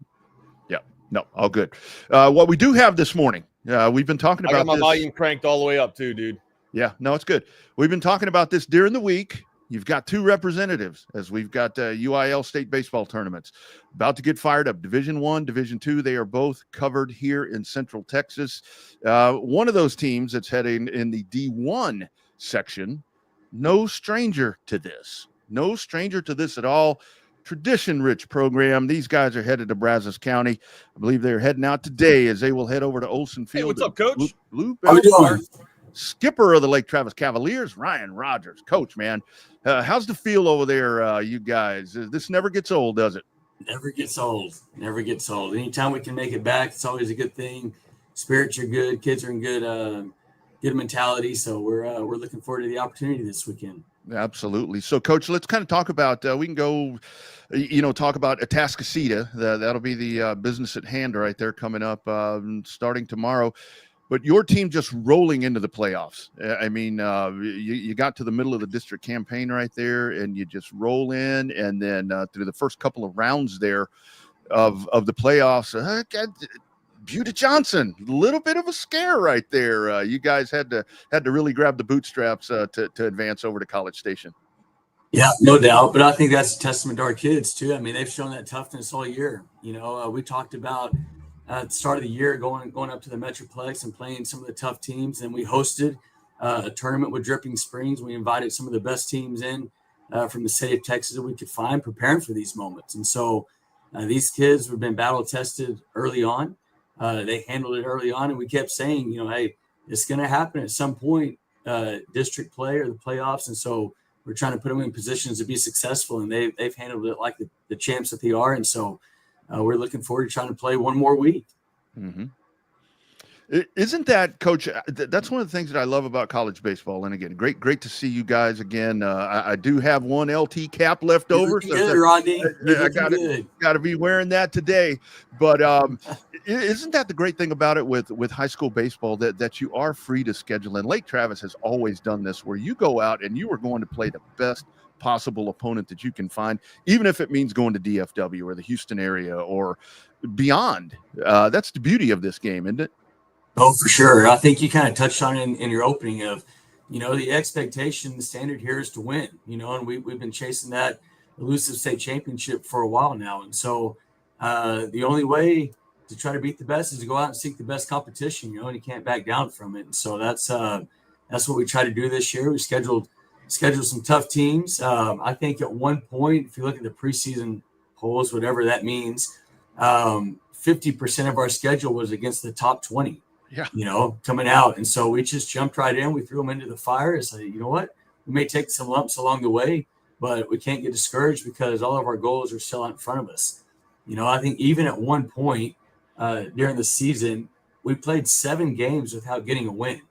Yeah, no, all good. What we do have this morning, we've been talking about. I got my volume cranked all the way up too, dude. Yeah, no, it's good. We've been talking about this during the week. You've got two representatives, as we've got UIL state baseball tournaments about to get fired up. Division I, Division II, they are both covered here in Central Texas. One of those teams that's heading in the D1 section, no stranger to this. No stranger to this at all. Tradition-rich program. These guys are headed to Brazos County. I believe they're heading out today as they will head over to Olson Field. Hey, what's up, Coach? How you doing? Skipper of the Lake Travis Cavaliers, Ryan Rogers. Coach, man, how's the feel over there, you guys? This never gets old, does it? Never gets old. Never gets old. Anytime we can make it back, it's always a good thing. Spirits are good. Kids are in good mentality. So we're looking forward to the opportunity this weekend. Absolutely. So, Coach, let's kind of talk about. We can go, talk about Atascocita. That'll be the business at hand right there coming up, starting tomorrow. But your team just rolling into the playoffs. I mean, you got to the middle of the district campaign right there, and you just roll in, and then through the first couple of rounds there of the playoffs, Buda Johnson, a little bit of a scare right there. You guys had to really grab the bootstraps to advance over to College Station. Yeah, no doubt. But I think that's a testament to our kids too. I mean, they've shown that toughness all year. We talked about at the start of the year going up to the Metroplex and playing some of the tough teams. And we hosted a tournament with Dripping Springs. We invited some of the best teams in from the state of Texas that we could find, preparing for these moments. And so these kids have been battle tested early on. They handled it early on, and we kept saying, hey, it's going to happen at some point, district play or the playoffs. And so we're trying to put them in positions to be successful, and they've handled it like the champs that they are. And so we're looking forward to trying to play one more week. Mm-hmm. Isn't that, Coach? That's one of the things that I love about college baseball. And again, great to see you guys again. I do have one LT cap left over, so good, Rodney. I got to be wearing that today. But isn't that the great thing about it with high school baseball, that you are free to schedule? And Lake Travis has always done this, where you go out and you are going to play the best possible opponent that you can find, even if it means going to DFW or the Houston area or beyond. That's the beauty of this game, isn't it? Oh, for sure. I think you kind of touched on it in your opening of, the expectation, the standard here is to win, and we've been chasing that elusive state championship for a while now. And so the only way to try to beat the best is to go out and seek the best competition, and you can't back down from it. And so that's what we try to do this year. We scheduled some tough teams. I think at one point, if you look at the preseason polls, whatever that means, 50% of our schedule was against the top 20. Yeah. Coming out. And so we just jumped right in. We threw them into the fire and said, you know what? We may take some lumps along the way, but we can't get discouraged because all of our goals are still out in front of us. I think even at one point during the season, we played 7 games without getting a win,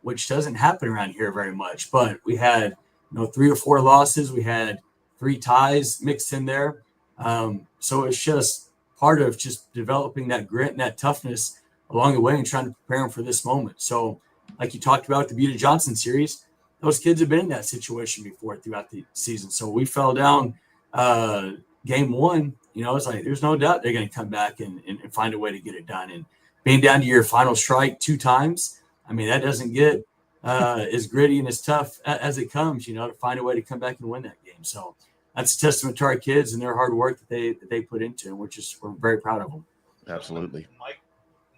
which doesn't happen around here very much. But we had, 3 or 4 losses. We had 3 ties mixed in there. So it's just part of just developing that grit and that toughness along the way and trying to prepare them for this moment. So like you talked about the Butte Johnson series, those kids have been in that situation before throughout the season. So we fell down game 1, it's like, there's no doubt they're going to come back and find a way to get it done. And being down to your final strike 2 times, I mean, that doesn't get as gritty and as tough as it comes, to find a way to come back and win that game. So that's a testament to our kids and their hard work that they put into it, we're very proud of them. Absolutely.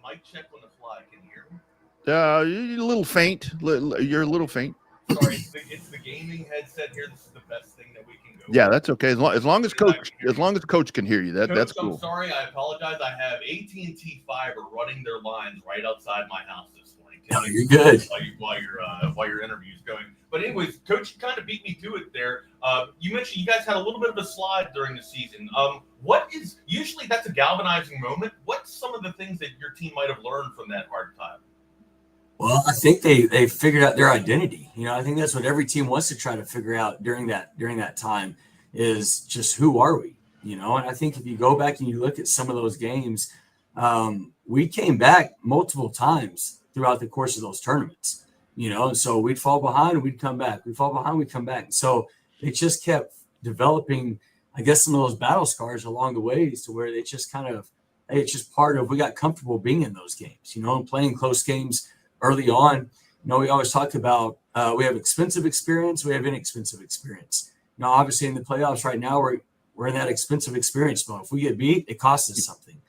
Mike, check on the fly. Can you hear me? You're a little faint. You're a little faint. Sorry, it's the gaming headset here. This is the best thing that we can go. Yeah, that's okay. As long as coach can hear you, that's cool. I'm sorry. I apologize. I have AT&T Fiber running their lines right outside my house this morning. No, you're good. While your interview's going. But anyways, Coach, you kind of beat me to it there. You mentioned you guys had a little bit of a slide during the season. What is usually that's a galvanizing moment? What's some of the things that your team might have learned from that hard time? Well, I think they figured out their identity. I think that's what every team wants to try to figure out during that time is just who are we? And I think if you go back and you look at some of those games, we came back multiple times throughout the course of those tournaments. And so we'd fall behind and we'd come back. We'd fall behind, we'd come back. So it just kept developing, I guess, some of those battle scars along the ways to where they just it's just part of, we got comfortable being in those games, and playing close games early on. We always talk about we have expensive experience, we have inexpensive experience. Obviously in the playoffs right now, we're in that expensive experience mode. If we get beat, it costs us something.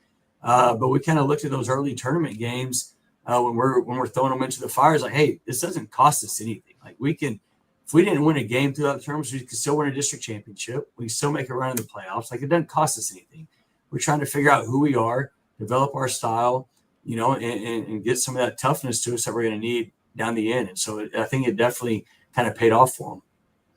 But we kind of looked at those early tournament games when we're throwing them into the fire. It's like, hey, this doesn't cost us anything. Like if we didn't win a game throughout the tournaments, we could still win a district championship. We still make a run in the playoffs. Like, it doesn't cost us anything. We're trying to figure out who we are, develop our style, and get some of that toughness to us that we're going to need down the end. And so I think it definitely kind of paid off for them.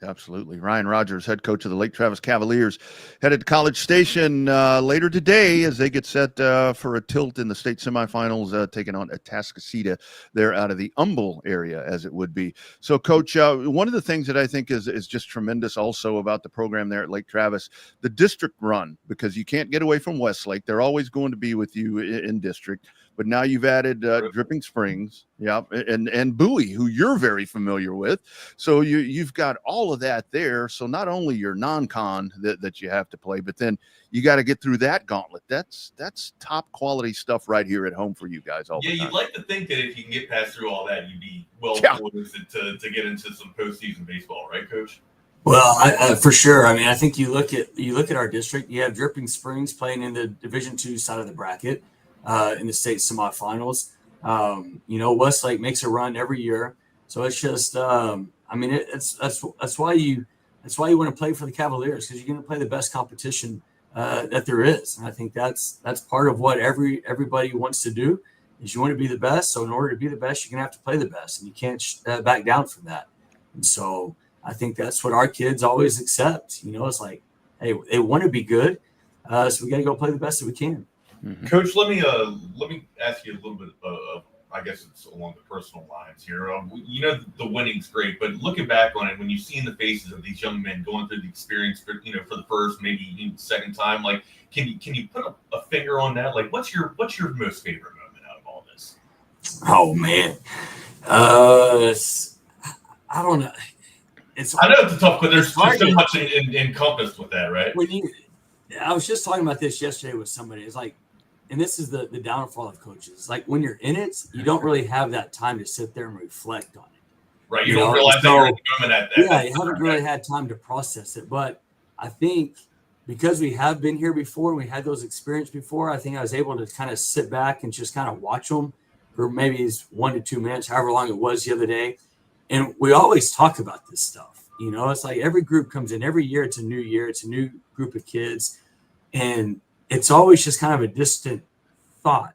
Absolutely. Ryan Rogers, head coach of the Lake Travis Cavaliers, headed to College Station later today as they get set for a tilt in the state semifinals, taking on Atascocita. They're out of the Humble area, as it would be. So, Coach, one of the things that I think is just tremendous also about the program there at Lake Travis, the district run, because you can't get away from Westlake. They're always going to be with you in district. But now you've added Dripping Springs, and Bowie, who you're very familiar with. So you've got all of that there. So not only your non-con that you have to play, but then you got to get through that gauntlet. That's top quality stuff right here at home for you guys all the time. You'd like to think that if you can get past through all that, you'd be well poised to get into some postseason baseball, right, Coach? Well, for sure. I mean, I think you look at our district. You have Dripping Springs playing in the Division II side of the bracket in the state semifinals. Westlake makes a run every year, so it's just. I mean, that's why you want to play for the Cavaliers, because you're going to play the best competition that there is, and I think that's part of what everybody wants to do is you want to be the best. So in order to be the best, you're going to have to play the best, and you can't back down from that. And so I think that's what our kids always accept. It's like, hey, they want to be good, so we got to go play the best that we can. Mm-hmm. Coach, let me ask you a little bit of, I guess it's along the personal lines here. The winning's great, but looking back on it, when you've seen the faces of these young men going through the experience, for the first, maybe even second time, like, can you put a finger on that? Like, what's your most favorite moment out of all this? Oh man, I don't know. I know it's a tough, but there's just so much encompassed with that, right? I was just talking about this yesterday with somebody. It's like, and this is the downfall of coaches. Like, when you're in it, you don't really have that time to sit there and reflect on it. Right. You don't realize that you're in the moment at that. Yeah, you haven't really had time to process it. But I think because we have been here before and we had those experiences before, I think I was able to kind of sit back and just kind of watch them for maybe 1 to 2 minutes, however long it was the other day. And we always talk about this stuff. It's like every group comes in every year. It's a new year. It's a new group of kids. And it's always just kind of a distant thought,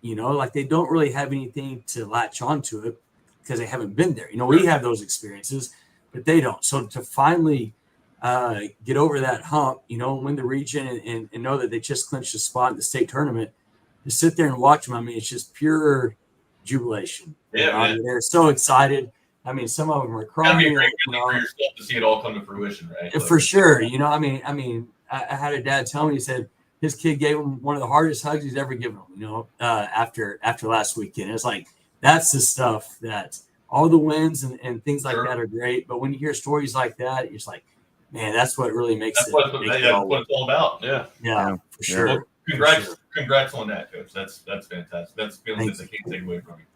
like they don't really have anything to latch onto it because they haven't been there. We have those experiences, but they don't. So to finally get over that hump, win the region and know that they just clinched a spot in the state tournament, to sit there and watch them, I mean, it's just pure jubilation. Yeah, they're so excited. I mean, some of them are crying. That'd be a great feeling for yourself to see it all come to fruition, right? For sure. I mean, I had a dad tell me, he said his kid gave him one of the hardest hugs he's ever given him, after last weekend. It's like, that's the stuff that all the wins and things like that are great. But when you hear stories like that, you're just like, man, that's what really makes it. That's what it's all about. Yeah, for sure. Well, congrats on that, Coach. That's fantastic. That's feelings that I can't take away from you.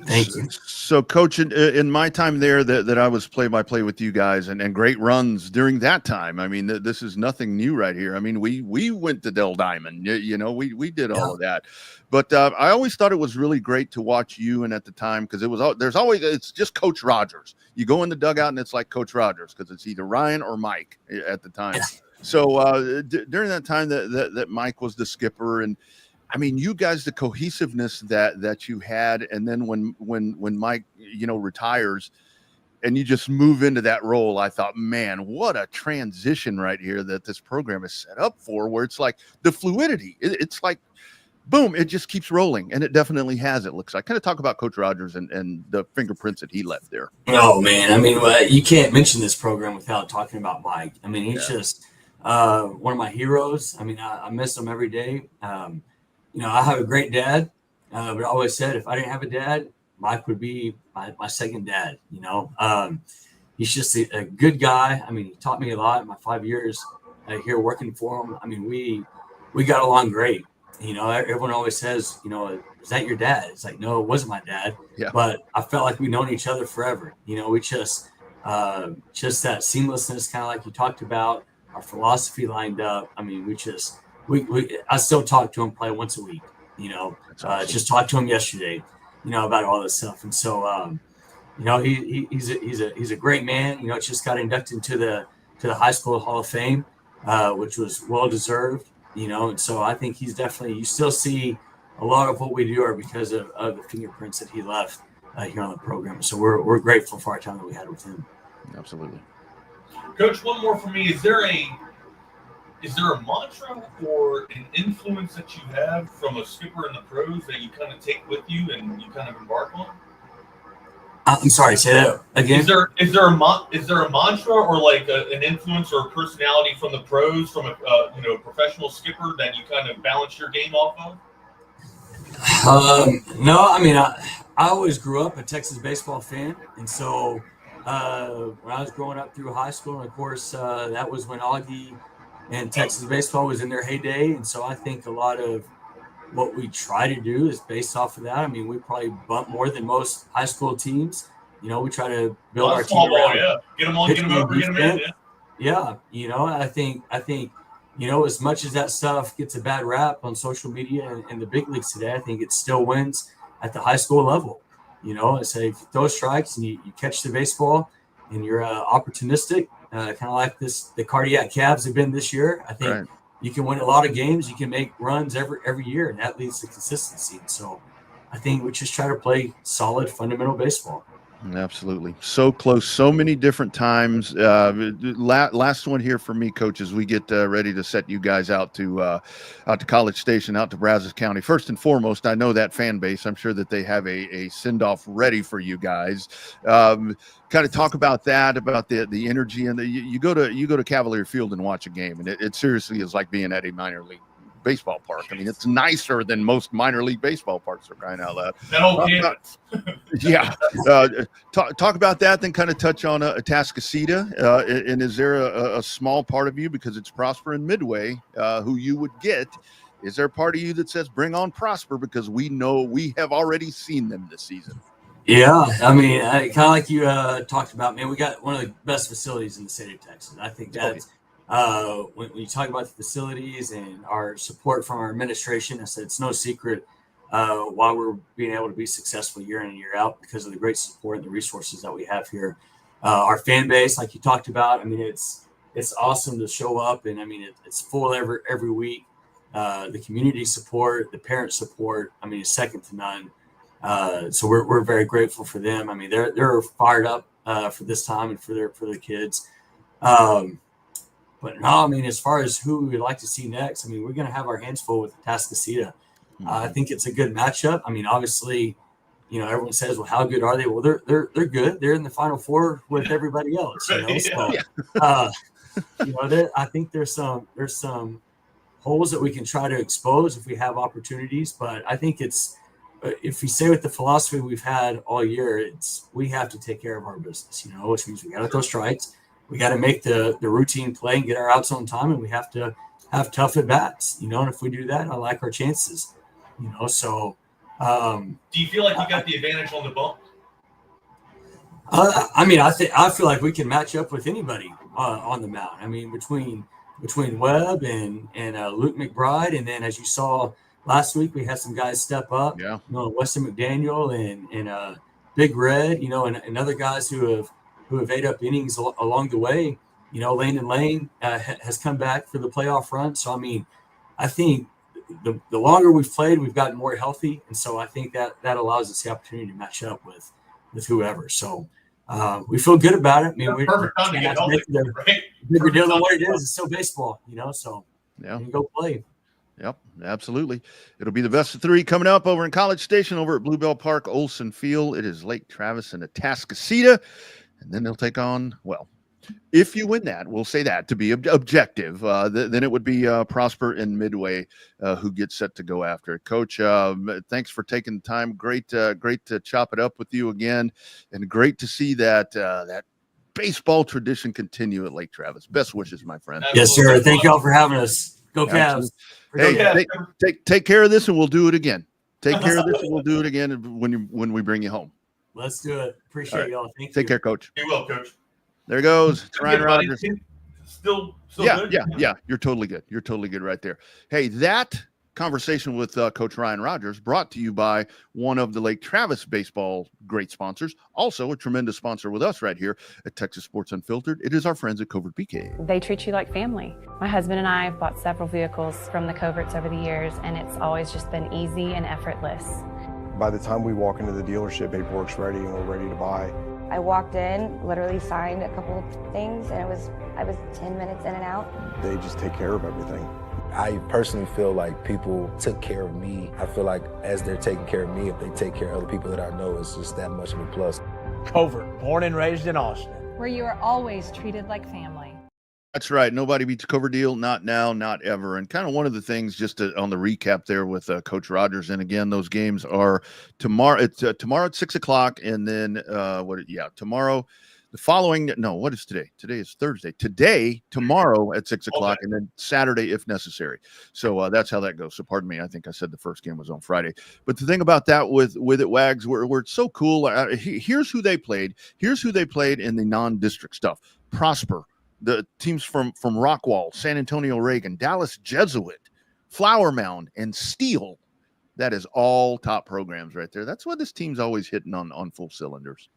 Thank you. So, Coach, in my time there that I was play-by-play with you guys and great runs during that time, I mean, this is nothing new right here. I mean, we went to Del Diamond, we did all of that. But I always thought it was really great to watch you, and at the time, because it's just Coach Rogers. You go in the dugout and it's like Coach Rogers, because it's either Ryan or Mike at the time. So during that time that Mike was the skipper, and I mean, you guys, the cohesiveness that you had, and then when Mike, retires, and you just move into that role, I thought, man, what a transition right here that this program is set up for, where it's like the fluidity. It's like, boom, it just keeps rolling, and it definitely has. It looks like. Kind of talk about Coach Rogers and the fingerprints that he left there. Oh man, I mean, you can't mention this program without talking about Mike. I mean, he's just one of my heroes. I mean, I miss him every day. I have a great dad, but I always said if I didn't have a dad, Mike would be my second dad. He's just a good guy. I mean, he taught me a lot in my 5 years here working for him. I mean, we got along great. Everyone always says, is that your dad? It's like, no, it wasn't my dad. Yeah. But I felt like we've known each other forever. We just that seamlessness, kind of like you talked about, our philosophy lined up. I mean, I still talk to him probably once a week, awesome. Just talked to him yesterday, about all this stuff. And so, he's a great man. Just got inducted into the high school Hall of Fame, which was well-deserved, and so I think he's definitely, you still see a lot of what we do are because of the fingerprints that he left here on the program. So we're grateful for our time that we had with him. Absolutely. Coach, one more for me. Is there a mantra or an influence that you have from a skipper in the pros that you kind of take with you and you kind of embark on? I'm sorry, say that again. Is there a mantra or like an influence or a personality from the pros, from a professional skipper that you kind of balance your game off of? No, I mean, I always grew up a Texas baseball fan, and so when I was growing up through high school, and of course that was when Augie and Texas baseball was in their heyday, and so I think a lot of what we try to do is based off of that. I mean, we probably bump more than most high school teams. We try to build our team around. Yeah. Get them on, get them over, get them in. Yeah. Yeah, I think as much as that stuff gets a bad rap on social media and the big leagues today, I think it still wins at the high school level. I say if you throw strikes and you catch the baseball and you're opportunistic, kind of like the cardiac Cavs have been this year. I think you can win a lot of games. You can make runs every year, and that leads to consistency. So I think we just try to play solid, fundamental baseball. Absolutely. So close, so many different times. Last one here for me, Coach, as we get ready to set you guys out to College Station, out to Brazos County. First and foremost, I know that fan base. I'm sure that they have a send-off ready for you guys. Kind of talk about that, about the energy, and you go to Cavalier Field and watch a game, and it seriously is like being at a minor league baseball park. I mean, it's nicer than most minor league baseball parks, for crying out loud. That old kid. Yeah. Talk about that, then kind of touch on Atascocita. And is there a small part of you, because it's Prosper and Midway, who you would get? Is there a part of you that says, bring on Prosper, because we know we have already seen them this season? Yeah. I mean, kind of like you talked about, man, we got one of the best facilities in the state of Texas. I think that's when you talk about the facilities and our support from our administration, I said it's no secret why we're being able to be successful year in and year out, because of the great support and the resources that we have here. Our fan base, like you talked about, I mean, it's awesome to show up, and I mean, it's full every week. The community support, the parent support, I mean, it's second to none. So we're very grateful for them. I mean, they're fired up for this time and for their kids. But no, I mean, as far as who we would like to see next, I mean, we're going to have our hands full with Atascocita. I think it's a good matchup. I mean, obviously, everyone says, well, how good are they? Well, they're good. They're in the Final Four with everybody else. So, I think there's some holes that we can try to expose if we have opportunities. But I think if we say with the philosophy we've had all year, we have to take care of our business, which means we got to throw strikes. We got to make the routine play and get our outs on time, and we have to have tough at bats, and if we do that, I like our chances, so. Do you feel like you got the advantage on the bump? I mean, I feel like we can match up with anybody on the mound. I mean, between Webb and Luke McBride, and then as you saw last week, we had some guys step up. Yeah. Weston McDaniel and Big Red, and other guys who have ate up innings along the way. Landon Lane has come back for the playoff run. So, I mean, I think the longer we've played, we've gotten more healthy. And so I think that allows us the opportunity to match up with whoever. So we feel good about it. I mean, perfect time to get healthy, right? Bigger deal than what it is. It's still baseball, so yeah, go play. Yep, absolutely. It'll be the best of three coming up over in College Station over at Bluebell Park, Olson Field. It is Lake Travis and Atascocita. And then they'll take on, well, if you win that, we'll say that to be objective, then it would be Prosper and Midway who get set to go after it. Coach, thanks for taking the time. Great to chop it up with you again, and great to see that baseball tradition continue at Lake Travis. Best wishes, my friend. Yes, sir. Thank y'all for having us. Go Cavs. Hey, take care of this, and we'll do it again. Take care of this, and we'll do it again when we bring you home. Let's do it. Appreciate y'all. Thank you. Take care, Coach. You will, Coach. There goes. It's Ryan Rogers. Still yeah, good? Yeah. You're totally good. You're totally good right there. Hey, that conversation with Coach Ryan Rogers brought to you by one of the Lake Travis baseball great sponsors, also a tremendous sponsor with us right here at Texas Sports Unfiltered. It is our friends at Covert PK. They treat you like family. My husband and I have bought several vehicles from the Coverts over the years, and it's always just been easy and effortless. By the time we walk into the dealership, paperwork's ready and we're ready to buy. I walked in, literally signed a couple of things, and I was 10 minutes in and out. They just take care of everything. I personally feel like people took care of me. I feel like as they're taking care of me, if they take care of other people that I know, it's just that much of a plus. Covert, born and raised in Austin, where you are always treated like family. That's right. Nobody beats Covert deal. Not now, not ever. And kind of one of the things, just on the recap there with Coach Rogers. And again, those games are tomorrow. It's tomorrow at 6:00, and then tomorrow. The following, no, what is today? Today is Thursday. Tomorrow at 6:00, okay. And then Saturday if necessary. So that's how that goes. So pardon me. I think I said the first game was on Friday. But the thing about that with it, Wags, where it's so cool. Here's who they played. Here's who they played in the non-district stuff. Prosper, the teams from Rockwall, San Antonio Reagan, Dallas Jesuit, Flower Mound, and Steele. That is all top programs right there. That's what this team's always hitting on full cylinders.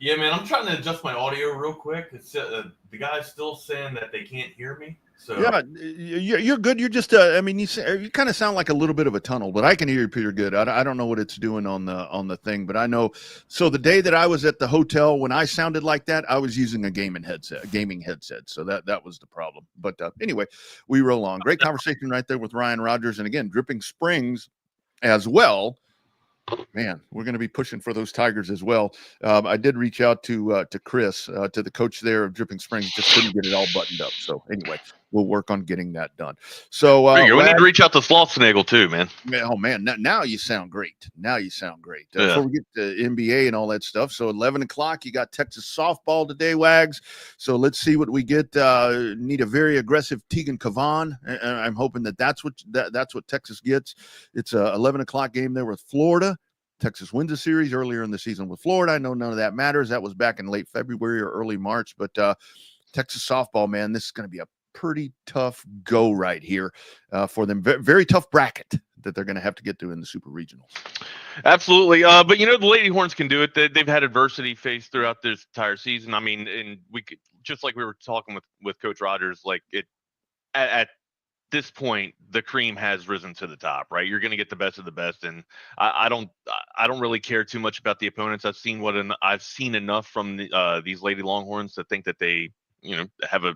Yeah, man, I'm trying to adjust my audio real quick. It's the guy's still saying that they can't hear me. So yeah, you're good. You're just I mean, you kind of sound like a little bit of a tunnel, but I can hear you pretty good. I don't know what it's doing on the thing, but I know. So the day that I was at the hotel, when I sounded like that, I was using a gaming headset. So that was the problem. But anyway, we roll on. Great conversation right there with Ryan Rogers, and again, Dripping Springs as well. Man, we're going to be pushing for those Tigers as well. I did reach out to Chris, to the coach there of Dripping Springs, just couldn't get it all buttoned up. So anyway, we'll work on getting that done. So we need to reach out to Slothsnagel too, man. Oh man, now you sound great. Before we get to NBA and all that stuff. So 11 o'clock, you got Texas softball today, Wags. So let's see what we get. Need a very aggressive Tegan Cavan. I'm hoping that's what Texas gets. It's a 11 o'clock game there with Florida. Texas wins a series earlier in the season with Florida. I know none of that matters. That was back in late February or early March. But Texas softball, man, this is going to be a pretty tough go right here for them. Very tough bracket that they're going to have to get through in the super regionals. Absolutely. But the Lady Horns can do it. They've had adversity faced throughout this entire season. I mean, and we could, just like we were talking with Coach Rogers, like at this point, the cream has risen to the top, right? You're going to get the best of the best, and I don't really care too much about the opponents. I've seen enough from these Lady Longhorns to think that they, have a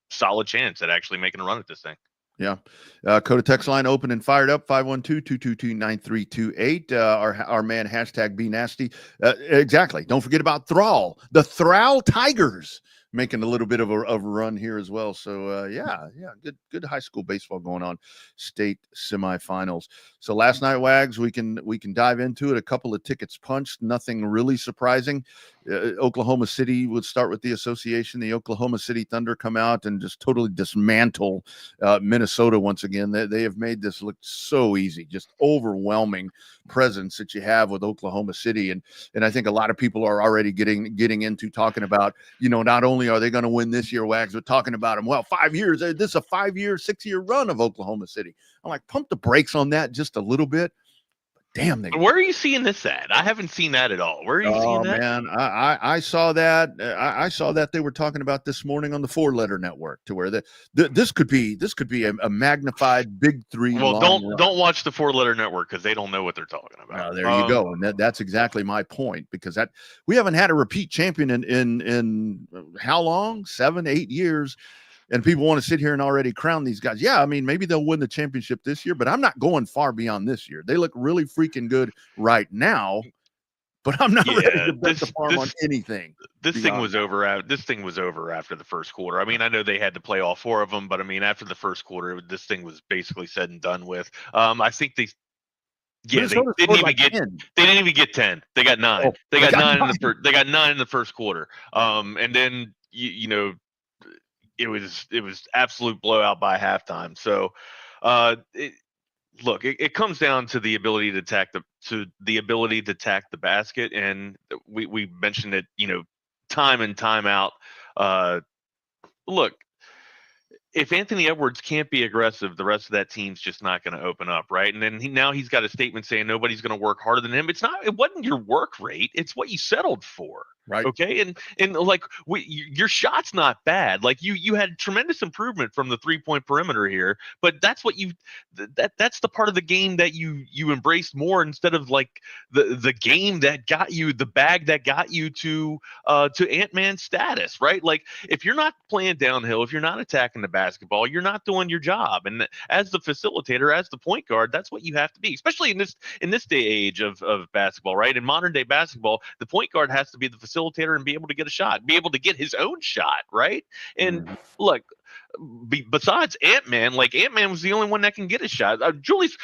solid chance at actually making a run at this thing. Yeah. Coda text line open and fired up, 512-222-9328. Our man, #BeNasty. Exactly. Don't forget about Thrall. The Thrall Tigers making a little bit of a run here as well. So good high school baseball going on. State semifinals. So last night, Wags, we can dive into it. A couple of tickets punched, nothing really surprising. Oklahoma City would start with the association. The Oklahoma City Thunder come out and just totally dismantle Minnesota once again. They have made this look so easy, just overwhelming presence that you have with Oklahoma City. And I think a lot of people are already getting into talking about, not only are they going to win this year, Wags, but talking about them, 5 years, this is a 5-year, 6-year run of Oklahoma City. I'm like, pump the brakes on that just a little bit. Damn, where are you seeing this at? I haven't seen that at all. Where are you seeing that? Man, I saw that. I saw that they were talking about this morning on the 4-Letter Network, to where this could be a magnified Big Three. Well, don't watch the 4-Letter Network because they don't know what they're talking about. There you go, and that's exactly my point, because we haven't had a repeat champion in how long? 7-8 years. And people want to sit here and already crown these guys. Yeah, I mean, maybe they'll win the championship this year, but I'm not going far beyond this year. They look really freaking good right now, but I'm not ready to bet the farm on anything. This thing was over. This thing was over after the first quarter. I mean, I know they had to play all 4 of them, but I mean, after the first quarter, this thing was basically said and done with. I think they didn't even get 10. They got 9. They got 9 they got 9 in the first quarter. And then it was absolute blowout by halftime. So, it comes down to the ability to attack the basket, and we mentioned it, time and time out. If Anthony Edwards can't be aggressive, the rest of that team's just not going to open up, right? And then he's got a statement saying nobody's going to work harder than him. It wasn't your work rate; it's what you settled for. Right. Okay. And your shot's not bad. Like you had tremendous improvement from the 3-point perimeter here, but that's what that's the part of the game that you embraced more, instead of like the game that got you, the bag that got you to Ant-Man status, right? Like if you're not playing downhill, if you're not attacking the basketball, you're not doing your job. And as the facilitator, as the point guard, that's what you have to be, especially in this day age of basketball, right? In modern day basketball, the point guard has to be the facilitator and be able to get a shot, be able to get his own shot, right? And look, besides Ant-Man, like Ant-Man was the only one that can get a shot. Julius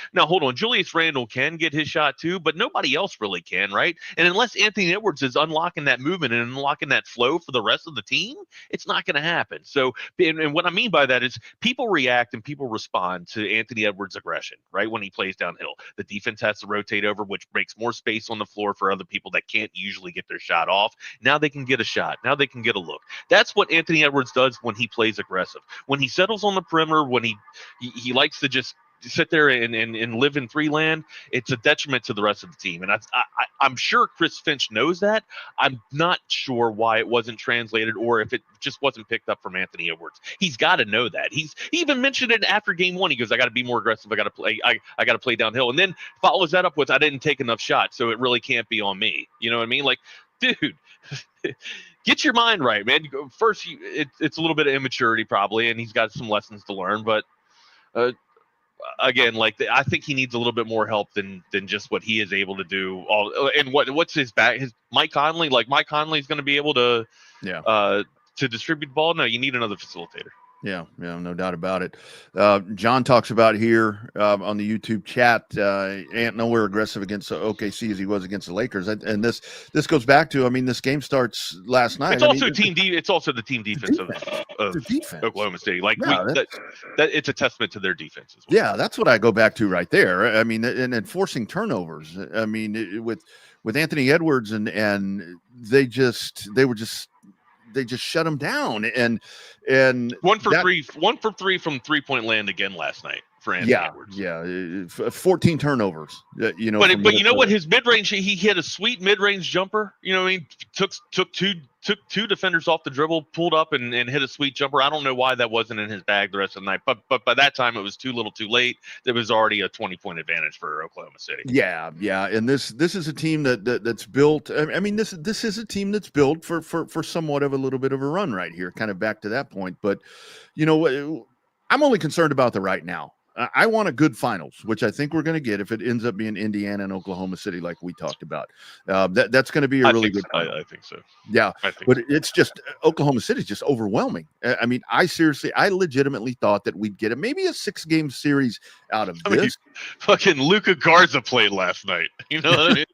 Randle can get his shot too, but nobody else really can, right? And unless Anthony Edwards is unlocking that movement and unlocking that flow for the rest of the team, it's not going to happen. So, and what I mean by that is people react and people respond to Anthony Edwards' aggression, right? When he plays downhill, the defense has to rotate over, which makes more space on the floor for other people that can't usually get their shot off. Now they can get a shot. Now they can get a look. That's what Anthony Edwards does when he plays aggressive. When he settles on the perimeter, when he likes to just sit there and live in three land, it's a detriment to the rest of the team. And I'm sure Chris Finch knows that. I'm not sure why it wasn't translated or if it just wasn't picked up from Anthony Edwards. He's got to know that. He even mentioned it after game one. He goes, I got to be more aggressive. I got to play. I got to play downhill. And then follows that up with, I didn't take enough shots, so it really can't be on me. You know what I mean? Like, dude, get your mind right, man. First, it's a little bit of immaturity probably, and he's got some lessons to learn. But again, like I think he needs a little bit more help than just what he is able to do. And what's his back? His Mike Conley, like Mike Conley's going to be able to to distribute the ball. No, you need another facilitator. Yeah, no doubt about it. John talks about here on the YouTube chat, Ant nowhere aggressive against OKC as he was against the Lakers, and this goes back to, I mean, this game starts last night. It's also it's also the team defense of Oklahoma City. Like that it's a testament to their defense as well. Yeah, that's what I go back to right there. I mean, and enforcing turnovers. I mean, with Anthony Edwards and they just shut him down and 1 for 3 from 3-point land again last night for Anthony Edwards. Yeah, 14 turnovers. But you know what? His mid range, he hit a sweet mid range jumper. You know what I mean? Took two defenders off the dribble, pulled up and hit a sweet jumper. I don't know why that wasn't in his bag the rest of the night, but by that time it was too little, too late. There was already a 20-point advantage for Oklahoma City. Yeah, and this is a team that's built. I mean, this is a team that's built for somewhat of a little bit of a run right here. Kind of back to that point, but you know, I'm only concerned about the right now. I want a good finals, which I think we're going to get if it ends up being Indiana and Oklahoma City, like we talked about. That's going to be a really good final. I think so. Yeah, but it's just Oklahoma City is just overwhelming. I mean, I legitimately thought that we'd get maybe a 6-game series out of this. Mean, fucking Luka Garza played last night. You know what I mean?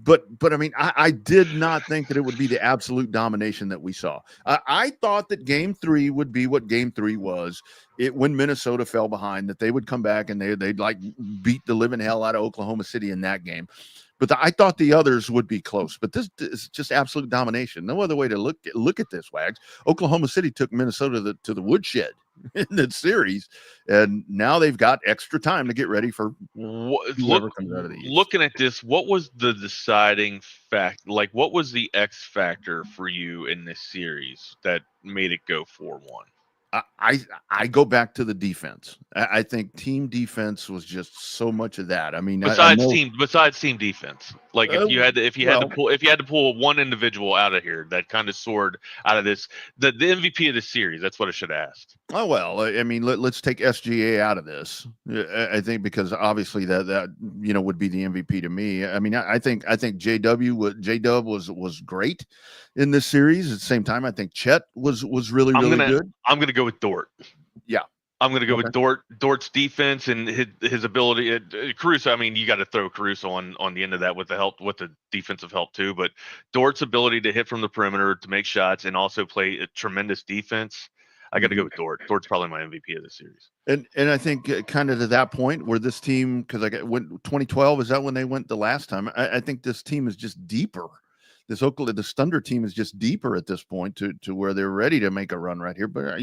But I mean, I did not think that it would be the absolute domination that we saw. I thought that Game 3 would be what Game 3 was. When Minnesota fell behind, that they would come back and they'd like beat the living hell out of Oklahoma City in that game. But I thought the others would be close. But this is just absolute domination. No other way to look at this, Wags. Oklahoma City took Minnesota to the woodshed in that series, and now they've got extra time to get ready for whoever comes out of the East. Looking at this, what was the deciding fact? Like, what was the X factor for you in this series that made it go 4-1? I go back to the defense. I think team defense was just so much of that. I mean, besides team defense, like if you had to pull one individual out of here that kind of soared out of this, the MVP of the series. That's what I should have asked. Oh well, I mean, let's take SGA out of this. I think because obviously that would be the MVP to me. I mean, I think J-Dub was great in this series. At the same time, I think Chet was really good. I'm gonna go with Dort. Yeah. I'm going to go with Dort's defense and his ability. Caruso, I mean, you got to throw Caruso on the end of that with the defensive help too. But Dort's ability to hit from the perimeter, to make shots, and also play a tremendous defense. I got to go with Dort. Dort's probably my MVP of the series. And I think kind of to that point where this team, because went 2012, is that when they went the last time? I think this team is just deeper. The Thunder team is just deeper at this point to where they're ready to make a run right here. But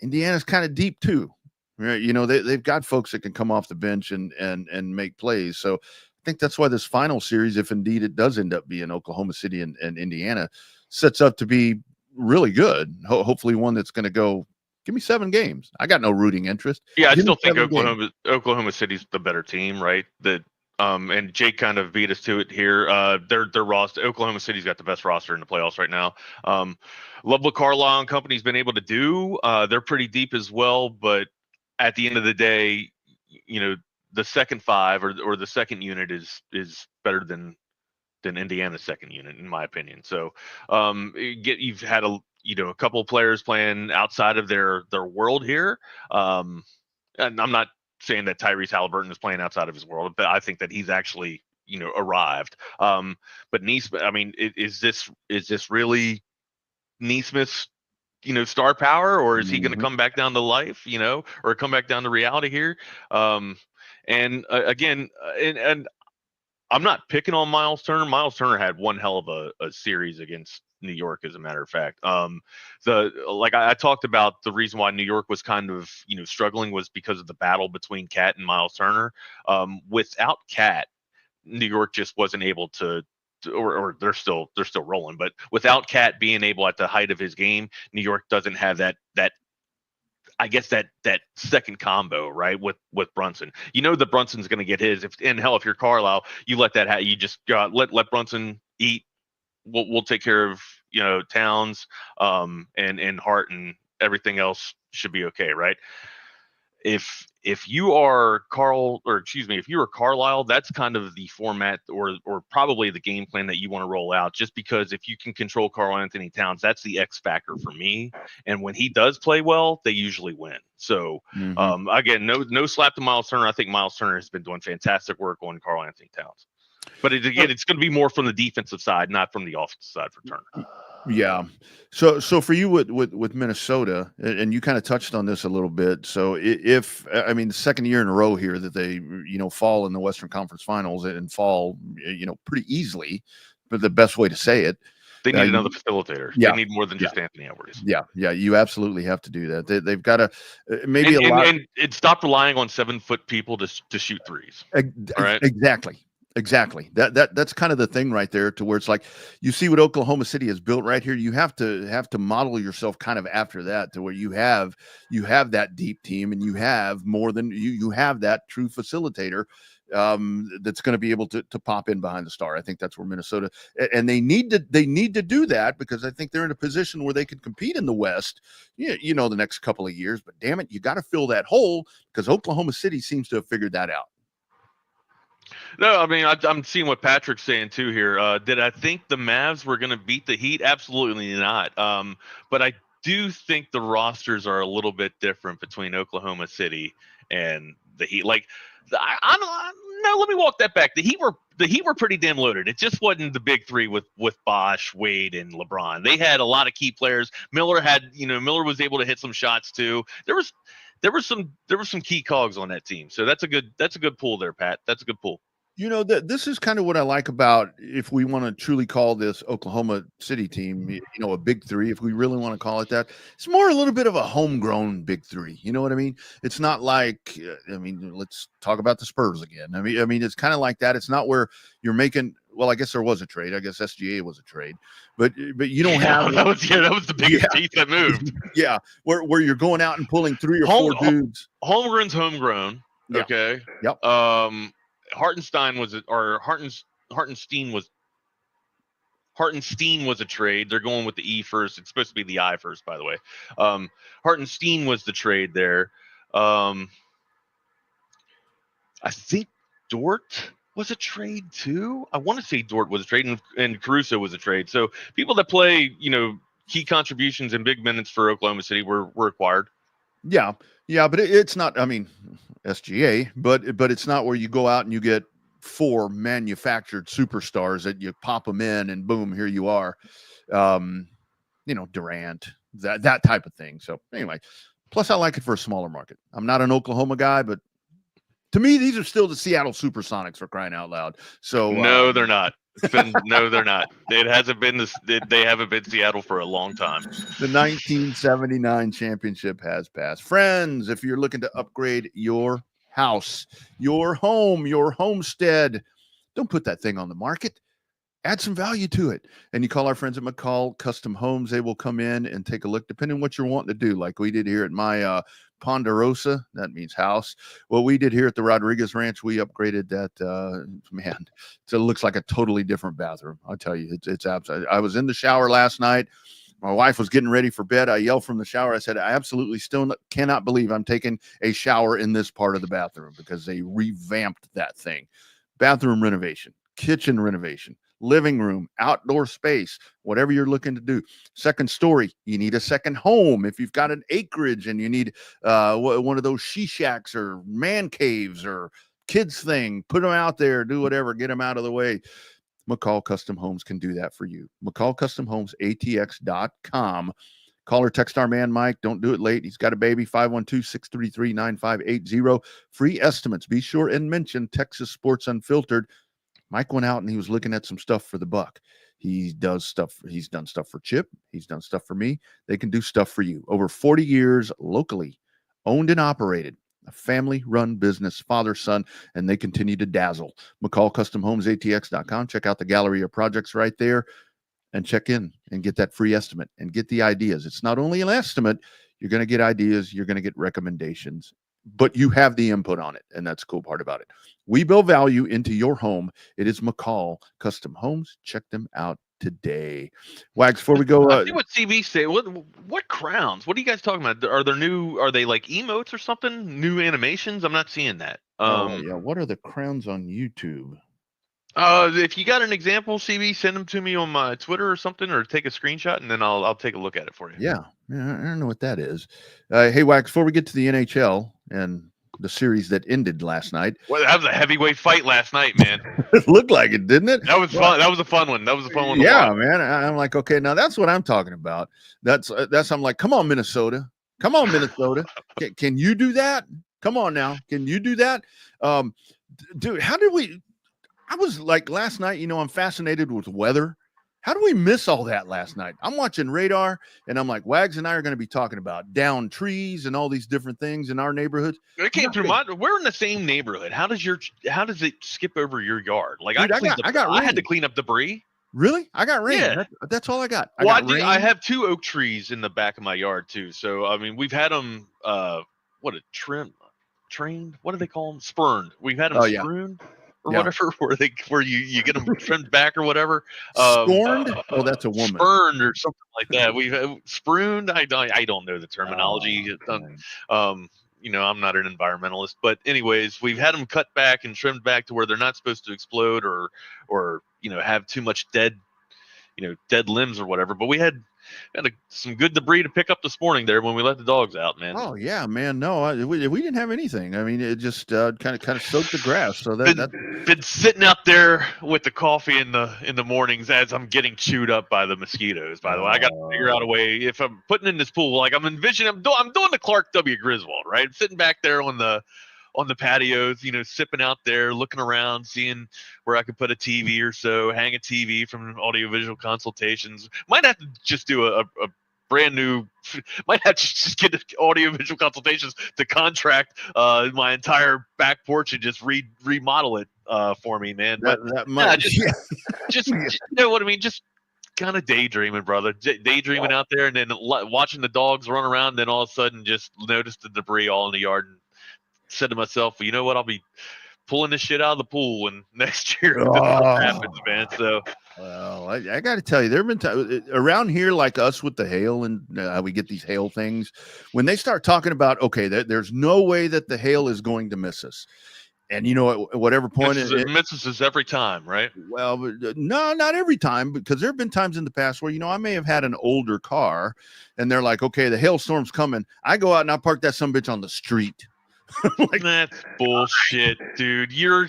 Indiana's kind of deep too, right? They've got folks that can come off the bench and make plays. So I think that's why this final series, if indeed it does end up being Oklahoma City and Indiana, sets up to be really good. Hopefully one that's going to go. Give me 7 games. I got no rooting interest. Yeah, I still think Oklahoma City's the better team, right? And Jake kind of beat us to it here. Their roster, Oklahoma City's got the best roster in the playoffs right now. Love what Carlisle and company's been able to do. They're pretty deep as well, but at the end of the day, the second 5 or the second unit is better than Indiana's second unit, in my opinion. So you've had a couple of players playing outside of their world here. And I'm not saying that Tyrese Halliburton is playing outside of his world, but I think that he's actually, arrived. But Neesmith, I mean, is this really Neesmith's, star power, or is he going to come back down to life, or come back down to reality here? And I'm not picking on Miles Turner. Miles Turner had one hell of a series against New York, as a matter of fact. I talked about the reason why New York was kind of, struggling was because of the battle between Cat and Miles Turner. Without Cat, New York just wasn't able to, or they're still rolling, but without Cat being able at the height of his game, New York doesn't have that I guess that second combo, right, with Brunson. That Brunson's going to get his. If you're Carlisle, you let that you just let Brunson eat. We'll take care of Towns, and Hart, and everything else should be okay, right? If you are if you are Carlisle, that's kind of the format or probably the game plan that you want to roll out, just because if you can control Karl-Anthony Towns, that's the X factor for me. And when he does play well, they usually win. So again, no slap to Miles Turner. I think Miles Turner has been doing fantastic work on Karl-Anthony Towns. But it's going to be more from the defensive side, not from the offensive side for Turner. Yeah. So for you with Minnesota, and you kind of touched on this a little bit. So the second year in a row here that they, fall in the Western Conference Finals and fall, pretty easily, but the best way to say it. They need another facilitator. Yeah. They need more than just Anthony Edwards. Yeah. Yeah. You absolutely have to do that. They've got to and stop relying on 7-foot people to shoot threes. All right. Exactly. That's kind of the thing right there, to where it's like, you see what Oklahoma City has built right here. You have to model yourself kind of after that, to where you have that deep team, and you have more than you have that true facilitator that's going to be able to pop in behind the star. I think that's where Minnesota, and they need to do that, because I think they're in a position where they could compete in the West, the next couple of years. But damn it, you got to fill that hole, because Oklahoma City seems to have figured that out. No, I mean, I'm seeing what Patrick's saying too here. Did I think the Mavs were going to beat the Heat? Absolutely not. But I do think the rosters are a little bit different between Oklahoma City and the Heat. Like, let me walk that back. The Heat were pretty damn loaded. It just wasn't the big three with Bosh, Wade, and LeBron. They had a lot of key players. Miller was able to hit some shots too. There were some key cogs on that team. So that's a good pull there, Pat. That's a good pull. This is kind of what I like about, if we want to truly call this Oklahoma City team, a big three, if we really want to call it that. It's more a little bit of a homegrown big three. You know what I mean? It's not like, let's talk about the Spurs again. I mean, it's kind of like that. It's not where you're making, well, I guess there was a trade. I guess SGA was a trade, but you don't have that was the biggest piece that moved. Yeah, where you're going out and pulling 3 or 4 dudes. Homegrown's homegrown. Yeah. Okay. Yep. Hartenstein was a trade. They're going with the E first. It's supposed to be the I first, by the way. Hartenstein was the trade there. I think Dort was a trade too. I want to say Dort was a trade, and Caruso was a trade. So people that play, key contributions and big minutes for Oklahoma City were acquired. Yeah, but it's not. I mean, SGA, but it's not where you go out and you get 4 manufactured superstars that you pop them in and boom, here you are. Durant, that type of thing. So anyway, plus I like it for a smaller market. I'm not an Oklahoma guy, but to me, these are still the Seattle Supersonics, for crying out loud. So no, they're not. No, they're not. It hasn't been they haven't been Seattle for a long time. The 1979 championship has passed. Friends, if you're looking to upgrade your house, your home, your homestead, don't put that thing on the market. Add some value to it. And you call our friends at McCall Custom Homes. They will come in and take a look, depending on what you're wanting to do, like we did here at my Ponderosa. That means house. What we did here at the Rodriguez Ranch, we upgraded that. So it looks like a totally different bathroom. I'll tell you, it's absolutely. I was in the shower last night. My wife was getting ready for bed. I yelled from the shower. I said, I absolutely still cannot believe I'm taking a shower in this part of the bathroom, because they revamped that thing. Bathroom renovation, kitchen renovation, living room, outdoor space, whatever you're looking to do. Second story, you need a second home. If you've got an acreage and you need one of those she shacks or man caves or kids thing, put them out there, do whatever, get them out of the way. McCall Custom Homes can do that for you. McCall Custom Homes, ATX.com. Call or text our man, Mike. Don't do it late. He's got a baby, 512-633-9580. Free estimates. Be sure and mention Texas Sports Unfiltered. Mike went out and he was looking at some stuff for the buck. He does stuff. He's done stuff for Chip. He's done stuff for me. They can do stuff for you. Over 40 years locally, owned and operated. A family-run business, father, son, and they continue to dazzle. McCall Custom Homes, ATX.com. Check out the gallery of projects right there. And check in and get that free estimate and get the ideas. It's not only an estimate, you're going to get ideas, you're going to get recommendations, but you have the input on it, and that's the cool part about it. We build value into your home. It is McCall Custom Homes. Check them out today. Wags, before we go, I think what CB say. What crowns? What are you guys talking about? Are they like emotes or something? New animations? I'm not seeing that. Yeah. What are the crowns on YouTube? If you got an example, CB, send them to me on my Twitter or something, or take a screenshot, and then I'll take a look at it for you. Yeah, I don't know what that is. Hey, Wax, before we get to the NHL and the series that ended last night. Well, that was a heavyweight fight last night, man. It looked like it, didn't it? That was fun. That was a fun one. Yeah, man. I'm like, okay, now that's what I'm talking about. That's I'm like, come on, Minnesota. Come on, Minnesota. Can you do that? Come on now. Can you do that? Dude, how did we? I was like last night, I'm fascinated with weather. How do we miss all that last night? I'm watching radar and I'm like, Wags and I are going to be talking about down trees and all these different things in our neighborhoods. It came through we're in the same neighborhood. How does it skip over your yard? Like, dude, I had to clean up debris. Really? I got rain. Yeah. That's all I got. I have 2 oak trees in the back of my yard too. So, I mean, we've had them, trained? What do they call them? Spurned. We've had them spruned. Or whatever, where you get them trimmed back or whatever. Scorned? That's a woman. Spurned or something like that. We've spruned. I don't know the terminology. I'm not an environmentalist, but anyways, we've had them cut back and trimmed back to where they're not supposed to explode or have too much dead limbs or whatever. But we had some good debris to pick up this morning there when we let the dogs out, man. Oh yeah, man. No, we didn't have anything. I mean, it just kind of soaked the grass. So that's been sitting out there with the coffee in the mornings as I'm getting chewed up by the mosquitoes. By the way, I got to figure out a way if I'm putting in this pool. Like I'm doing the Clark W. Griswold, right? Sitting back there on the patios, sipping out there, looking around, seeing where I could put a TV or so, hang a TV from audiovisual consultations. Might have to just do a brand new, might have to just get audiovisual consultations to contract my entire back porch and just remodel it for me, man. But just you know what I mean? Just kind of daydreaming, brother. Daydreaming out there and then watching the dogs run around, and then all of a sudden just notice the debris all in the yard and said to myself, well, you know what? I'll be pulling this shit out of the pool when next year this happens, man. So, well, I got to tell you, there have been times around here like us with the hail and we get these hail things. When they start talking about, okay, there's no way that the hail is going to miss us. And at whatever point it misses us every time, right? Well, no, not every time, because there have been times in the past where, I may have had an older car and they're like, okay, the hailstorm's coming. I go out and I park that sumbitch on the street. That's bullshit, dude. Your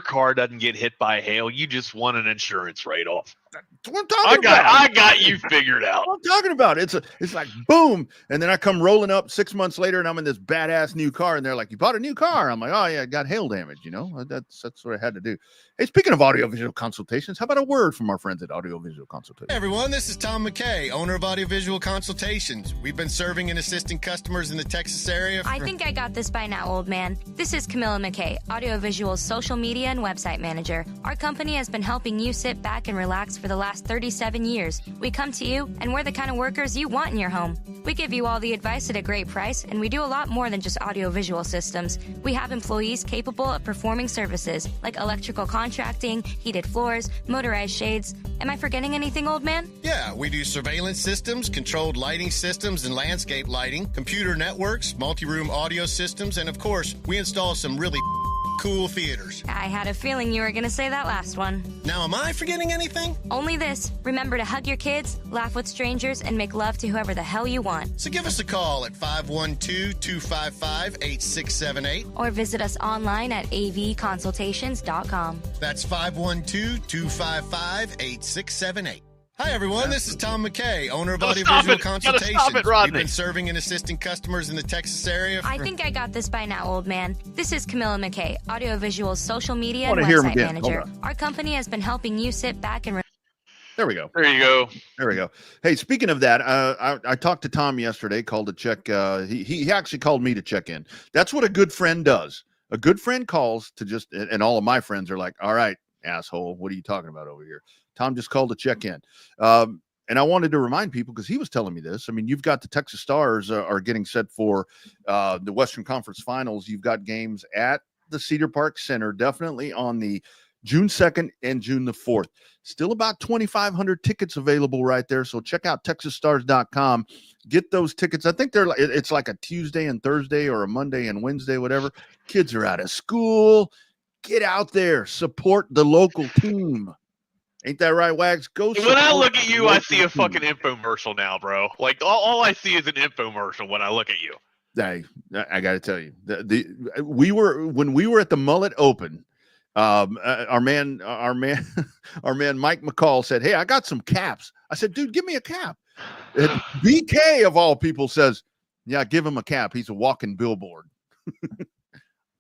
car doesn't get hit by hail. You just want an insurance write-off. That's what I'm talking about. I got you figured out. What I'm talking about. It's like boom, and then I come rolling up 6 months later, and I'm in this badass new car, and they're like, "You bought a new car?" I'm like, "Oh yeah, I got hail damage." That's what I had to do. Hey, speaking of audiovisual consultations, how about a word from our friends at Audiovisual Consultations? Hey everyone, this is Tom McKay, owner of Audiovisual Consultations. We've been serving and assisting customers in the Texas area. I think I got this by now, old man. This is Camilla McKay, Audiovisual's social media and website manager. Our company has been helping you sit back and relax for the last 37 years. We come to you, and we're the kind of workers you want in your home. We give you all the advice at a great price, and we do a lot more than just audiovisual systems. We have employees capable of performing services like electrical contracting, heated floors, motorized shades. Am I forgetting anything, old man? Yeah, we do surveillance systems, controlled lighting systems, and landscape lighting, computer networks, multi-room audio systems, and of course, we install some really cool theaters. I had a feeling you were going to say that last one. Now, am I forgetting anything? Only this. Remember to hug your kids, laugh with strangers, and make love to whoever the hell you want. So give us a call at 512-255-8678. Or visit us online at avconsultations.com. That's 512-255-8678. Hi, everyone. This is Tom McKay, owner of Audiovisual Consultations. Stop it, Rodney. We've been serving and assisting customers in the Texas area. I think I got this by now, old man. This is Camilla McKay, Audiovisual's social media and Wanna hear him website again. manager. Hold on. Our company has been helping you sit back and There we go. There you go. There we go. Hey, speaking of that, I talked to Tom yesterday, called to check. He actually called me to check in. That's what a good friend does. A good friend calls to just, and all of my friends are like, all right, asshole, what are you talking about over here? Tom just called to check in. And I wanted to remind people, because he was telling me this. I mean, you've got the Texas Stars are getting set for the Western Conference Finals. You've got games at the Cedar Park Center, definitely on the June 2nd and June the 4th. Still about 2,500 tickets available right there. So check out TexasStars.com. Get those tickets. I think it's like a Tuesday and Thursday or a Monday and Wednesday, whatever. Kids are out of school. Get out there. Support the local team. Ain't that right, Wags? Go. When I look at you, I see a fucking infomercial now, bro. Like all I see is an infomercial when I look at you. I got to tell you, when we were at the Mullet Open, our man Mike McCall said, "Hey, I got some caps." I said, "Dude, give me a cap." And BK of all people says, "Yeah, give him a cap. He's a walking billboard."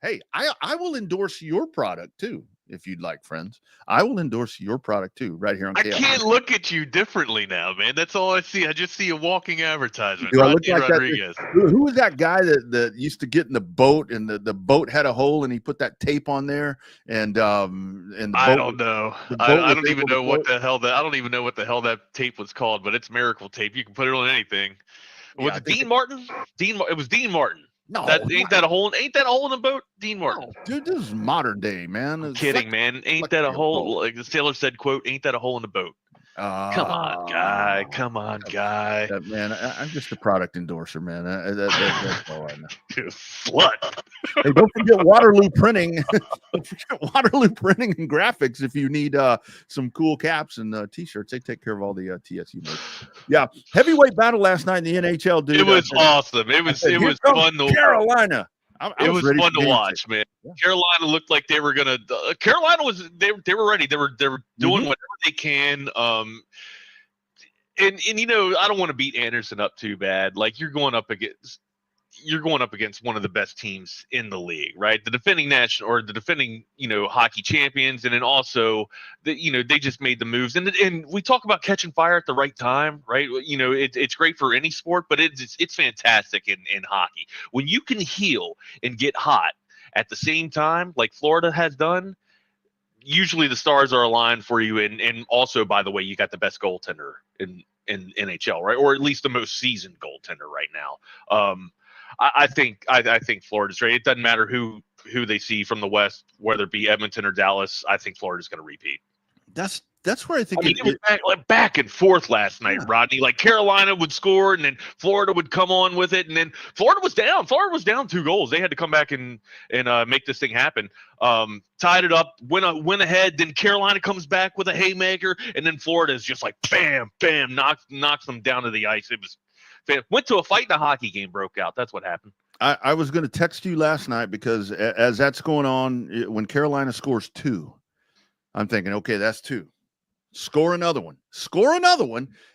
Hey, I will endorse your product too. If you'd like, friends, I will endorse your product too, right here on I KL. can't look at you differently now, man. That's all I see. I just see a walking advertisement. Do I look Rodney like Rodriguez. Who was that guy that used to get in the boat and the boat had a hole and he put that tape on there and the I boat, don't know. the boat I was don't even able to know what float? the hell that. I don't even know what the hell that tape was called, but it's miracle tape. You can put it on anything. Was I it think Dean Martin? It was Dean Martin. No, Ain't that a hole in the boat? Dean Martin. No, dude, this is modern day, man. I'm kidding, man. Ain't that a hole? Like the sailor said, "Quote, ain't that a hole in the boat?" Come on, guy. Come on, guy. Man, I'm just a product endorser, man. That's all I know. Slut. Hey, don't forget Waterloo Printing. Don't forget Waterloo Printing and Graphics if you need some cool caps and T-shirts. They take care of all the TSU merch. Yeah, heavyweight battle last night in the NHL, dude. It was awesome. It was fun to Carolina. It was fun to watch, man. Yeah. Carolina looked like they were gonna. Carolina was they were ready. They were doing whatever they can. And you know, I don't want to beat Anderson up too bad. Like you're going up against one of the best teams in the league, right? The defending hockey champions, and then also they just made the moves. And we talk about catching fire at the right time, right? You know, it's great for any sport, but it's fantastic in hockey when you can heal and get hot at the same time, like Florida has done. Usually the stars are aligned for you, and also, by the way, you got the best goaltender in NHL, right? Or at least the most seasoned goaltender right now. I think Florida's ready. It doesn't matter who they see from the West, whether it be Edmonton or Dallas. I think Florida's going to repeat. That's where I think it was back and forth last night, Rodney. Like Carolina would score, and then Florida would come on with it, and then Florida was down. Florida was down 2 goals. They had to come back and make this thing happen. Tied it up, went ahead. Then Carolina comes back with a haymaker, and then Florida is just like bam, bam, knocks them down to the ice. It was went to a fight, and a hockey game broke out. That's what happened. I was going to text you last night because as that's going on, when Carolina scores 2, I'm thinking, okay, that's 2. Score another one,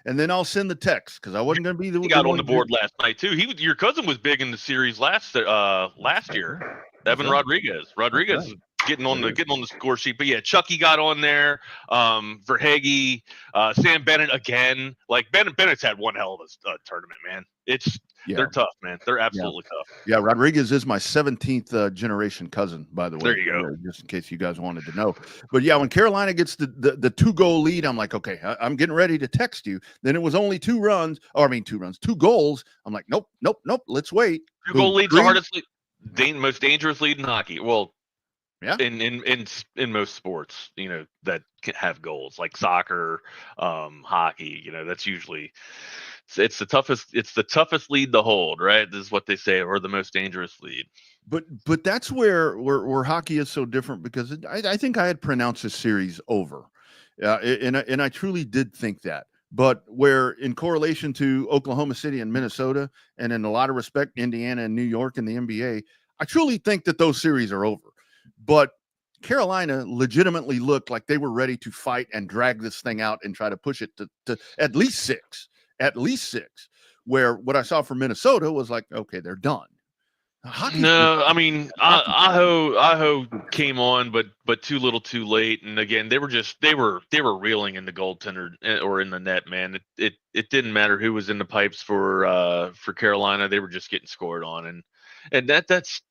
and then I'll send the text because I wasn't going to be the. He got on the board last night too. Your cousin was big in the series last year. Evan Rodriguez. Rodriguez is getting on the score sheet. But yeah, Chucky got on there. Verhage, Sam Bennett again. Like Bennett's had one hell of a tournament, man. They're tough, man. They're absolutely tough. Yeah, Rodriguez is my 17th generation cousin, by the way. There you go. Just in case you guys wanted to know. But yeah, when Carolina gets the 2-goal lead, I'm like, okay, I'm getting ready to text you. Then it was only 2 goals. I'm like, nope. Let's wait. 2-goal lead's the hardest lead, most dangerous lead in hockey. Well, yeah, in most sports, that have goals like soccer, hockey. That's usually it's the toughest lead to hold, right? This is what they say, or the most dangerous lead. But that's where hockey is so different, because I think I had pronounced this series over, and I truly did think that. But where, in correlation to Oklahoma City and Minnesota, and in a lot of respect, Indiana and New York in the NBA, I truly think that those series are over. But Carolina legitimately looked like they were ready to fight and drag this thing out and try to push it to at least six. Where what I saw from Minnesota was like, okay, they're done. No, I mean, Aho came on, but too little, too late. And again, they were reeling in the goaltender or in the net, man. It didn't matter who was in the pipes for Carolina. They were just getting scored on, and that's.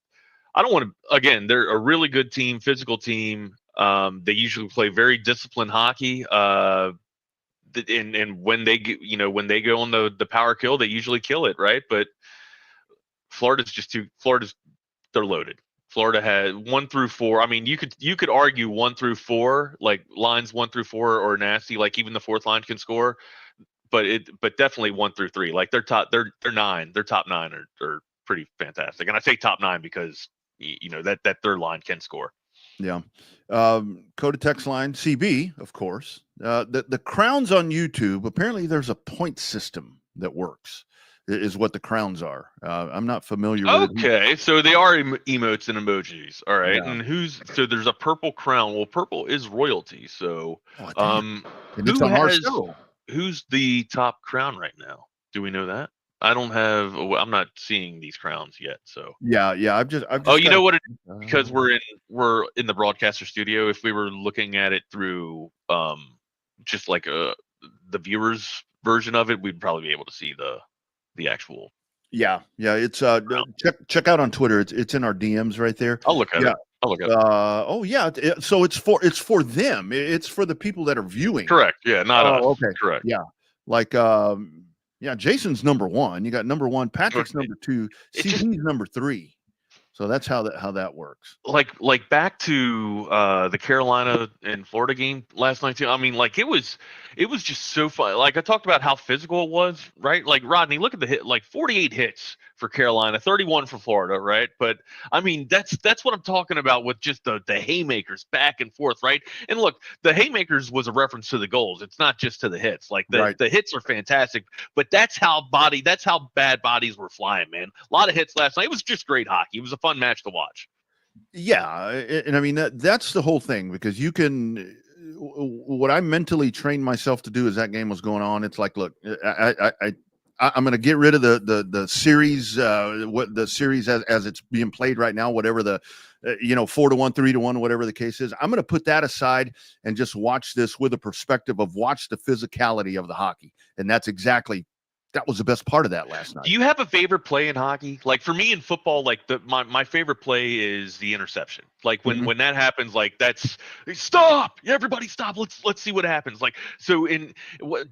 I don't want to. Again, they're a really good team, physical team. They usually play very disciplined hockey. And when they go on the power kill, they usually kill it, right? But Florida's they're loaded. Florida had 1 through 4. I mean, you could argue 1 through 4, like lines 1 through 4 or nasty, like even the fourth line can score, but definitely 1 through 3. Like they're 9. Their top 9 are pretty fantastic. And I say top 9 because that third line can score. Yeah. Code text line CB, of course. The crowns on YouTube, apparently there's a point system that works, is what the crowns are. I'm not familiar with it. Okay, so they are emotes and emojis. All right. Yeah. And so there's a purple crown. Well, purple is royalty. So and it's on our show. Who's the top crown right now? Do we know that? I'm not seeing these crowns yet. So yeah. I've just you know what? Because we're in the broadcaster studio. If we were looking at it through just like the viewers version of it, we'd probably be able to see the actual. Yeah. It's check out on Twitter. It's in our DMs right there. I'll look at it. Oh yeah. So it's for them. It's for the people that are viewing. Correct. Yeah. Not us. Okay. Correct. Yeah. Like Jason's number 1. You got number 1. Patrick's number 2. CB's number 3. So that's how that works. Like back to the Carolina and Florida game last night too. I mean, like it was just so fun. Like I talked about how physical it was, right? Like Rodney, look at the hit, like 48 hits for Carolina, 31 for Florida, right? But I mean, that's what I'm talking about with just the haymakers back and forth, right? And look, the haymakers was a reference to the goals. It's not just to the hits. Like the hits are fantastic, but that's how bad bodies were flying, man. A lot of hits last night. It was just great hockey. It was a fun match to watch. Yeah, and I mean that's the whole thing, because you can. What I mentally trained myself to do as that game was going on, it's like, look, I'm going to get rid of the series, what the series as it's being played right now, whatever the 4-1, 3-1, whatever the case is. I'm going to put that aside and just watch this with a perspective of watch the physicality of the hockey, and that was the best part of that last night. Do you have a favorite play in hockey? Like for me in football, like my favorite play is the interception. Like when that happens, like that's stop, everybody stop. Let's see what happens. Like, so do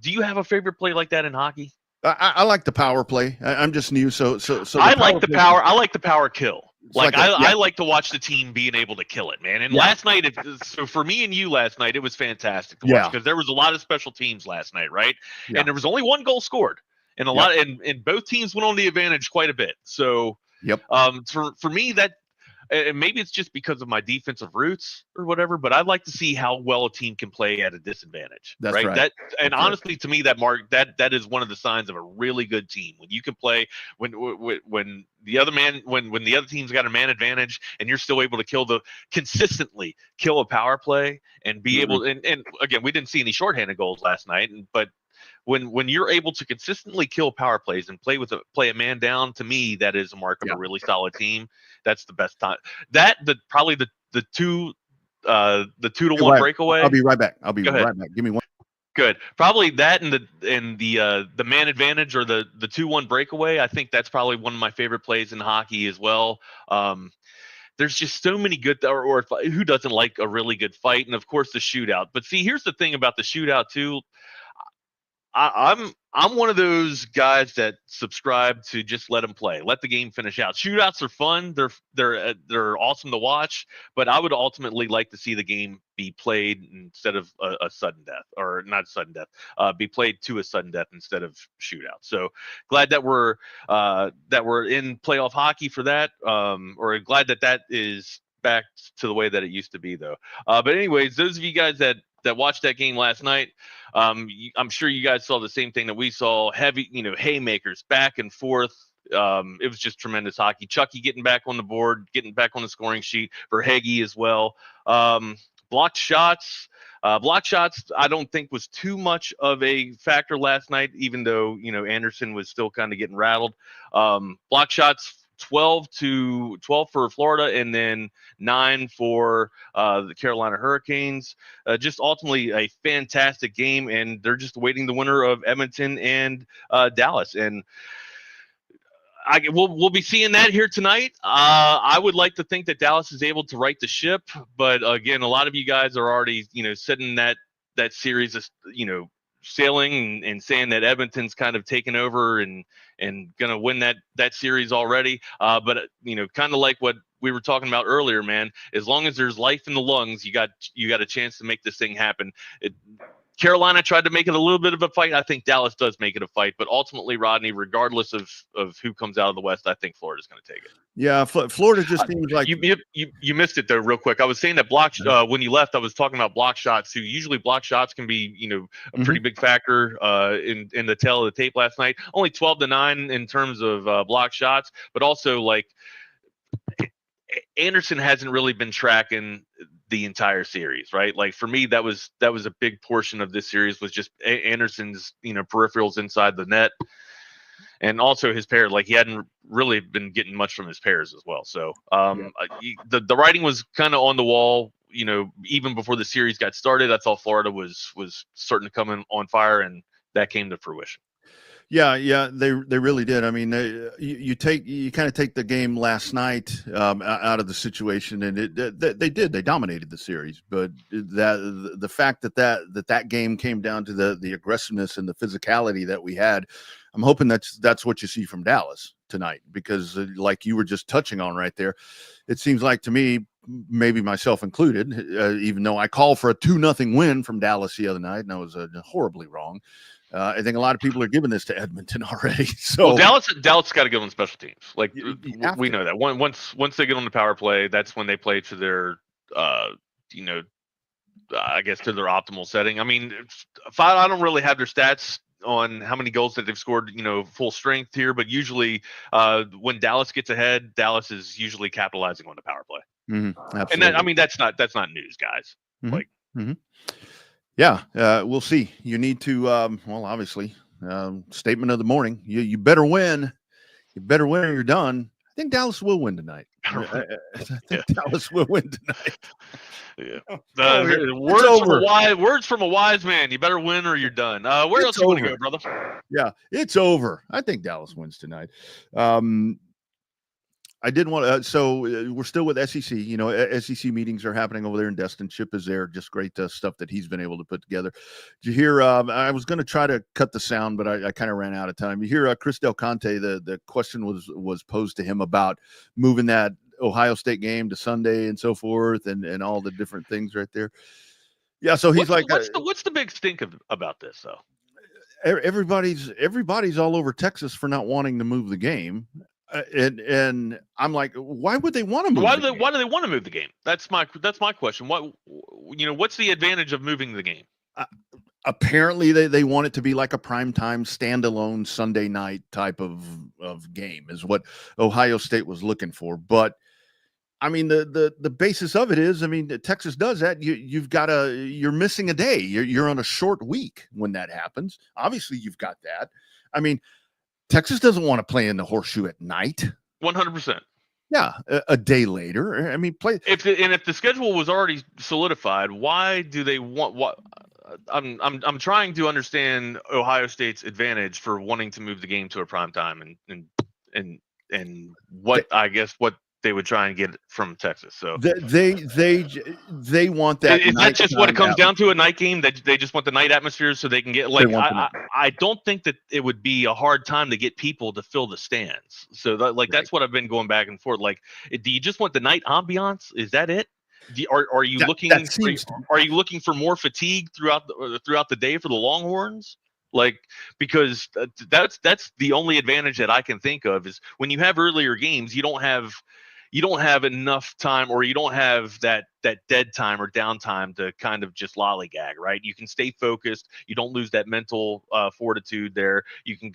you have a favorite play like that in hockey? I like the power play. I'm just new. So I like the power. I like the power kill. I like to watch the team being able to kill it, man. And last night, so for me and you last night, it was fantastic to watch because there was a lot of special teams last night, right? Yeah. And there was only 1 goal scored. And a lot, and both teams went on the advantage quite a bit. So, for me, that, and maybe it's just because of my defensive roots or whatever, but I'd like to see how well a team can play at a disadvantage. That's right. Honestly, to me, that is one of the signs of a really good team when you can play when the other team's got a man advantage and you're still able to consistently kill a power play and be able. And again, we didn't see any shorthanded goals last night, but. When you're able to consistently kill power plays and play a man down, to me, that is a mark of a really solid team. That's the best time. Probably the 2-1 breakaway. I'll be right back. Give me one. Good. Probably that and the man advantage or the 2-1 breakaway. I think that's probably one of my favorite plays in hockey as well. There's just so many good, or who doesn't like a really good fight, and of course the shootout. But see, here's the thing about the shootout too. I'm I'm one of those guys that subscribe to just let them play, let the game finish out. Shootouts are fun; they're awesome to watch. But I would ultimately like to see the game be played instead of a sudden death, or not sudden death, be played to a sudden death instead of shootout. So glad that we're in playoff hockey for that, or glad that is back to the way that it used to be, though. But anyways, those of you guys that watched that game last night, I'm sure you guys saw the same thing that we saw. Heavy, haymakers back and forth. It was just tremendous hockey. Chucky getting back on the board, getting back on the scoring sheet. Verhage as well. Blocked shots. Block shots, I don't think was too much of a factor last night, even though, Anderson was still kind of getting rattled. Block shots, 12 for Florida, and then 9 for the Carolina Hurricanes. Just ultimately a fantastic game, and they're just awaiting the winner of Edmonton and Dallas. And we'll be seeing that here tonight. I would like to think that Dallas is able to right the ship, but again, a lot of you guys are already, setting that series, sailing and saying that Edmonton's kind of taken over and gonna win that series already. But kind of like what we were talking about earlier, man. As long as there's life in the lungs, you got a chance to make this thing happen. Carolina tried to make it a little bit of a fight. I think Dallas does make it a fight, but ultimately, Rodney, regardless of who comes out of the West, I think Florida's going to take it. Yeah, Florida just seems like you missed it though, real quick. I was saying that when you left, I was talking about block shots. Who usually block shots can be a pretty big factor in the tail of the tape last night. Only 12-9 in terms of block shots, but also like Anderson hasn't really been tracking the entire series, right? Like for me, that was a big portion of this series was just Anderson's, peripherals inside the net, and also his pair. Like he hadn't really been getting much from his pairs as well. So the writing was kind of on the wall, even before the series got started. I thought Florida was starting to come in on fire, and that came to fruition. Yeah, they really did. I mean, you kind of take the game last night out of the situation, and they dominated the series. But the fact that game came down to the aggressiveness and the physicality that we had, I'm hoping that's what you see from Dallas tonight, because like you were just touching on right there, it seems like to me, maybe myself included, even though I called for a 2-0 win from Dallas the other night, and I was horribly wrong. I think a lot of people are giving this to Edmonton already. So Dallas got to go on special teams. Like we know that once they get on the power play, that's when they play to their, I guess to their optimal setting. I mean, I don't really have their stats on how many goals that they've scored, full strength here, but usually when Dallas gets ahead, Dallas is usually capitalizing on the power play. Absolutely. And that's not news, guys. Like. Yeah, we'll see. You need to, obviously, statement of the morning. You better win. You better win or you're done. I think Dallas will win tonight. I think Dallas will win tonight. Yeah. Words from a wise man. You better win or you're done. Where else you want to go, brother? Yeah, it's over. I think Dallas wins tonight. I didn't want to. So we're still with SEC. SEC meetings are happening over there in Destin. Chip is there. Just great stuff that he's been able to put together. Did you hear? I was going to try to cut the sound, but I kind of ran out of time. You hear Chris Del Conte? The question was posed to him about moving that Ohio State game to Sunday and so forth, and all the different things right there. Yeah. So he's what's the big stink about this though? Everybody's all over Texas for not wanting to move the game. And I'm like, why would they want to move? Why do they want to move the game? That's my question. What's the advantage of moving the game? Apparently, they want it to be like a primetime standalone Sunday night type of game is what Ohio State was looking for. But I mean, the basis of it is, I mean, Texas does that. You're missing a day. You're on a short week when that happens. Obviously, you've got that. I mean, Texas doesn't want to play in the horseshoe at night. 100%. Yeah, a day later. I mean, if the schedule was already solidified, why do they want what? I'm trying to understand Ohio State's advantage for wanting to move the game to a prime time and what they would try and get from Texas. So they want that. Is that just what it comes nighttime down to, a night game? That they just want the night atmosphere so they can get like I don't think that it would be a hard time to get people to fill the stands. So that's what I've been going back and forth. Like, do you just want the night ambiance? Is that it? Are you looking for more fatigue throughout the day for the Longhorns? Like, because that's the only advantage that I can think of is when you have earlier games, you don't have enough time, or you don't have that dead time or downtime to kind of just lollygag, right? You can stay focused. You don't lose that mental fortitude there. You can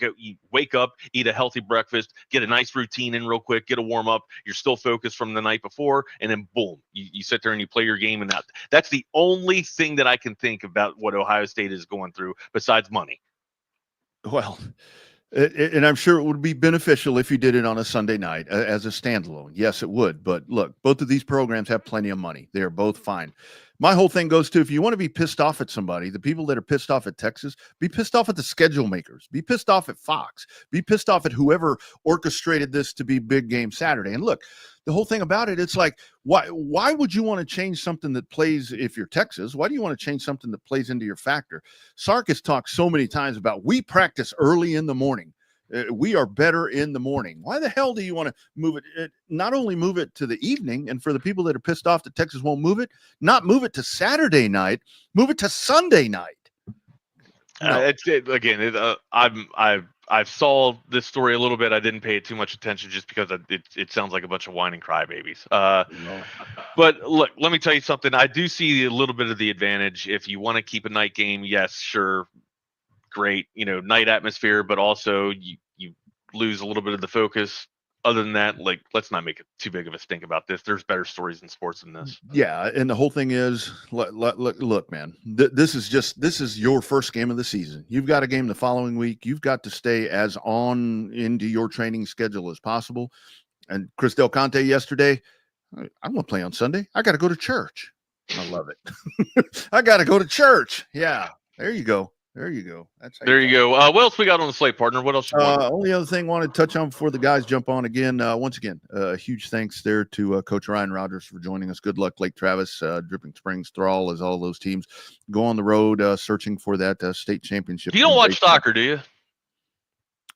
wake up, eat a healthy breakfast, get a nice routine in real quick, get a warm up. You're still focused from the night before, and then boom, you sit there and you play your game. And that's the only thing that I can think about what Ohio State is going through besides money. Well, and I'm sure it would be beneficial if you did it on a Sunday night as a standalone. Yes, it would. But look, both of these programs have plenty of money. They are both fine. My whole thing goes to, if you want to be pissed off at somebody, the people that are pissed off at Texas, be pissed off at the schedule makers, be pissed off at Fox, be pissed off at whoever orchestrated this to be big game Saturday. And look, the whole thing about it, it's like, why would you want to change something that plays, if you're Texas, why do you want to change something that plays into your factor? Sark has talked so many times about, we practice early in the morning. We are better in the morning. Why the hell do you want to move it? Not only move it to the evening, and for the people that are pissed off that Texas won't move it, not move it to Saturday night, move it to Sunday night. No. I've saw this story a little bit. I didn't pay it too much attention just because it sounds like a bunch of whining crybabies. But look, let me tell you something. I do see a little bit of the advantage. If you want to keep a night game, yes, sure, great. Night atmosphere, but also you lose a little bit of the focus. Other than that, like, let's not make it too big of a stink about this. There's better stories in sports than this. Yeah, and the whole thing is, look, man, this is your first game of the season. You've got a game the following week. You've got to stay as on into your training schedule as possible. And Chris Del Conte yesterday, I don't want to play on Sunday. I got to go to church. I love it. I got to go to church. Yeah, there you go. There you go. There you go. What else we got on the slate, partner? What else you want? Only other thing I wanted to touch on before the guys jump on again. Once again, a huge thanks there to Coach Ryan Rogers for joining us. Good luck, Lake Travis, Dripping Springs, Thrall, as all those teams go on the road searching for that state championship. You don't watch soccer, do you?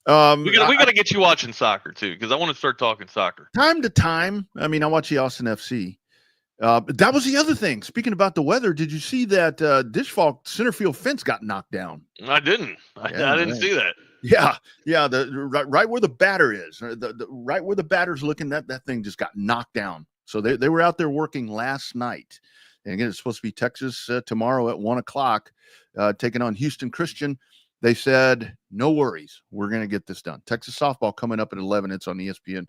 We got to get you watching soccer too, because I want to start talking soccer. Time to time. I mean, I watch the Austin FC. That was the other thing. Speaking about the weather, did you see that Dishfalk center field fence got knocked down? I didn't. I didn't see that. Yeah. Right where the batter is, right where the batter's looking, that thing just got knocked down. So they were out there working last night. And again, it's supposed to be Texas tomorrow at 1:00, taking on Houston Christian. They said, no worries. We're going to get this done. Texas softball coming up at 11. It's on ESPN.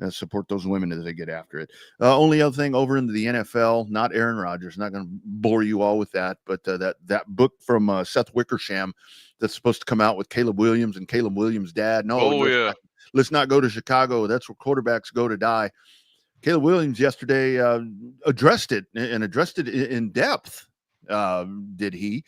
Support those women as they get after it. Only other thing over into the NFL, not Aaron Rodgers. Not going to bore you all with that. But that book from Seth Wickersham that's supposed to come out with Caleb Williams and Caleb Williams' dad. No, let's not go to Chicago. That's where quarterbacks go to die. Caleb Williams yesterday addressed it in depth. Did he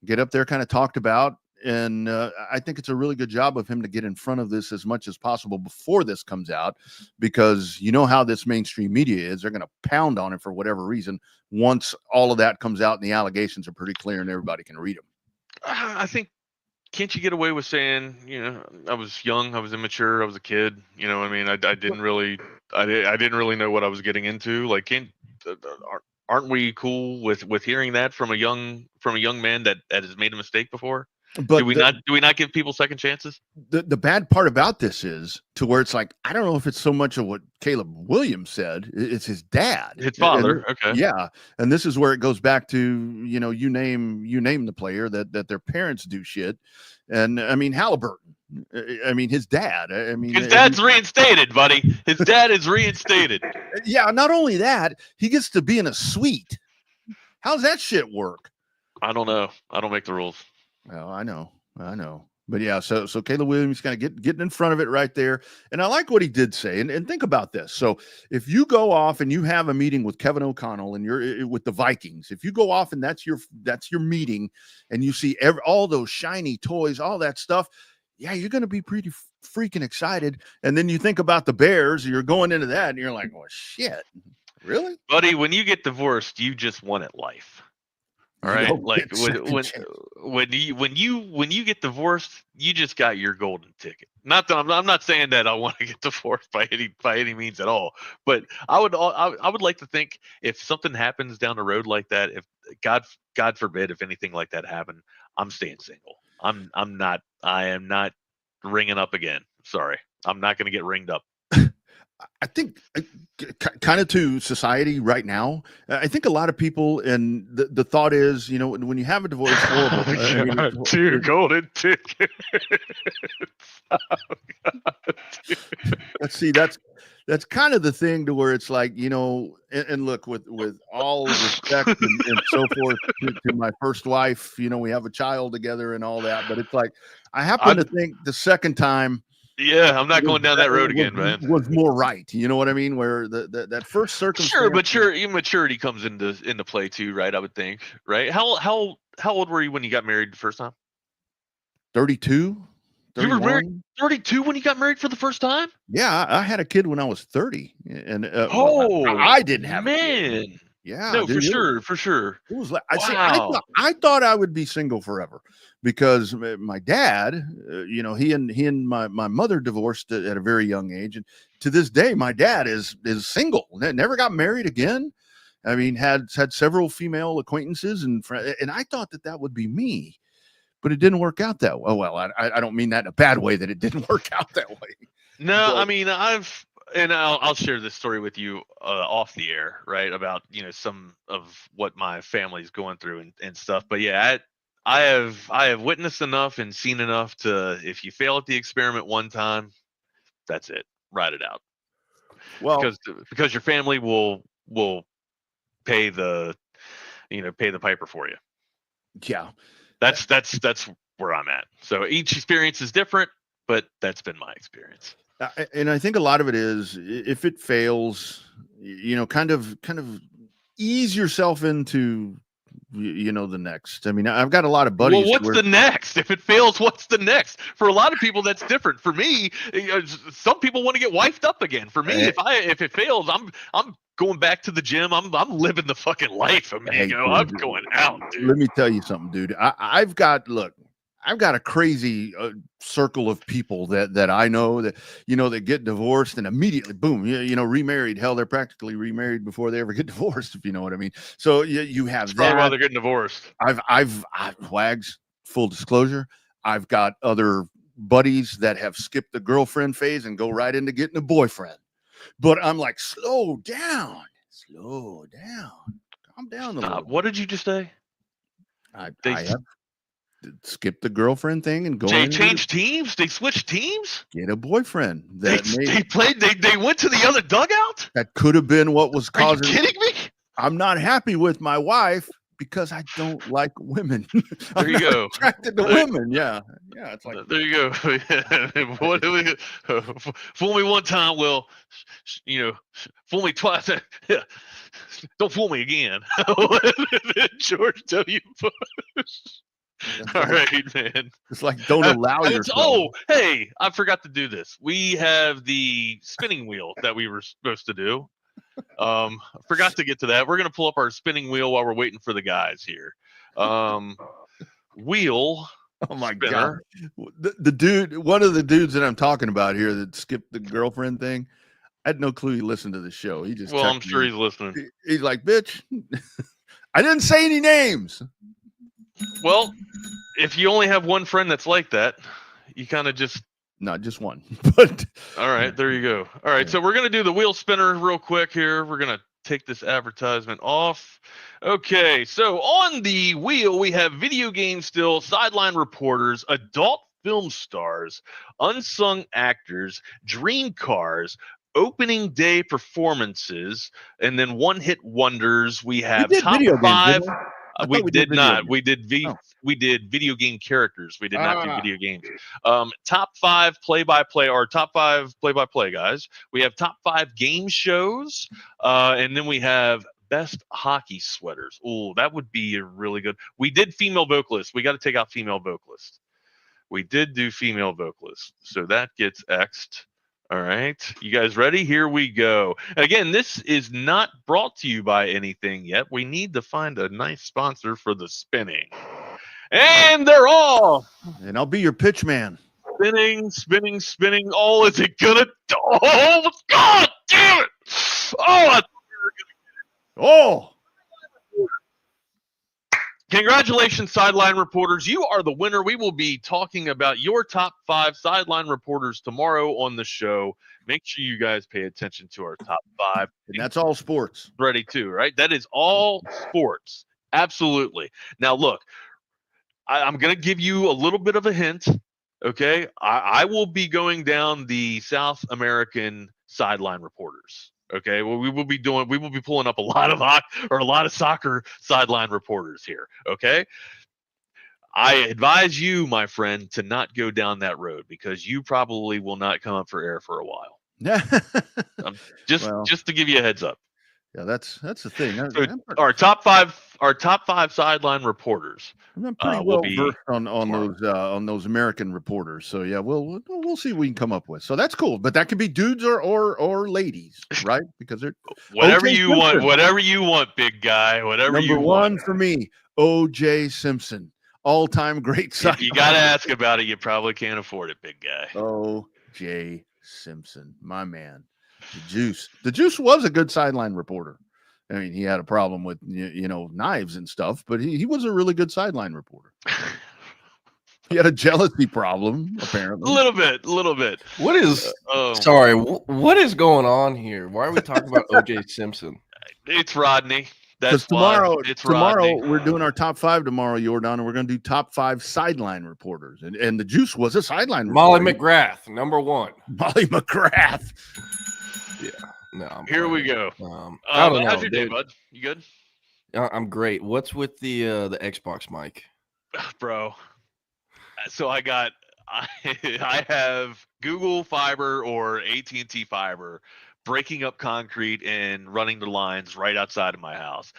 get up there, kind of talked about? And I think it's a really good job of him to get in front of this as much as possible before this comes out, because you know how this mainstream media is. They're going to pound on it for whatever reason once all of that comes out and the allegations are pretty clear and everybody can read them. I think, can't you get away with saying, I was young, I was immature, I was a kid. I mean, I didn't really know what I was getting into. Like, aren't we cool with hearing that from a young man that has made a mistake before? But do we not give people second chances? The bad part about this is to where it's like, I don't know if it's so much of what Caleb Williams said. It's his dad, his father. Okay. Yeah. And this is where it goes back to, you name the player that their parents do shit. And I mean, Halliburton, I mean, his dad, his dad's reinstated, buddy. His dad is reinstated. Yeah. Not only that, he gets to be in a suite. How's that shit work? I don't know. I don't make the rules. Well, I know. But yeah, so Caleb Williams kind of getting in front of it right there. And I like what he did say. And think about this. So if you go off and you have a meeting with Kevin O'Connell and you're with the Vikings, if you go off and that's your meeting and you see all those shiny toys, all that stuff, yeah, you're going to be pretty freaking excited. And then you think about the Bears, you're going into that and you're like, well, shit, really? Buddy, when you get divorced, you just won at life. All right, like when you get divorced, you just got your golden ticket. Not that I'm not saying that I want to get divorced by any means at all, but I would like to think if something happens down the road like that, if God forbid if anything like that happened, I'm staying single. I am not ringing up again. Sorry, I'm not going to get ringed up. I think kind of to society right now, I think a lot of people, and the thought is, you know, when you have a divorce, horrible. Two golden tickets. Let's see, that's kind of the thing to where it's like, you know, and look, with all respect and so forth to my first wife, you know, we have a child together and all that, but it's like, I happen to think the second time, yeah, I'm not going down that road again, man. Was more right, you know what I mean? Where that first circumstance. Sure, but immaturity comes into play too, right? I would think, right? How old were you when you got married the first time? 32. 31? You were married 32 when you got married for the first time? Yeah, I had a kid when I was 30, and I didn't have man. A kid. Yeah, no, dude, for sure. It was like wow. I thought I would be single forever because my dad, you know, he and my mother divorced at a very young age, and to this day, my dad is single. Never got married again. I mean, had several female acquaintances and friends, and I thought that would be me, but it didn't work out that well. Well, I don't mean that in a bad way that it didn't work out that way. No, but, I mean, I'll share this story with you off the air, right? About, you know, some of what my family's going through and stuff. But yeah, I have witnessed enough and seen enough to, if you fail at the experiment one time, that's it. Ride it out. Well, because your family will pay the piper for you. Yeah, that's where I'm at. So each experience is different, but that's been my experience. And I think a lot of it is, if it fails, you know, kind of ease yourself into, you know, the next. I mean, I've got a lot of buddies. Well, what's the next? If it fails, what's the next? For a lot of people, that's different. For me, some people want to get wifed up again. For me, if it fails, I'm going back to the gym. I'm living the fucking life, amigo. I'm going out, dude. Let me tell you something, dude. I've got a crazy circle of people that I know that, you know, that get divorced and immediately, boom, you know, remarried. Hell, they're practically remarried before they ever get divorced, if you know what I mean. So you have That's that. probably why they're getting divorced. I've Wags, full disclosure, I've got other buddies that have skipped the girlfriend phase and go right into getting a boyfriend. But I'm like, slow down, calm down a little. What did you just say? I have skip the girlfriend thing and go. They changed teams. They switched teams. Get a boyfriend. They played. They went to the other dugout. That could have been what was causing. Are you kidding me? I'm not happy with my wife because I don't like women. There you go. Attracted to women. Yeah. It's like there you go. What do we? Fool me one time, well, you know, fool me twice. Don't fool me again. George W. Bush. All right, man. It's like, don't allow yourself. Oh, hey, I forgot to do this. We have the spinning wheel that we were supposed to do. Forgot to get to that. We're gonna pull up our spinning wheel while we're waiting for the guys here. Wheel. Oh my spinner. God. The dude, one of the dudes that I'm talking about here that skipped the girlfriend thing, I had no clue he listened to the show. He just I'm sure he's listening. He's like, bitch, I didn't say any names. Well, if you only have one friend that's like that, you kind of just not just one. But all right, there you go. All right, so we're gonna do the wheel spinner real quick here. We're gonna take this advertisement off. Okay, so on the wheel we have video game still, sideline reporters, adult film stars, unsung actors, dream cars, opening day performances, and then one-hit wonders. We have top five. We did not. We did video game characters. We did not do video games. Top five play-by-play or top five play-by-play guys. We have top five game shows, and then we have best hockey sweaters. Oh, that would be a really good. We did female vocalists. We got to take out female vocalists. We did do female vocalists, so that gets X'd. All right, you guys ready? Here we go. Again, this is not brought to you by anything yet. We need to find a nice sponsor for the spinning. And they're all. And I'll be your pitch man. Spinning, spinning, spinning. Oh, is it gonna? Oh, God damn it! Oh, oh. Congratulations, sideline reporters. You are the winner. We will be talking about your top 5 sideline reporters tomorrow on the show. Make sure you guys pay attention to our top 5. And that's all sports. Ready too, right? That is all sports. Absolutely. Now, look, I'm going to give you a little bit of a hint. Okay. I will be going down the South American sideline reporters. Okay, well, we will be pulling up a lot of soccer sideline reporters here. Okay, I advise you, my friend, to not go down that road because you probably will not come up for air for a while. Just to give you a heads up. Yeah, that's the thing. So our top five sideline reporters. I'm pretty well versed on those American reporters. So yeah, we'll see what we can come up with. So that's cool. But that could be dudes or ladies, right? Because they're whatever you want, big guy. Whatever you want. Number 1 for me, O.J. Simpson, all-time great sideline. If you got to ask about it, you probably can't afford it, big guy. O.J. Simpson, my man. The Juice was a good sideline reporter. I mean, he had a problem with knives and stuff, but he was a really good sideline reporter. He had a jealousy problem, apparently. A little bit. What is? Sorry, what is going on here? Why are we talking about O.J. Simpson? It's Rodney. Because tomorrow we're doing our top 5 tomorrow, Jordan, and we're going to do top 5 sideline reporters. And the Juice was a sideline reporter. Molly McGrath, number 1. Molly McGrath. Yeah. No. Here we go. I don't know. How's your day, bud? You good? I'm great. What's with the Xbox mic, bro? So I have Google Fiber or AT&T Fiber breaking up concrete and running the lines right outside of my house.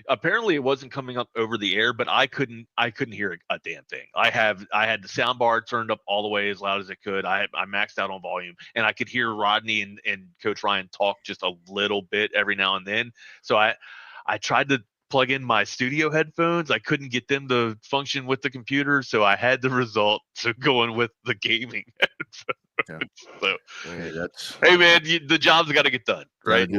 Apparently it wasn't coming up over the air, but I couldn't hear a damn thing. I had the sound bar turned up all the way as loud as it could. I maxed out on volume, and I could hear Rodney and Coach Ryan talk just a little bit every now and then. So I tried to plug in my studio headphones. I couldn't get them to function with the computer, so I had the result to going with the gaming headphones. Yeah. So, hey man, the job's got to get done, right?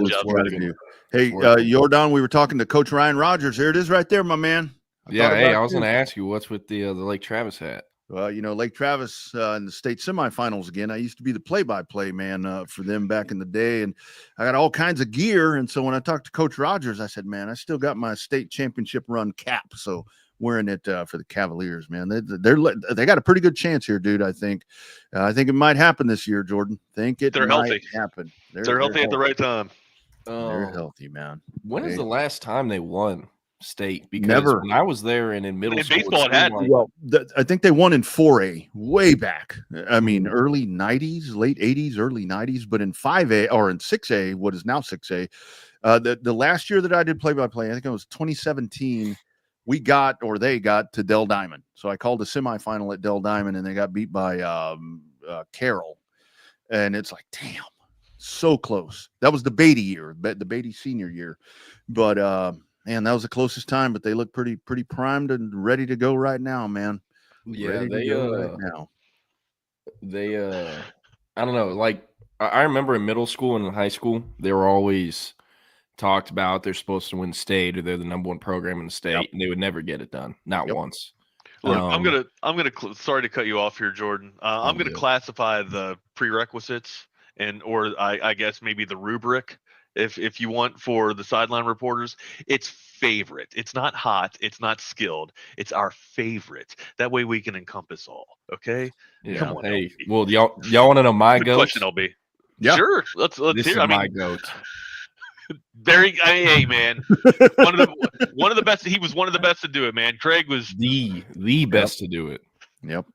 Hey, Jordan, we were talking to Coach Ryan Rogers. There it is, right there, my man. I was going to ask you what's with the Lake Travis hat. Well, Lake Travis in the state semifinals again. I used to be the play-by-play man for them back in the day, and I got all kinds of gear. And so when I talked to Coach Rogers, I said, "Man, I still got my state championship run cap." So wearing it for the Cavaliers, man. They got a pretty good chance here, dude. I think it might happen this year, Jordan. They're healthy. Happen. They're healthy at the right time. They're healthy, man. When is the last time they won state? Because never. When I was there and in middle school, baseball had I think they won in 4A way back. I mean, early 90s, late 80s, early 90s. But in 5A or in 6A, what is now 6A, the last year that I did play-by-play, I think it was 2017. They got to Dell Diamond. So I called a semifinal at Dell Diamond, and they got beat by Carroll. And it's like, damn, so close. That was the Beatty year, the Beatty senior year. But man, that was the closest time. But they look pretty primed and ready to go right now, man. Yeah, they I don't know. Like I remember in middle school and in high school, they were always talked about they're supposed to win state or they're the number 1 program in the state, and they would never get it done, not once. Look, I'm gonna sorry to cut you off here, Jordan. I'm gonna classify the prerequisites or I guess maybe the rubric, if you want, for the sideline reporters. It's favorite. It's not hot. It's not skilled. It's our favorite. That way we can encompass all. Okay. Yeah. Come on, hey, LB. well, y'all want to know my goat? Question, LB. Yeah. Sure. Let's this hear. Is my goat. Hey man, one of the best. He was one of the best to do it, man. Craig was the best to do it. Yep.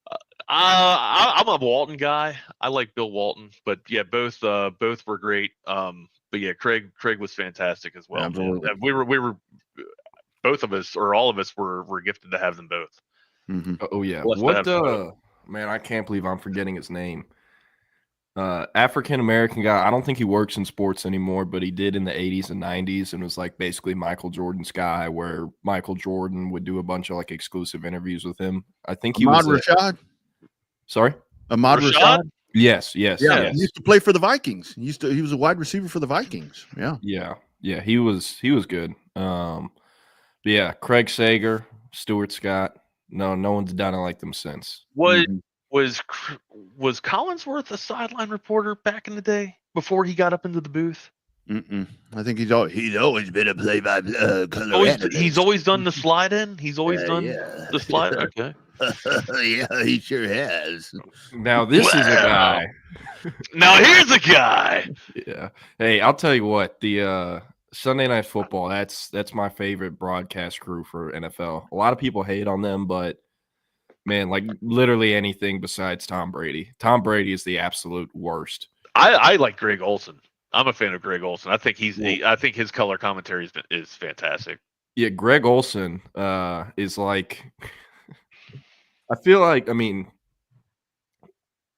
I'm a Walton guy. I like Bill Walton, but yeah, both were great. But yeah, Craig was fantastic as well. Absolutely. We were both of us, or all of us, were gifted to have them both. Mm-hmm. Oh yeah. Man, I can't believe I'm forgetting his name. African American guy. I don't think he works in sports anymore, but he did in the 80s and 90s, and was like basically Michael Jordan's guy, where Michael Jordan would do a bunch of like exclusive interviews with him. I think he Ahmad was Rashad. Sorry, Ahmad Rashad. Yes. Yeah, he used to play for the Vikings. He was a wide receiver for the Vikings. Yeah. He was good. But yeah, Craig Sager, Stuart Scott. No one's done it like them since. Was Collinsworth a sideline reporter back in the day before he got up into the booth? I think he's always been a play-by-play. He's always done the slide in. He's always done the slide. Okay. Yeah, he sure has. Now this is a guy. Now here's a guy. Yeah. Hey, I'll tell you what. The Sunday Night Football. That's my favorite broadcast crew for NFL. A lot of people hate on them, but man, like literally anything besides Tom Brady. Tom Brady is the absolute worst. I like Greg Olson. I'm a fan of Greg Olson. I think I think his color commentary is fantastic. Yeah, Greg Olson is like. I feel like,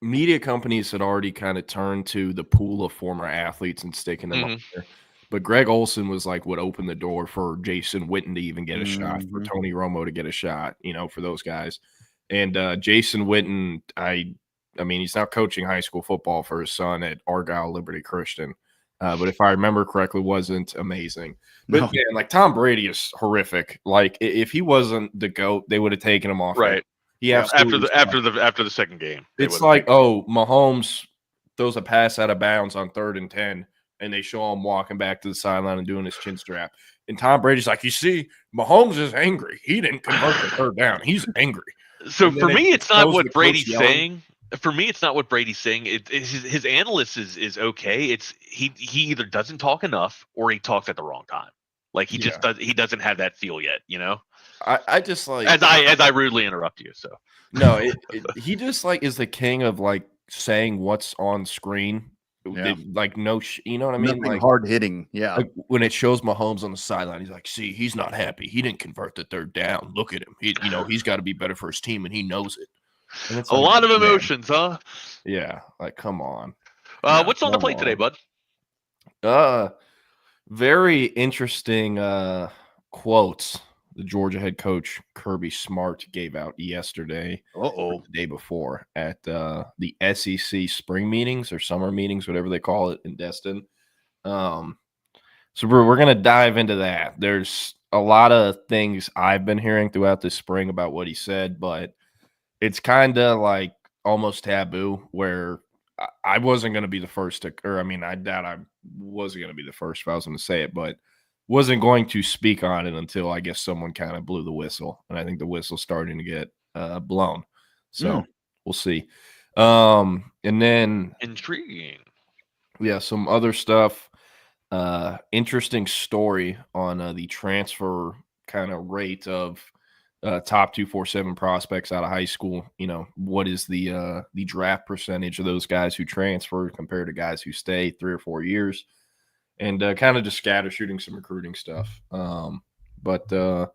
media companies had already kind of turned to the pool of former athletes and sticking them up there. But Greg Olson was like what opened the door for Jason Witten to even get a shot, for Tony Romo to get a shot, for those guys. And Jason Witten, he's now coaching high school football for his son at Argyle Liberty Christian. But if I remember correctly, wasn't amazing. But No. man, like Tom Brady is horrific. Like if he wasn't the GOAT, they would have taken him off. Right. He after the second game. It's like, Mahomes throws a pass out of bounds on 3rd and 10, and they show him walking back to the sideline and doing his chin strap. And Tom Brady's like, you see, Mahomes is angry. He didn't convert the 3rd down. He's angry. So for me, it's not what Brady's saying. For me, it's not what Brady's saying. His analyst is okay. It's he either doesn't talk enough or he talks at the wrong time. Like he doesn't have that feel yet. I just like as I rudely interrupt you. So no, he just like is the king of like saying what's on screen. Yeah. Like no, you know what I mean? Nothing Like hard hitting. Yeah. Like when it shows Mahomes on the sideline, he's like, "See, he's not happy. He didn't convert the 3rd down. Look at him. He's got to be better for his team, and he knows it." And it's a lot of emotions, huh? Yeah, like come on. What's on the plate today, bud? Very interesting quotes the Georgia head coach Kirby Smart gave out yesterday, the day before at the SEC spring meetings or summer meetings, whatever they call it in Destin. So we're going to dive into that. There's a lot of things I've been hearing throughout this spring about what he said, but it's kind of like almost taboo where I wasn't going to be the first to, or I doubt I wasn't going to be the first if I was going to say it, but wasn't going to speak on it until I guess someone kind of blew the whistle. And I think the whistle's starting to get blown. So we'll see. And then intriguing. Yeah, some other stuff. Interesting story on the transfer kind of rate of top 247 prospects out of high school. What is the draft percentage of those guys who transfer compared to guys who stay 3 or 4 years? And kind of just scatter shooting some recruiting stuff. But I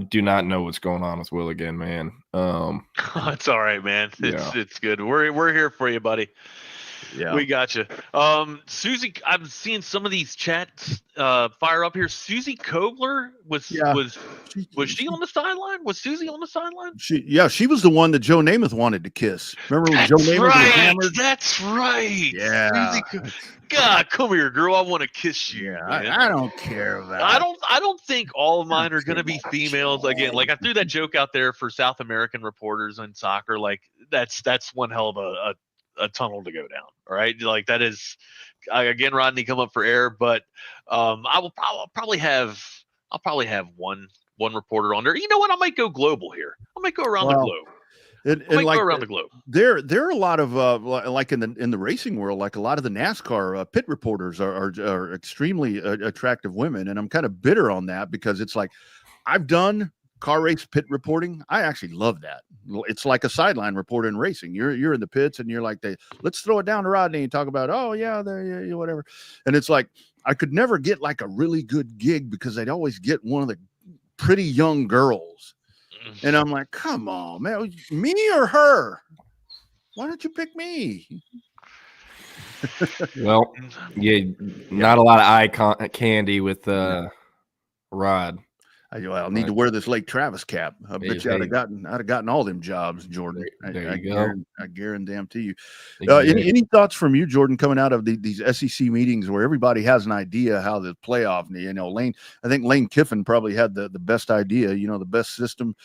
do not know what's going on with Will again, man. It's all right, man. It's good. We're here for you, buddy. Yeah, we got you. Susie, I'm seeing some of these chats fire up here. Susie Kobler was she on the sideline? Was Susie on the sideline? She was the one that Joe Namath wanted to kiss. Remember when Joe Namath was hammered? That's right. Yeah. God, come here, girl. I want to kiss you. Yeah, I don't care about. I don't think all of mine are going to be females. Again, like I threw that joke out there for South American reporters on soccer. Like that's one hell of a tunnel to go down. All right, like that is again, Rodney, come up for air, but I'll probably have one reporter on there. You know what? I might go global here. I might go around the globe. Go around the globe. There are a lot of like in the racing world, like a lot of the NASCAR pit reporters are extremely attractive women, and I'm kind of bitter on that because it's like I've done car race pit reporting. I actually love that. It's like a sideline reporter in racing. You're in the pits and you're like, let's throw it down to Rodney and talk about, whatever. And it's like I could never get like a really good gig because I'd always get one of the pretty young girls. And I'm like, come on, man, me or her? Why don't you pick me? Well, yeah, not a lot of eye candy with Rod. I'll need to wear this Lake Travis cap. I bet you I'd have gotten all them jobs, Jordan. There you go. I guarantee you. Exactly. Any thoughts from you, Jordan, coming out of these SEC meetings where everybody has an idea how the playoff? I think Lane Kiffin probably had the best idea. The best system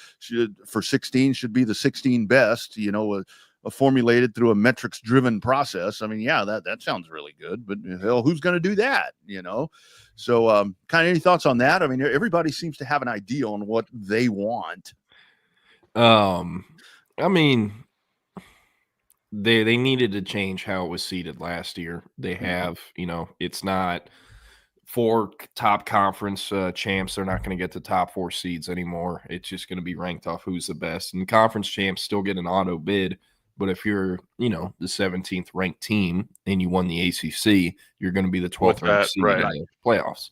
for 16 should be the 16 best. Formulated through a metrics-driven process. I mean, yeah, that sounds really good, but hell, who's going to do that? So, kind of any thoughts on that? I mean, everybody seems to have an idea on what they want. I mean, they needed to change how it was seeded last year. They have, it's not 4 top conference champs. They're not going to get the top 4 seeds anymore. It's just going to be ranked off who's the best. And conference champs still get an auto bid. But if you're, the 17th ranked team and you won the ACC, you're going to be the 12th ranked seed in the playoffs.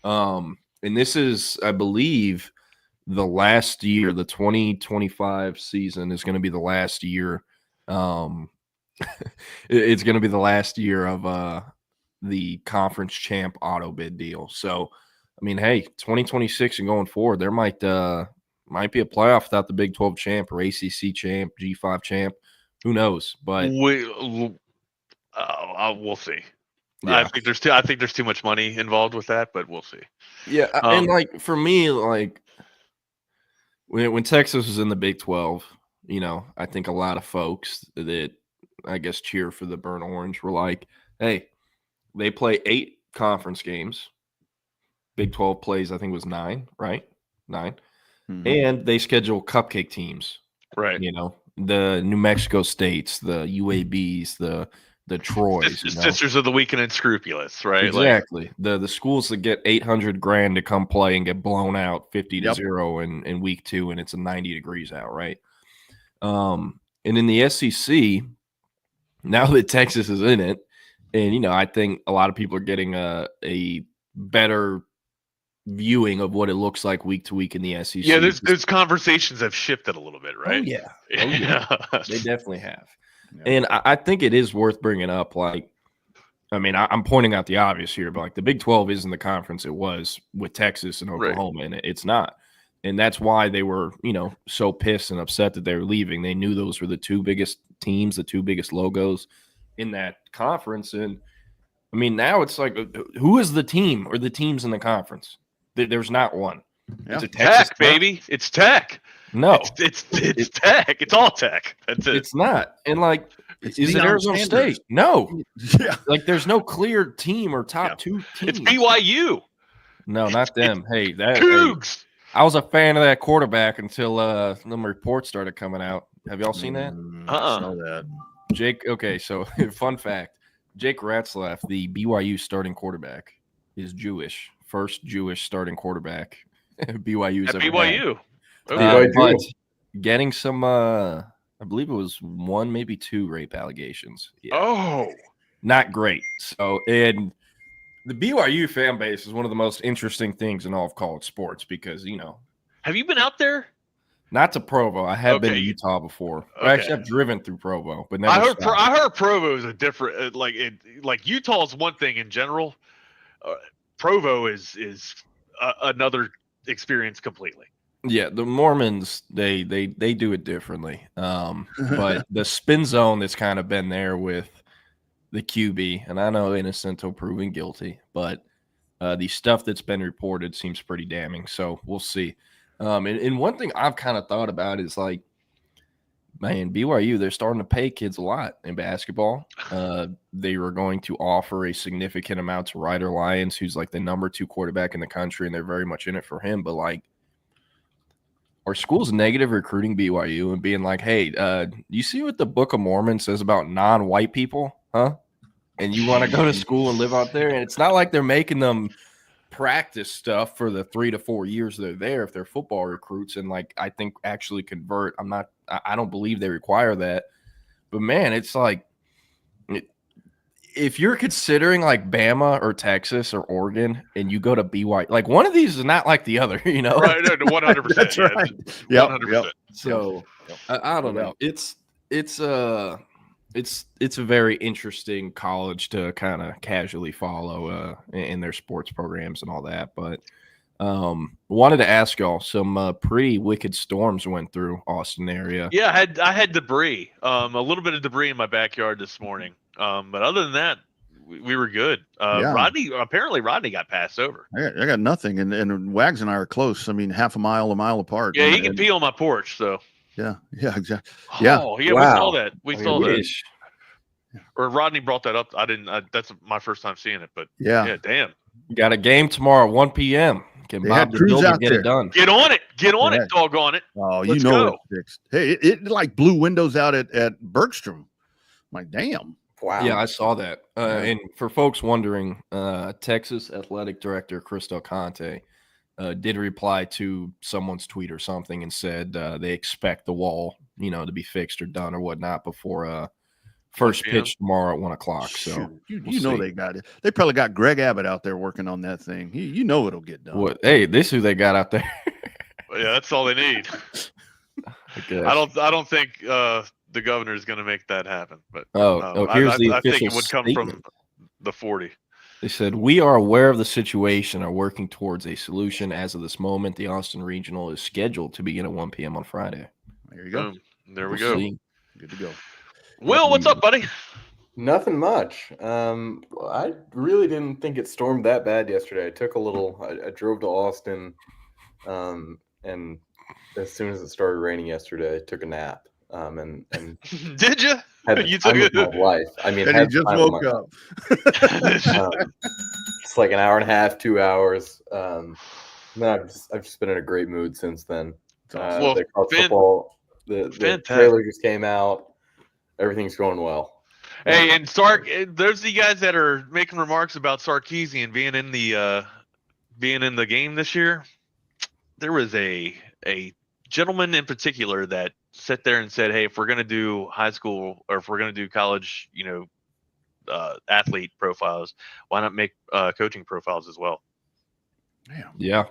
And this is, I believe, the last year. The 2025 season is going to be the last year. It's going to be the last year of the conference champ auto bid deal. So, I mean, hey, 2026 and going forward, there might be a playoff without the Big 12 champ or ACC champ, G5 champ. Who knows? But we'll see. Yeah. I think there's too much money involved with that, but we'll see. Yeah, and for me, when Texas was in the Big 12, I think a lot of folks that I guess cheer for the Burnt Orange were like, hey, they play 8 conference games. Big 12 plays, I think it was 9, right? 9. Mm-hmm. And they schedule cupcake teams. Right. The New Mexico States, the UABs, the Troys. Sisters of the Weak and Unscrupulous, right? Exactly. The schools that get $800,000 to come play and get blown out 50-0 in week 2, and it's 90 degrees out, right? And in the SEC, now that Texas is in it, and I think a lot of people are getting a better viewing of what it looks like week to week in the SEC. Yeah, those conversations have shifted a little bit, right? Oh, yeah. They definitely have. Yeah. And I think it is worth bringing up. I'm pointing out the obvious here, but the Big 12 isn't the conference it was with Texas and Oklahoma, and it's not. And that's why they were, so pissed and upset that they were leaving. They knew those were the 2 biggest teams, the 2 biggest logos in that conference. And I mean, now it's like, who is the team or the teams in the conference? There's not one. Yeah. It's a Tech, baby. It's Tech. No, it's Tech. It's all Tech. That's it. It's not. And is it Deion Arizona Sanders. State? No. Yeah. There's no clear team or top 2 teams. It's BYU. No, not them. Hey, Cougs. I was a fan of that quarterback until them reports started coming out. Have y'all seen that? I saw that. Jake. Okay, so fun fact: Jake Ratzlaff, the BYU starting quarterback, is Jewish. First Jewish starting quarterback BYU's At ever BYU. had. But getting some, I believe it was 1, maybe 2 rape allegations. Yeah. Oh, not great. So, and the BYU fan base is one of the most interesting things in all of college sports because, have you been out there? Not to Provo. I have been to Utah before. Okay. Actually, I've driven through Provo, but never. I heard Provo is a different, like Utah is one thing in general. Provo is another experience completely. Yeah, the Mormons they do it differently. But the spin zone that's kind of been there with the QB, and I know innocent until proven guilty, but the stuff that's been reported seems pretty damning. So we'll see. And one thing I've kind of thought about is man, BYU, they're starting to pay kids a lot in basketball. They were going to offer a significant amount to Ryder Lyons, who's the number 2 quarterback in the country, and they're very much in it for him. But are schools negative recruiting BYU and being hey, you see what the Book of Mormon says about non-white people, huh? And you want to go to school and live out there? And it's not like they're making them practice stuff for the 3 to 4 years they're there if they're football recruits and I think actually convert. I don't believe they require that, but man, it's if you're considering like Bama or Texas or Oregon, and you go to BYU, like one of these is not like the other, you know? Right, 100%. That's yeah, right. 100%. So I don't know. It's a very interesting college to kind of casually follow in their sports programs and all that. But wanted to ask y'all, some pretty wicked storms went through Austin area. Yeah, I had debris, a little bit of debris in my backyard this morning. But other than that, we were good. Rodney got passed over. I got nothing, and Wags and I are close. I mean, half a mile apart. Yeah, he can pee on my porch. So yeah, exactly. Yeah, wow. We saw that. We saw that. Or Rodney brought that up. I didn't. That's my first time seeing it. But yeah, damn. Got a game tomorrow, 1 p.m. Can Bob the Builder get it done? Get on it, doggone it. Oh, Let's it's go. fixed. Hey, it like blew windows out at Bergstrom. I'm like, damn. Wow. Yeah, I saw that. And for folks wondering, Texas Athletic Director Chris Del Conte did reply to someone's tweet or something and said they expect the wall, to be fixed or done or whatnot before first pitch tomorrow at 1 o'clock. So you know they got it. They probably got Greg Abbott out there working on that thing. It'll get done. What? Hey, this is who they got out there. Yeah, that's all they need. I don't think the governor is going to make that happen. But here's the I official think it would come statement from the 40. They said, we are aware of the situation, are working towards a solution. As of this moment, the Austin Regional is scheduled to begin at 1 p.m. on Friday. There you go. Boom. There we go. See. Good to go. Will, what's up, buddy? Nothing much. I really didn't think it stormed that bad yesterday. I drove to Austin, and as soon as it started raining yesterday, I took a nap. And did you? You took it. My life. I mean, and he just woke up. It's like an hour and a half, 2 hours. I've just been in a great mood since then. The college football, the trailer just came out. Everything's going well. Hey, and those of you guys that are making remarks about Sarkisian being in the game this year, there was a gentleman in particular that sat there and said, "Hey, if we're going to do high school or if we're going to do college, athlete profiles, why not make coaching profiles as well?" Damn. Yeah.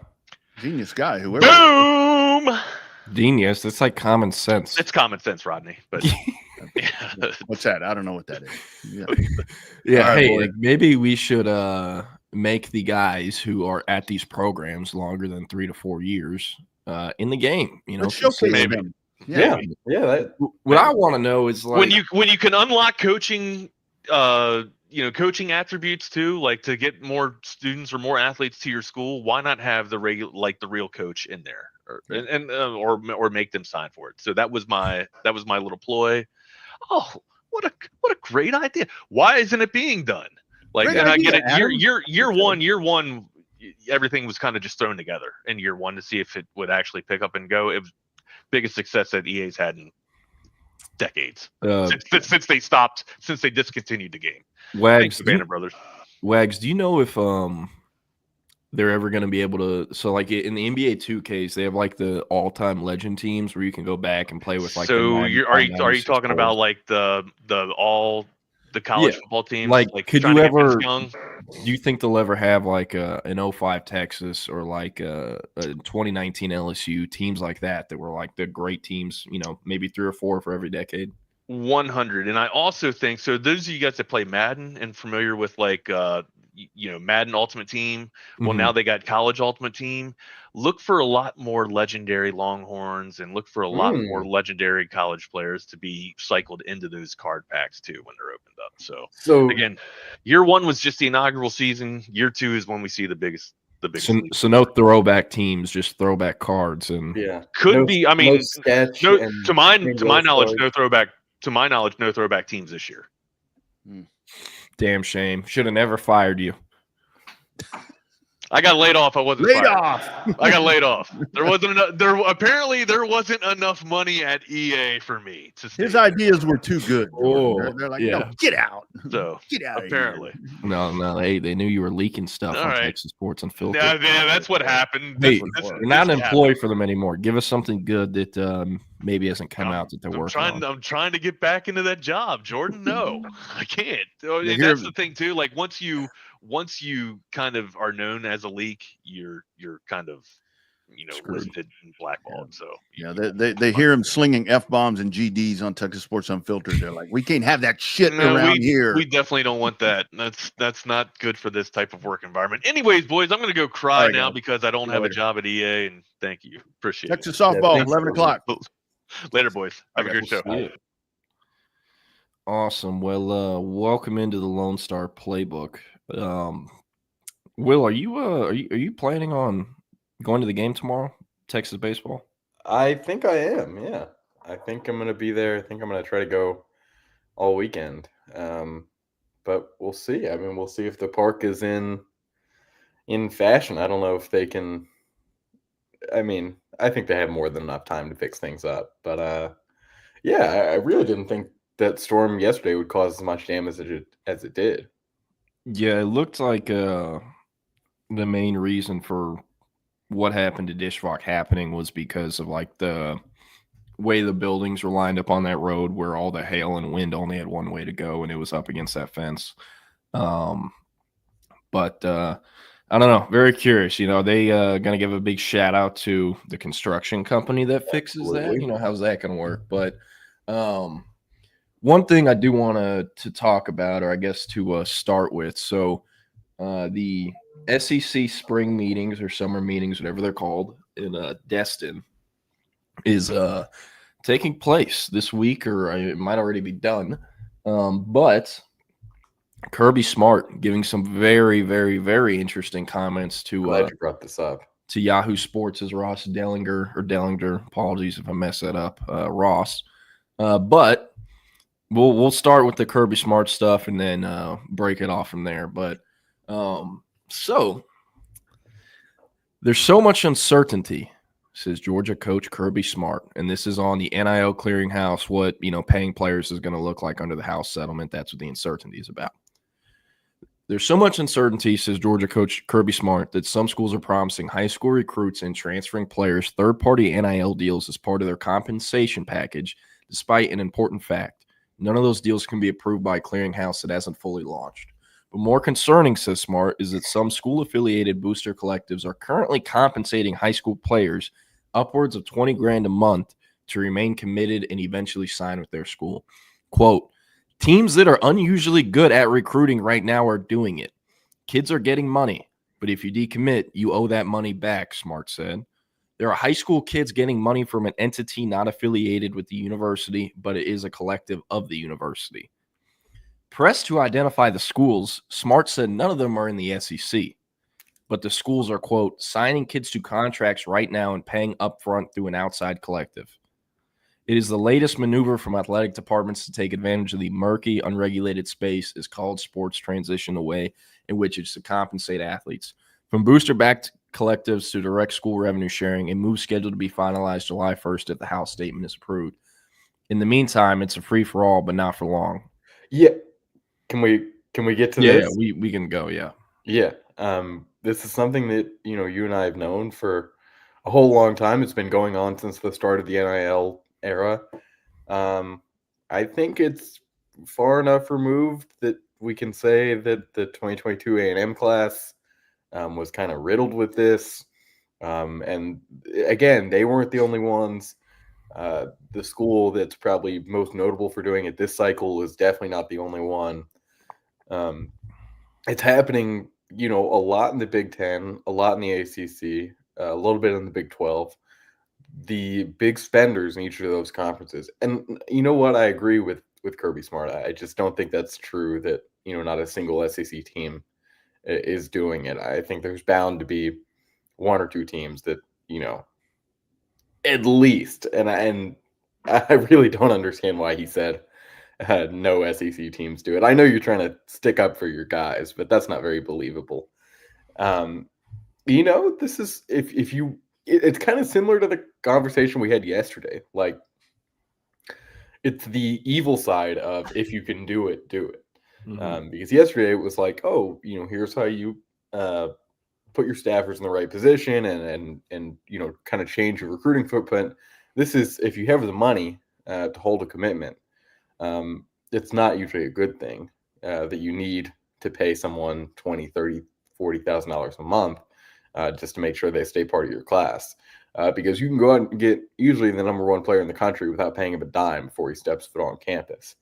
Genius guy. Whoever. Boom. Genius. That's like common sense. It's common sense, Rodney. But what's that? I don't know what that is. Yeah. Yeah. Right, hey, maybe we should make the guys who are at these programs longer than 3 to 4 years in the game. Let's showcase them. Yeah. What I want to know is like when you can unlock coaching, coaching attributes too, like to get more students or more athletes to your school. Why not have the real coach in there, or make them sign for it? So that was my little ploy. Oh, what a great idea! Why isn't it being done? Like, great and idea, I get it. Adam. Year one, everything was kind of just thrown together in year one to see if it would actually pick up and go. It was biggest success that EA's had in decades since they discontinued the game. Wags, Savannah Brothers. Wags, do you know if they're ever going to be able to? So, like in the NBA 2Ks, they have like the all-time legend teams where you can go back and play with like. So, are you talking about like the college football teams? Like could you ever? Young? Do you think they'll ever have like an 05 Texas or like a 2019 LSU, teams like that were like the great teams? Maybe 3 or 4 for every decade. 100. And I also think so. Those of you guys that play Madden and familiar with like Madden Ultimate Team. Well, now they got College Ultimate Team. Look for a lot more legendary Longhorns and look for a lot more legendary college players to be cycled into those card packs too when they're opened up. So again, year one was just the inaugural season. Year 2 is when we see the biggest. So no throwback teams, just throwback cards, and could be. I mean, to my knowledge, no throwback. To my knowledge, no throwback teams this year. Damn shame. Should have never fired you. I got laid off. I wasn't laid fired. off. I got laid off. There wasn't enough. There wasn't enough money at EA for me to. His ideas were too good. They're like, yeah. no, get out. So get out. Apparently, no. Hey, they knew you were leaking stuff on Texas Sports Unfiltered. Yeah, that's what happened. Hey, you're not an employee for them anymore. Give us something good that maybe hasn't come out that they're working on. I'm trying to get back into that job, Jordan. No, I can't. Yeah, That's the thing too. Like once you kind of are known as a leak, you're kind of Screwed. listed and blackballed. So Yeah, they hear him slinging F-bombs and GDs on Texas Sports Unfiltered. They're like, we can't have that shit around here. We definitely don't want that. That's not good for this type of work environment. Anyways, boys, I'm going to go cry now because I don't have a job at EA. And thank you, appreciate it. Texas softball, 11 o'clock. Later, boys. Have a good show. Awesome. Well, welcome into the Lone Star Playbook. Will, are you planning on going to the game tomorrow, Texas baseball? I think I am, yeah. I think I'm going to be there. I think I'm going to try to go all weekend. But we'll see. I mean, we'll see if the park is in fashion. I don't know if they can. I mean, I think they have more than enough time to fix things up. But, yeah, I really didn't think that storm yesterday would cause as much damage as it did. Yeah, it looked like the main reason for what happened to Dishwalk happening was because of like the way the buildings were lined up on that road where all the hail and wind only had one way to go and it was up against that fence. But I don't know. Very curious. They going to give a big shout out to the construction company that fixes that. How's that going to work? But one thing I do want to talk about, or I guess to start with. So the SEC spring meetings or summer meetings, whatever they're called, in Destin is taking place this week, or it might already be done. But Kirby Smart giving some very, very, very interesting comments to Glad you brought this up. To Yahoo Sports as Ross Dellinger. Apologies if I mess that up, Ross. But we'll start with the Kirby Smart stuff and then break it off from there. But so there's so much uncertainty, says Georgia coach Kirby Smart, and this is on the NIL clearinghouse. What paying players is going to look like under the House settlement. That's what the uncertainty is about. There's so much uncertainty, says Georgia coach Kirby Smart, that some schools are promising high school recruits and transferring players third-party NIL deals as part of their compensation package, despite an important fact. None of those deals can be approved by a clearinghouse that hasn't fully launched. But more concerning, says Smart, is that some school-affiliated booster collectives are currently compensating high school players upwards of $20,000 a month to remain committed and eventually sign with their school. Quote, teams that are unusually good at recruiting right now are doing it. Kids are getting money, but if you decommit, you owe that money back, Smart said. There are high school kids getting money from an entity not affiliated with the university, but it is a collective of the university. Pressed to identify the schools, Smart said none of them are in the SEC, but the schools are, quote, signing kids to contracts right now and paying upfront through an outside collective. It is the latest maneuver from athletic departments to take advantage of the murky, unregulated space as college sports transition away in which it's to compensate athletes. From booster-backed collectives to direct school revenue sharing, a move scheduled to be finalized July 1st if the House statement is approved. In the meantime, it's a free-for-all, but not for long. Yeah. Can we get to this? Yeah, we can go, yeah. Yeah. This is something that, you and I have known for a whole long time. It's been going on since the start of the NIL era. I think it's far enough removed that we can say that the 2022 A&M class was kind of riddled with this. And again, they weren't the only ones. The school that's probably most notable for doing it this cycle is definitely not the only one. It's happening, a lot in the Big Ten, a lot in the ACC, a little bit in the Big 12. The big spenders in each of those conferences. And you know what? I agree with Kirby Smart. I just don't think that's true that, not a single SEC team is doing it. I think there's bound to be one or two teams that, at least, and I really don't understand why he said no SEC teams do it. I know you're trying to stick up for your guys, but that's not very believable. This is, it's kind of similar to the conversation we had yesterday. Like, it's the evil side of if you can do it, do it. Mm-hmm. Because yesterday it was like, oh, here's how you put your staffers in the right position and kind of change your recruiting footprint. this is if you have the money to hold a commitment, it's not usually a good thing that you need to pay someone $20,000, $30,000, $40,000 a month just to make sure they stay part of your class. Because you can go out and get usually the number one player in the country without paying him a dime before he steps foot on campus.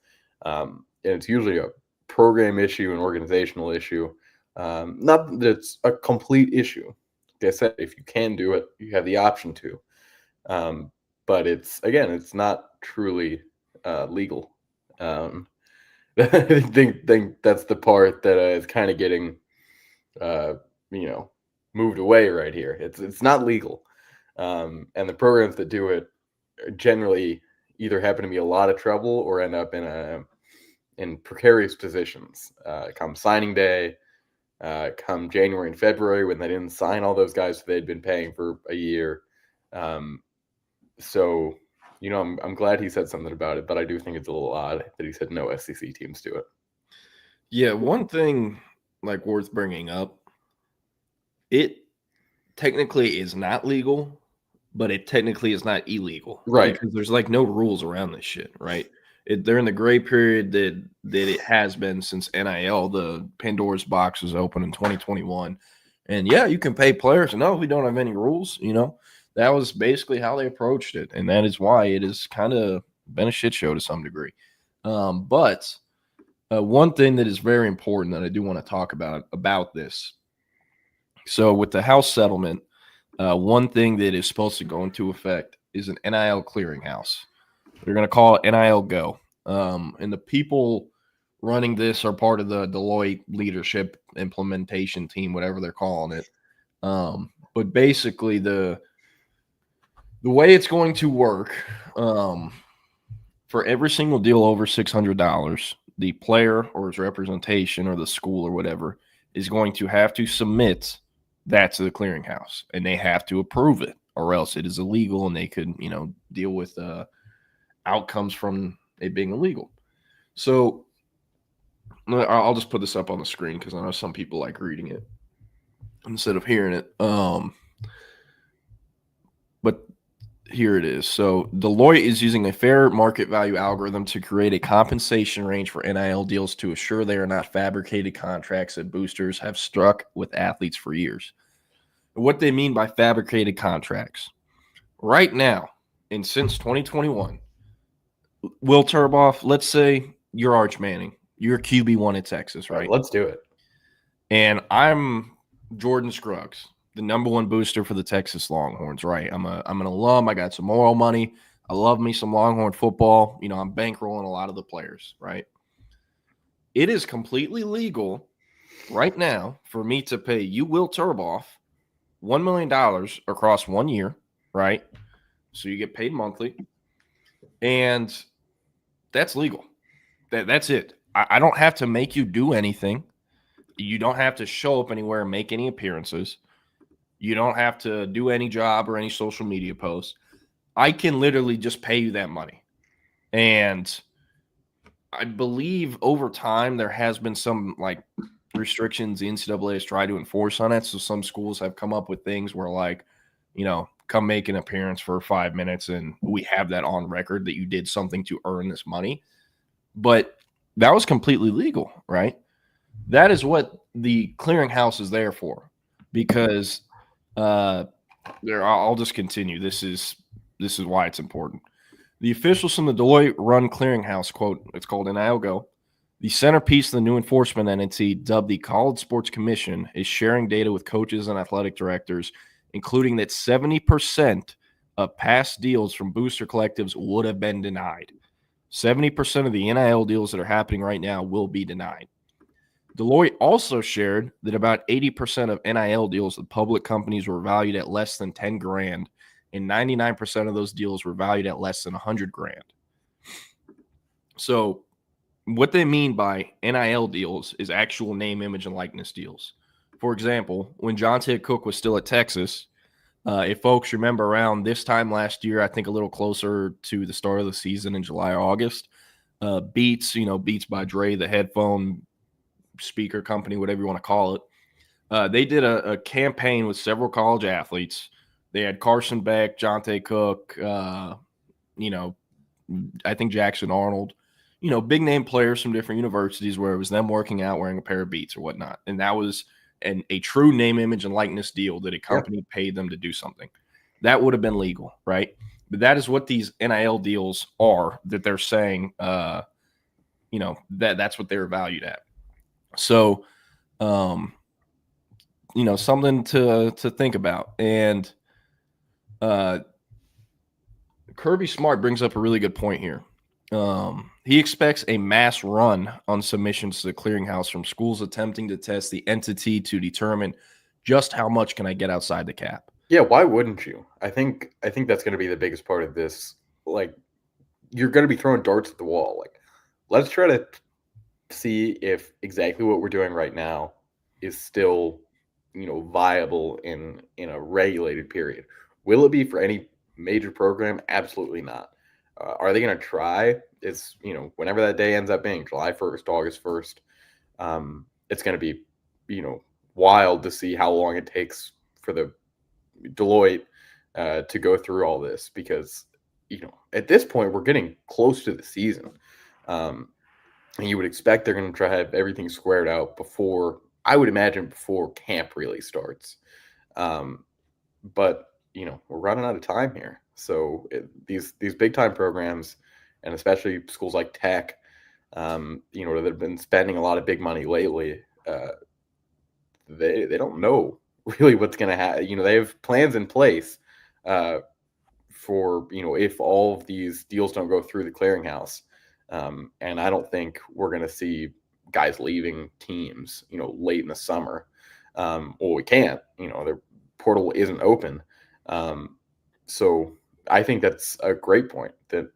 And it's usually a program issue, an organizational issue. Not that it's a complete issue. Like I said, if you can do it, you have the option to. But it's not truly legal. I think that's the part that is kind of getting, moved away right here. It's not legal, and the programs that do it generally either happen to be a lot of trouble or end up in precarious positions. Come signing day, come January and February when they didn't sign all those guys they'd been paying for a year. So. I'm glad he said something about it, but I do think it's a little odd that he said no SEC teams do it. Yeah, one thing like worth bringing up, it technically is not legal, but it technically is not illegal. Right. Because there's like no rules around this shit, right? They're in the gray period that it has been since NIL. The Pandora's box was open in 2021. And yeah, you can pay players. No, we don't have any rules, That was basically how they approached it, and that is why it has kind of been a shit show to some degree. But one thing that is very important that I do want to talk about this. So with the House settlement, one thing that is supposed to go into effect is an NIL clearinghouse. They're going to call it NIL Go. And the people running this are part of the Deloitte leadership implementation team, whatever they're calling it. But basically the way it's going to work, for every single deal over $600, the player or his representation or the school or whatever is going to have to submit that to the clearinghouse, and they have to approve it, or else it is illegal, and they could, deal with outcomes from it being illegal. So I'll just put this up on the screen because I know some people like reading it instead of hearing it. But here it is. So Deloitte is using a fair market value algorithm to create a compensation range for NIL deals to assure they are not fabricated contracts that boosters have struck with athletes for years. What they mean by fabricated contracts. Right now, and since 2021, Will Turboff, let's say you're Arch Manning. You're QB1 at Texas, right? Let's do it. And I'm Jordan Scruggs, the number one booster for the Texas Longhorns, right? I'm an alum. I got some moral money. I love me some Longhorn football. I'm bankrolling a lot of the players, right? It is completely legal right now for me to pay you, Will Turboff, $1 million across 1 year, right? So you get paid monthly. And that's legal. That's it. I don't have to make you do anything. You don't have to show up anywhere and make any appearances. You don't have to do any job or any social media posts. I can literally just pay you that money. And I believe over time there has been some like restrictions the NCAA has tried to enforce on it. So some schools have come up with things where come make an appearance for 5 minutes and we have that on record that you did something to earn this money. But that was completely legal, right? That is what the clearinghouse is there for, because I'll just continue. This is why it's important. The officials from the Deloitte-run clearinghouse, quote, it's called NIL Go, the centerpiece of the new enforcement entity dubbed the College Sports Commission, is sharing data with coaches and athletic directors, including that 70% of past deals from booster collectives would have been denied. 70% of the NIL deals that are happening right now will be denied. Deloitte also shared that about 80% of NIL deals with public companies were valued at less than $10,000, and 99% of those deals were valued at less than $100,000. So what they mean by NIL deals is actual name, image, and likeness deals. For example, when Jonte Cook was still at Texas, if folks remember around this time last year, I think a little closer to the start of the season in July or August, Beats by Dre, the headphone speaker company, whatever you want to call it, they did a campaign with several college athletes They had Carson Beck, Jonte Cook, I think Jackson Arnold, big name players from different universities where it was them working out wearing a pair of Beats or whatnot. And that was a true name, image, and likeness deal that a company paid them to do something. That would have been legal, right? But that is what these NIL deals are, that they're saying, that's what they're valued at. So, something to think about. And Kirby Smart brings up a really good point here. He expects a mass run on submissions to the clearinghouse from schools attempting to test the entity to determine just how much can I get outside the cap. Yeah, why wouldn't you? I think that's going to be the biggest part of this. Like, you're going to be throwing darts at the wall. Like, let's try to see if exactly what we're doing right now is still, viable in a regulated period. Will it be for any major program? Absolutely not. Are they going to try? It's, whenever that day ends up being July 1st, August 1st, it's going to be, wild to see how long it takes for the Deloitte to go through all this, because, at this point we're getting close to the season. And you would expect they're going to try to have everything squared out before, I would imagine, before camp really starts. But, we're running out of time here. So these big time programs, and especially schools like Tech, that have been spending a lot of big money lately, they don't know really what's going to happen. They have plans in place for, if all of these deals don't go through the clearinghouse. And I don't think we're going to see guys leaving teams, late in the summer. Well, we can't, their portal isn't open. So I think that's a great point that,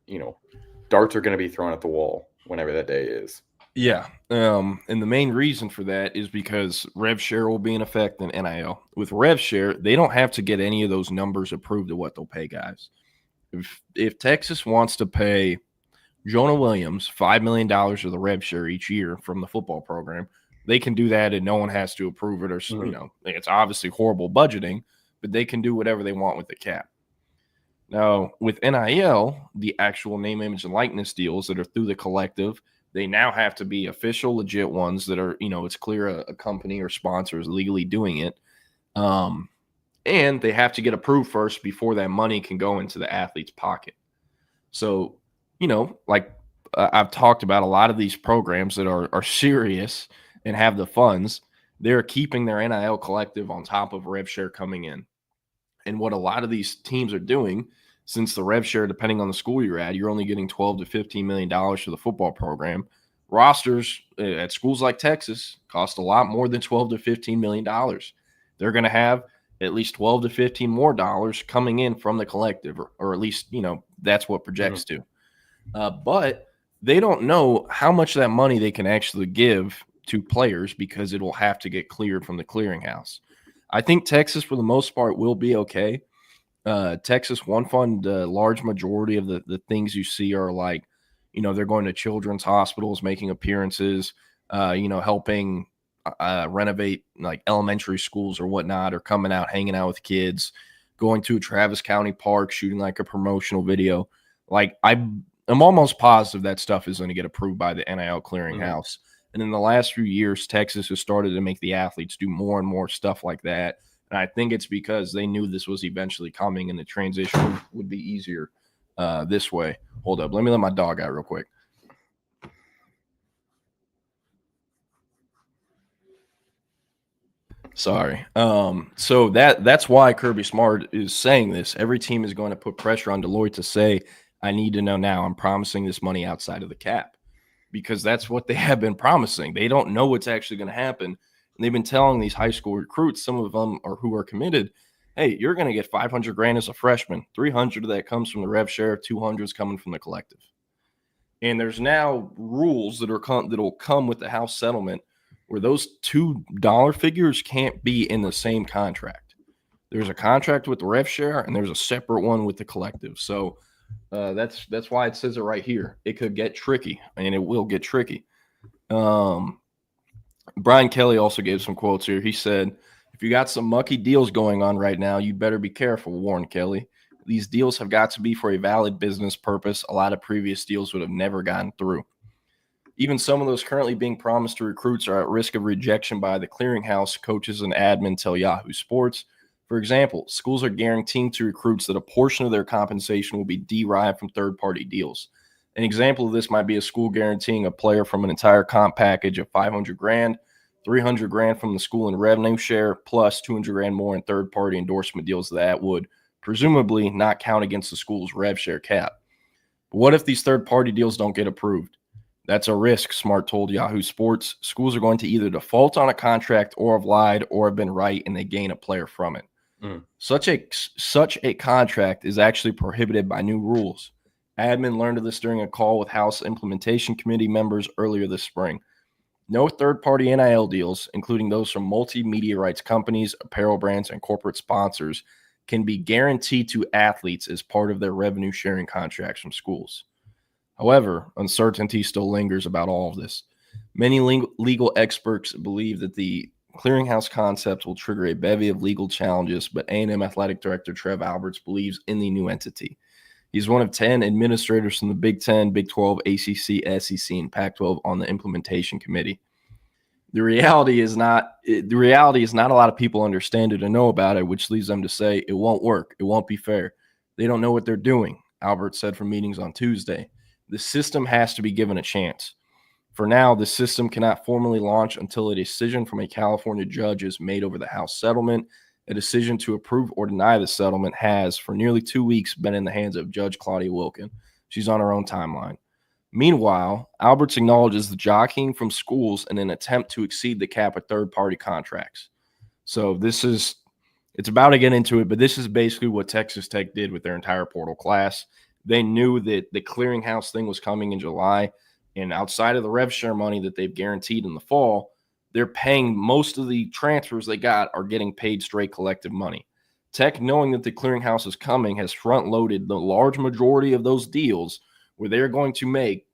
darts are going to be thrown at the wall whenever that day is. Yeah. And the main reason for that is because rev share will be in effect in NIL. With rev share, they don't have to get any of those numbers approved of what they'll pay guys. If Texas wants to pay Jonah Williams $5 million of the rev share each year from the football program, they can do that and no one has to approve it, or, it's obviously horrible budgeting, but they can do whatever they want with the cap. Now, with NIL, the actual name, image, and likeness deals that are through the collective, they now have to be official, legit ones that are, it's clear a company or sponsor is legally doing it. And they have to get approved first before that money can go into the athlete's pocket. So, I've talked about a lot of these programs that are serious and have the funds. They're keeping their NIL collective on top of rev share coming in. And what a lot of these teams are doing, since the rev share, depending on the school you're at, you're only getting $12 to $15 million for the football program. Rosters at schools like Texas cost a lot more than $12 to $15 million. They're going to have at least $12 to $15 more dollars coming in from the collective, or at least, that's what projects to. But they don't know how much of that money they can actually give to players because it will have to get cleared from the clearinghouse. I think Texas, for the most part, will be okay. Texas One Fund, the large majority of the things you see are like, they're going to children's hospitals, making appearances, helping renovate like elementary schools or whatnot, or coming out, hanging out with kids, going to Travis County Park, shooting like a promotional video. Like I'm almost positive that stuff is going to get approved by the NIL clearinghouse. And in the last few years, Texas has started to make the athletes do more and more stuff like that. And I think it's because they knew this was eventually coming and the transition would be easier this way. Hold up. Let me let my dog out real quick. Sorry. So that's why Kirby Smart is saying this. Every team is going to put pressure on Deloitte to say, I need to know now. I'm promising this money outside of the cap, because that's what they have been promising. They don't know what's actually going to happen. And they've been telling these high school recruits, some of them are who are committed, hey, you're going to get $500,000 as a freshman. 300 of that comes from the rev share. 200 is coming from the collective. And there's now rules that'll come with the house settlement where those $2 figures can't be in the same contract. There's a contract with the rev share and there's a separate one with the collective. So that's why it says it right here. It could get tricky, and it will get tricky. Brian Kelly also gave some quotes here. He said, If you got some mucky deals going on right now, you better be careful, warned Kelly. These deals have got to be for a valid business purpose. A lot of previous deals would have never gotten through. Even some of those currently being promised to recruits are at risk of rejection by the clearinghouse, coaches, and admin, tell Yahoo Sports. For example, schools are guaranteeing to recruits that a portion of their compensation will be derived from third-party deals. An example of this might be a school guaranteeing a player from an entire comp package of $500,000, $300,000 from the school in revenue share, plus $200,000 more in third-party endorsement deals that would presumably not count against the school's rev share cap. But what if these third-party deals don't get approved? That's a risk, Smart told Yahoo Sports. Schools are going to either default on a contract or have lied or have been right, and they gain a player from it. Such a contract is actually prohibited by new rules. Admin learned of this during a call with House Implementation Committee members earlier this spring. No third-party NIL deals, including those from multimedia rights companies, apparel brands, and corporate sponsors, can be guaranteed to athletes as part of their revenue-sharing contracts from schools. However, uncertainty still lingers about all of this. Many legal experts believe that the clearinghouse concept will trigger a bevy of legal challenges, but A&M Athletic Director Trev Alberts believes in the new entity. He's one of 10 administrators from the Big 10, Big 12, ACC, SEC, and Pac-12 on the implementation committee. The reality is not a lot of people understand it and know about it, which leads them to say it won't work. It won't be fair. They don't know what they're doing, Alberts said from meetings on Tuesday. The system has to be given a chance. For now, the system cannot formally launch until a decision from a California judge is made over the House settlement. A decision to approve or deny the settlement has, for nearly 2 weeks, been in the hands of Judge Claudia Wilkin. She's on her own timeline. Meanwhile, Alberts acknowledges the jockeying from schools in an attempt to exceed the cap of third-party contracts. So it's about to get into it, but this is basically what Texas Tech did with their entire portal class. They knew that the clearinghouse thing was coming in July, and outside of the rev share money that they've guaranteed in the fall, they're paying most of the transfers they got are getting paid straight collective money. Tech, knowing that the clearinghouse is coming, has front-loaded the large majority of those deals where they're going to make,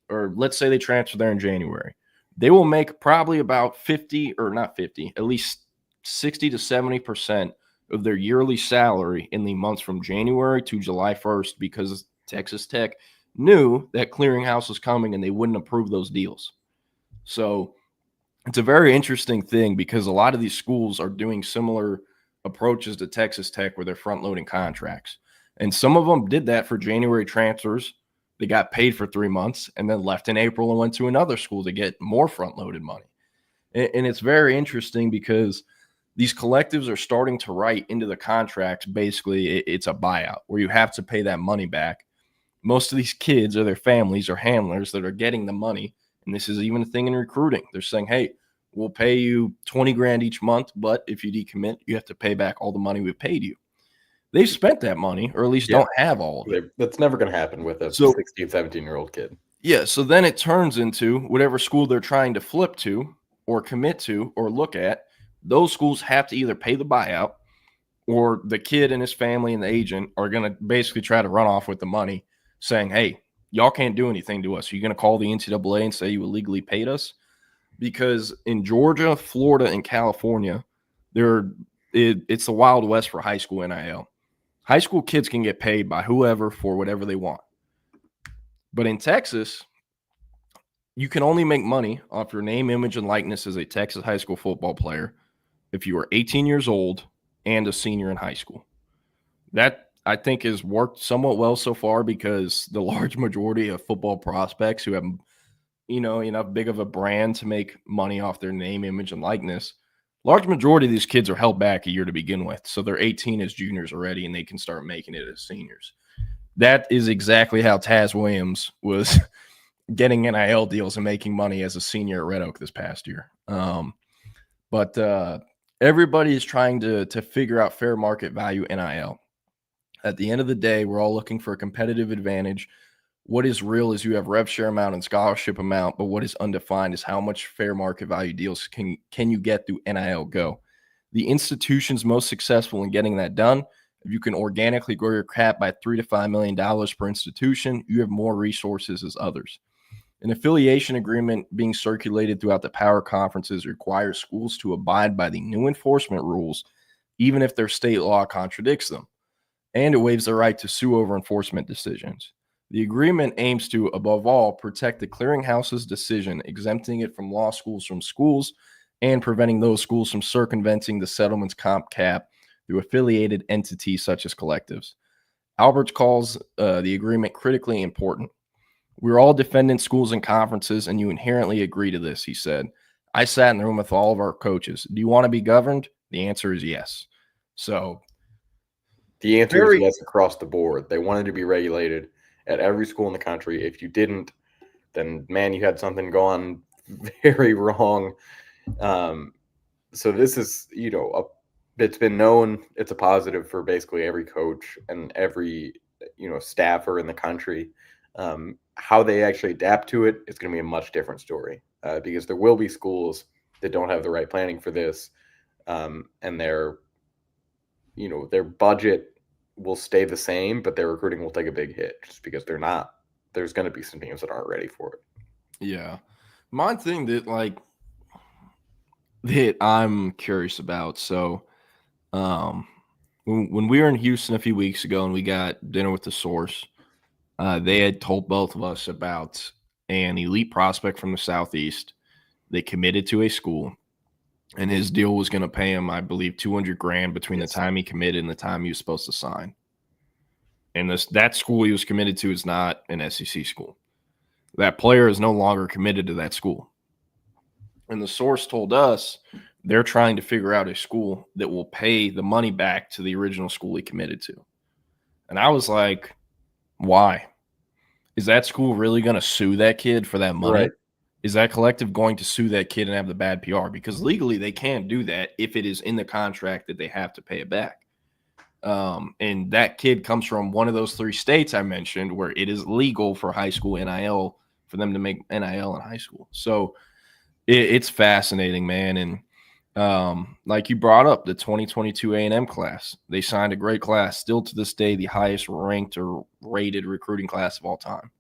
or let's say they transfer there in January. They will make probably about at least 60 to 70% of their yearly salary in the months from January to July 1st because Texas Tech knew that clearinghouse was coming and they wouldn't approve those deals. So it's a very interesting thing because a lot of these schools are doing similar approaches to Texas Tech where they're front-loading contracts. And some of them did that for January transfers. They got paid for 3 months and then left in April and went to another school to get more front-loaded money. And it's very interesting because these collectives are starting to write into the contracts. Basically, it's a buyout where you have to pay that money back. Most of these kids or their families or handlers that are getting the money, and this is even a thing in recruiting. They're saying, hey, we'll pay you $20,000 each month, but if you decommit, you have to pay back all the money we've paid you. They've spent that money, or at least don't have all of it. That's never going to happen with a 16, 17-year-old kid. Yeah, so then it turns into whatever school they're trying to flip to or commit to or look at, those schools have to either pay the buyout or the kid and his family and the agent are going to basically try to run off with the money saying, hey, y'all can't do anything to us. You're going to call the NCAA and say you illegally paid us? Because in Georgia, Florida, and California, it's the Wild West for high school NIL. High school kids can get paid by whoever for whatever they want. But in Texas, you can only make money off your name, image, and likeness as a Texas high school football player if you are 18 years old and a senior in high school. That, I think, has worked somewhat well so far because the large majority of football prospects who have, enough big of a brand to make money off their name, image, and likeness, large majority of these kids are held back a year to begin with. So they're 18 as juniors already, and they can start making it as seniors. That is exactly how Taz Williams was getting NIL deals and making money as a senior at Red Oak this past year. But everybody is trying to figure out fair market value NIL. At the end of the day, we're all looking for a competitive advantage. What is real is you have rev share amount and scholarship amount, but what is undefined is how much fair market value deals can you get through NIL Go. The institutions most successful in getting that done, if you can organically grow your cap by $3 to $5 million per institution, you have more resources as others. An affiliation agreement being circulated throughout the power conferences requires schools to abide by the new enforcement rules, even if their state law contradicts them, and it waives the right to sue over enforcement decisions. The agreement aims to, above all, protect the clearinghouse's decision, exempting it from law schools from schools and preventing those schools from circumventing the settlement's comp cap through affiliated entities such as collectives. Alberts calls the agreement critically important. We're all defendant schools and conferences, and you inherently agree to this, he said. I sat in the room with all of our coaches. Do you want to be governed? The answer is yes. So the answer is yes across the board. They wanted to be regulated at every school in the country. If you didn't, then, man, you had something gone very wrong. So this is, it's been known it's a positive for basically every coach and every, staffer in the country. How they actually adapt to it is going to be a much different story because there will be schools that don't have the right planning for this, and their budget will stay the same, but their recruiting will take a big hit just because there's going to be some teams that aren't ready for it. Yeah. My thing that that I'm curious about. So when we were in Houston a few weeks ago and we got dinner with the source, they had told both of us about an elite prospect from the Southeast. They committed to a school, and his deal was going to pay him, I believe, $200,000 between the time he committed and the time he was supposed to sign. And that school he was committed to is not an SEC school. That player is no longer committed to that school. And the source told us they're trying to figure out a school that will pay the money back to the original school he committed to. And I was like, why? Is that school really going to sue that kid for that money? Right. Is that collective going to sue that kid and have the bad PR? Because legally they can't do that if it is in the contract that they have to pay it back. And that kid comes from one of those 3 states I mentioned where it is legal for high school NIL for them to make NIL in high school. So it's fascinating, man. And like you brought up, the 2022 A&M class, they signed a great class, still to this day the highest ranked or rated recruiting class of all time.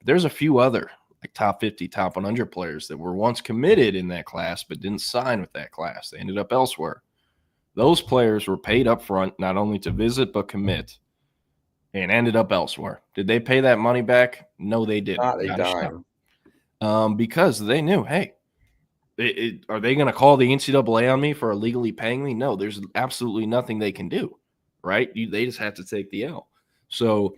There's a few other like top 50, top 100 players that were once committed in that class but didn't sign with that class. They ended up elsewhere. Those players were paid up front not only to visit but commit and ended up elsewhere. Did they pay that money back? No, they didn't. Not a dime. Because they knew, hey, are they going to call the NCAA on me for illegally paying me? No, there's absolutely nothing they can do, right? They just have to take the L. So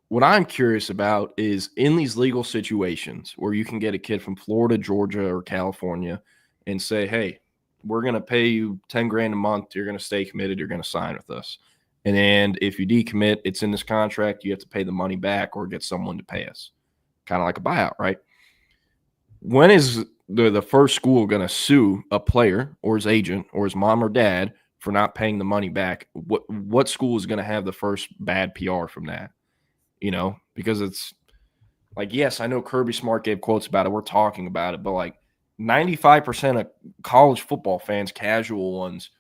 what I'm curious about is in these legal situations where you can get a kid from Florida, Georgia, or California and say, hey, we're going to pay you $10,000 a month. You're going to stay committed. You're going to sign with us. And if you decommit, it's in this contract. You have to pay the money back or get someone to pay us. Kind of like a buyout, right? When is the first school going to sue a player or his agent or his mom or dad for not paying the money back? What school is going to have the first bad PR from that? Because it's like, yes, I know Kirby Smart gave quotes about it. We're talking about it, but like 95% of college football fans, casual ones,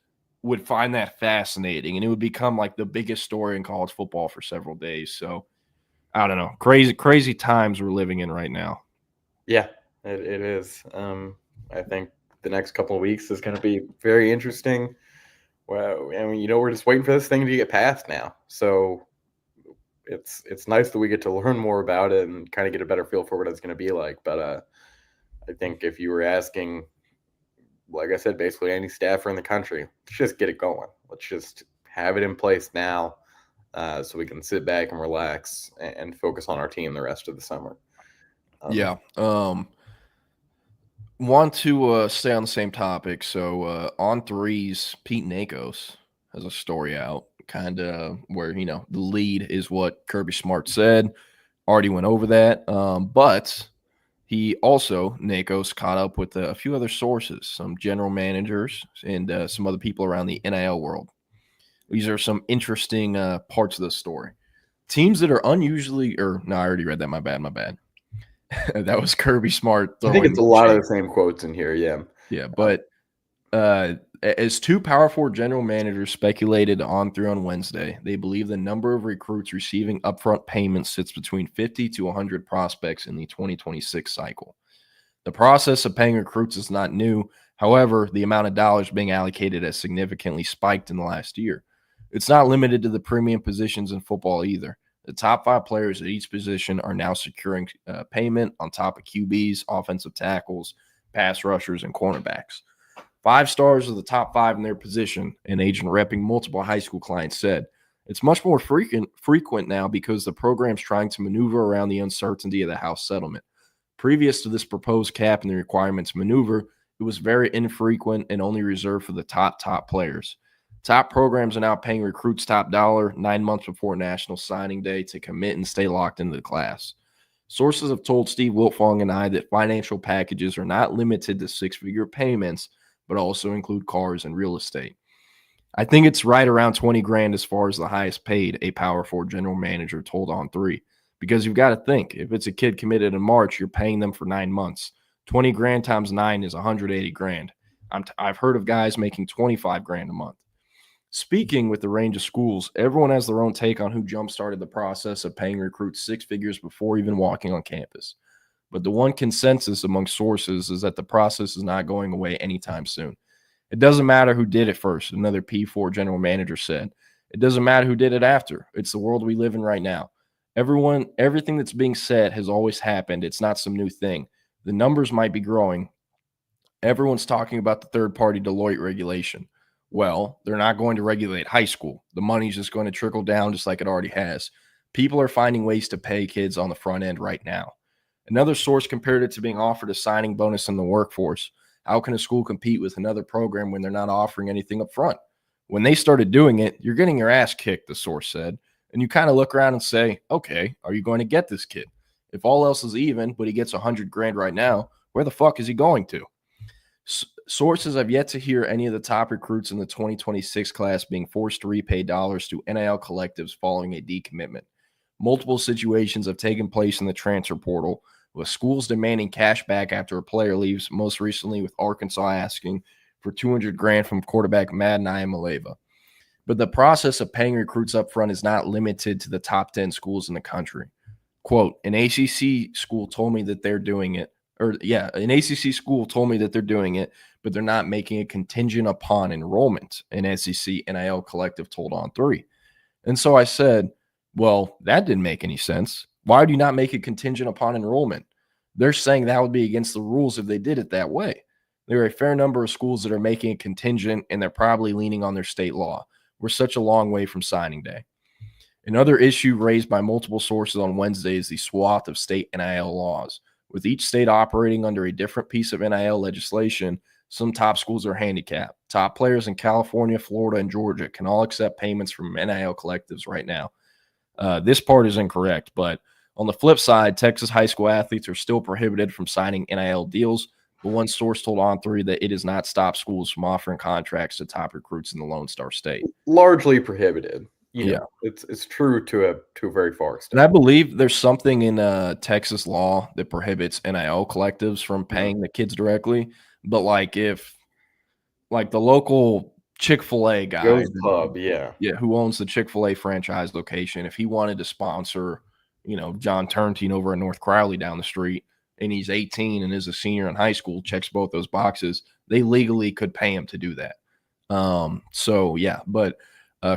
would find that fascinating, and it would become like the biggest story in college football for several days. So I don't know. Crazy times we're living in right now. Yeah, it is. I think the next couple of weeks is going to be very interesting. Well, I mean, we're just waiting for this thing to get passed now. So it's nice that we get to learn more about it and kind of get a better feel for what it's going to be like. But I think if you were asking, like I said, basically any staffer in the country, let's just get it going. Let's just have it in place now so we can sit back and relax and focus on our team the rest of the summer. Want to stay on the same topic. So on threes, Pete Nakos has a story out kind of where, the lead is what Kirby Smart said. Already went over that. But he also, Nakos, caught up with a few other sources, some general managers and some other people around the NIL world. These are some interesting parts of the story. Teams that are unusually – I already read that. My bad. That was Kirby Smart. I think it's a lot of the same quotes in here, yeah. Yeah, but As two Power 4 general managers speculated on Wednesday, they believe the number of recruits receiving upfront payments sits between 50 to 100 prospects in the 2026 cycle. The process of paying recruits is not new. However, the amount of dollars being allocated has significantly spiked in the last year. It's not limited to the premium positions in football either. The top 5 players at each position are now securing payment on top of QBs, offensive tackles, pass rushers, and cornerbacks. 5 stars are the top 5 in their position, an agent repping multiple high school clients said. It's much more frequent now because the program's trying to maneuver around the uncertainty of the House settlement. Previous to this proposed cap and the requirements maneuver, it was very infrequent and only reserved for the top players. Top programs are now paying recruits top dollar 9 months before National Signing Day to commit and stay locked into the class. Sources have told Steve Wiltfong and I that financial packages are not limited to 6-figure payments, but also include cars and real estate. I think it's right around 20 grand as far as the highest paid, a Power 4 general manager told On3. Because you've got to think, if it's a kid committed in March, you're paying them for 9 months. 20 grand times 9 is 180 grand. I've heard of guys making 25 grand a month. Speaking with the range of schools, everyone has their own take on who jump-started the process of paying recruits 6 figures before even walking on campus. But the one consensus among sources is that the process is not going away anytime soon. It doesn't matter who did it first, another P4 general manager said. It doesn't matter who did it after. It's the world we live in right now. Everything that's being said has always happened. It's not some new thing. The numbers might be growing. Everyone's talking about the third-party Deloitte regulation. Well, they're not going to regulate high school. The money's just going to trickle down just like it already has. People are finding ways to pay kids on the front end right now. Another source compared it to being offered a signing bonus in the workforce. How can a school compete with another program when they're not offering anything up front? When they started doing it, you're getting your ass kicked, the source said. And you kind of look around and say, okay, are you going to get this kid? If all else is even, but he gets 100 grand right now, where the fuck is he going to? Sources have yet to hear any of the top recruits in the 2026 class being forced to repay dollars to NIL collectives following a decommitment. Multiple situations have taken place in the transfer portal, with schools demanding cash back after a player leaves, most recently with Arkansas asking for 200 grand from quarterback Madden Iamaleava. But the process of paying recruits up front is not limited to the top 10 schools in the country. Quote, an ACC school told me that they're doing it. An ACC school told me that they're doing it, but they're not making a contingent upon enrollment, an SEC NIL collective told On3. And so I said, well, that didn't make any sense. Why do you not make a contingent upon enrollment? They're saying that would be against the rules if they did it that way. There are a fair number of schools that are making a contingent, and they're probably leaning on their state law. We're such a long way from signing day. Another issue raised by multiple sources on Wednesday is the swath of state NIL laws. With each state operating under a different piece of NIL legislation, some top schools are handicapped. Top players in California, Florida, and Georgia can all accept payments from NIL collectives right now. This part is incorrect, but on the flip side, Texas high school athletes are still prohibited from signing NIL deals, but one source told On3 that it has not stopped schools from offering contracts to top recruits in the Lone Star State. Largely prohibited. You know, it's true to a very far extent. And I believe there's something in Texas law that prohibits NIL collectives from paying the kids directly. But if the local Chick-fil-A guy, Goes Pub, who owns the Chick-fil-A franchise location, if he wanted to sponsor, John Turntine over in North Crowley down the street, and he's 18 and is a senior in high school, checks both those boxes, they legally could pay him to do that.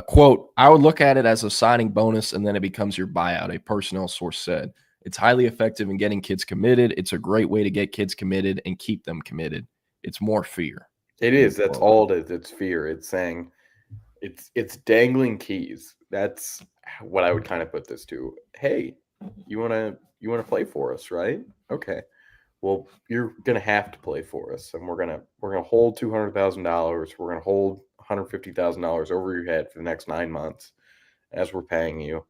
Quote, I would look at it as a signing bonus and then it becomes your buyout, a personnel source said. It's highly effective in getting kids committed. It's a great way to get kids committed and keep them committed. It's more fear. It is. That's all it is. It's fear. It's saying it's dangling keys. That's what I would kind of put this to. Hey, you want to play for us, right? Okay. Well, you're going to have to play for us, and we're going to hold $200,000. We're going to hold $150,000 over your head for the next 9 months as we're paying you,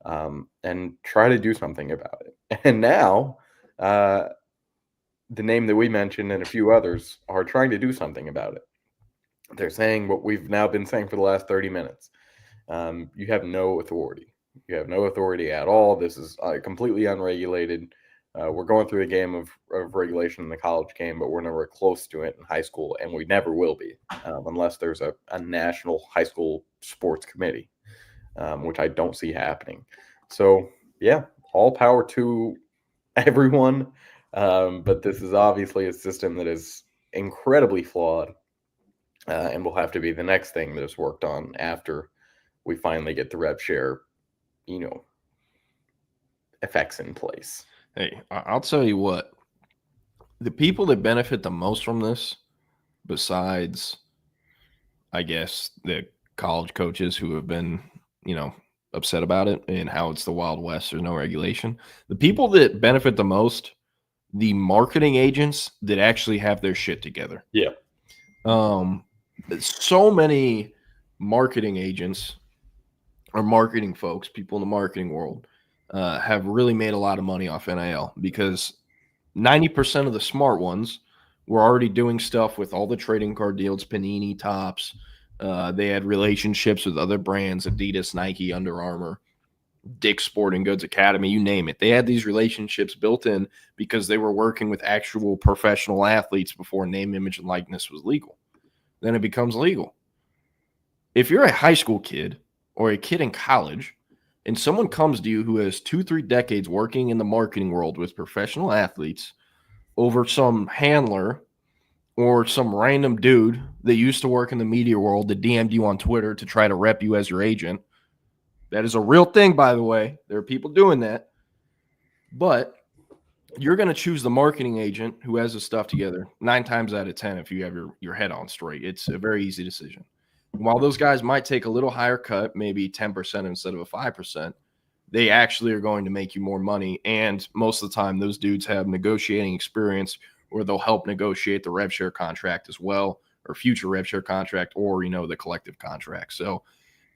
and try to do something about it. And now the name that we mentioned and a few others are trying to do something about it. They're saying what we've now been saying for the last 30 minutes. You have no authority. You have no authority at all. This is completely unregulated. We're going through the game of regulation in the college game, but we're nowhere close to it in high school, and we never will be unless there's a national high school sports committee, which I don't see happening. So, yeah, all power to everyone. But this is obviously a system that is incredibly flawed and will have to be the next thing that is worked on after we finally get the rev share, effects in place. Hey, I'll tell you what, the people that benefit the most from this, besides, I guess, the college coaches who have been, upset about it and how it's the Wild West, there's no regulation. The people that benefit the most, the marketing agents that actually have their shit together. Yeah. So many marketing agents or marketing folks, people in the marketing world, have really made a lot of money off NIL because 90% of the smart ones were already doing stuff with all the trading card deals, Panini, Topps. They had relationships with other brands, Adidas, Nike, Under Armour, Dick's Sporting Goods Academy, you name it. They had these relationships built in because they were working with actual professional athletes before name, image, and likeness was legal. Then it becomes legal. If you're a high school kid or a kid in college and someone comes to you who has 2-3 decades working in the marketing world with professional athletes over some handler or some random dude that used to work in the media world that DM'd you on Twitter to try to rep you as your agent, that is a real thing, by the way. There are people doing that. But you're going to choose the marketing agent who has the stuff together 9 times out of 10 if you have your head on straight. It's a very easy decision. While those guys might take a little higher cut, maybe 10% instead of a 5%, they actually are going to make you more money. And most of the time, those dudes have negotiating experience or they'll help negotiate the rev share contract as well, or future rev share contract, or, the collective contract. So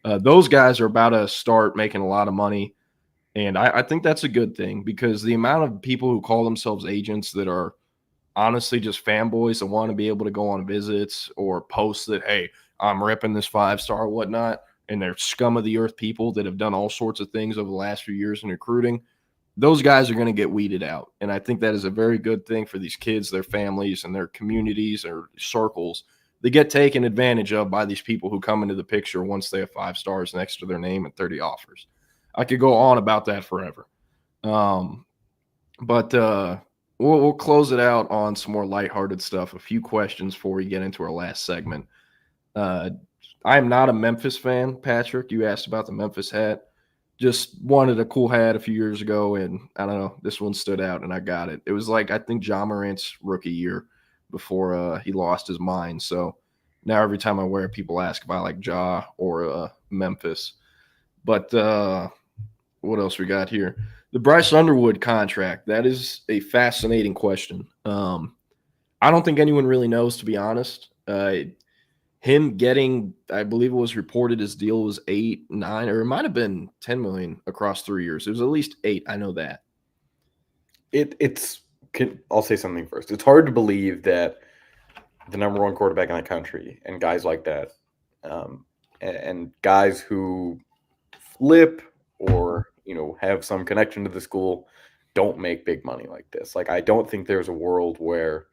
those guys are about to start making a lot of money. And I think that's a good thing because the amount of people who call themselves agents that are honestly just fanboys and want to be able to go on visits or post that, hey, I'm ripping this 5-star or whatnot, and they're scum of the earth people that have done all sorts of things over the last few years in recruiting, those guys are going to get weeded out. And I think that is a very good thing for these kids, their families, and their communities or circles. They get taken advantage of by these people who come into the picture once they have 5 stars next to their name and 30 offers. I could go on about that forever. But we'll close it out on some more lighthearted stuff. A few questions before we get into our last segment. I am not a Memphis fan, Patrick. You asked about the Memphis hat. Just wanted a cool hat a few years ago, and I don't know, this one stood out, and I got it. It was like, I think, Ja Morant's rookie year before he lost his mind. So now every time I wear it, people ask if I like Ja or Memphis. But what else we got here? The Bryce Underwood contract. That is a fascinating question. I don't think anyone really knows, to be honest. Him getting, I believe it was reported his deal was 8, 9, or it might have been 10 million across 3 years. It was at least 8. I know that. I'll say something first. It's hard to believe that the number 1 quarterback in the country and guys like that, and guys who flip or have some connection to the school don't make big money like this. Like, I don't think there's a world where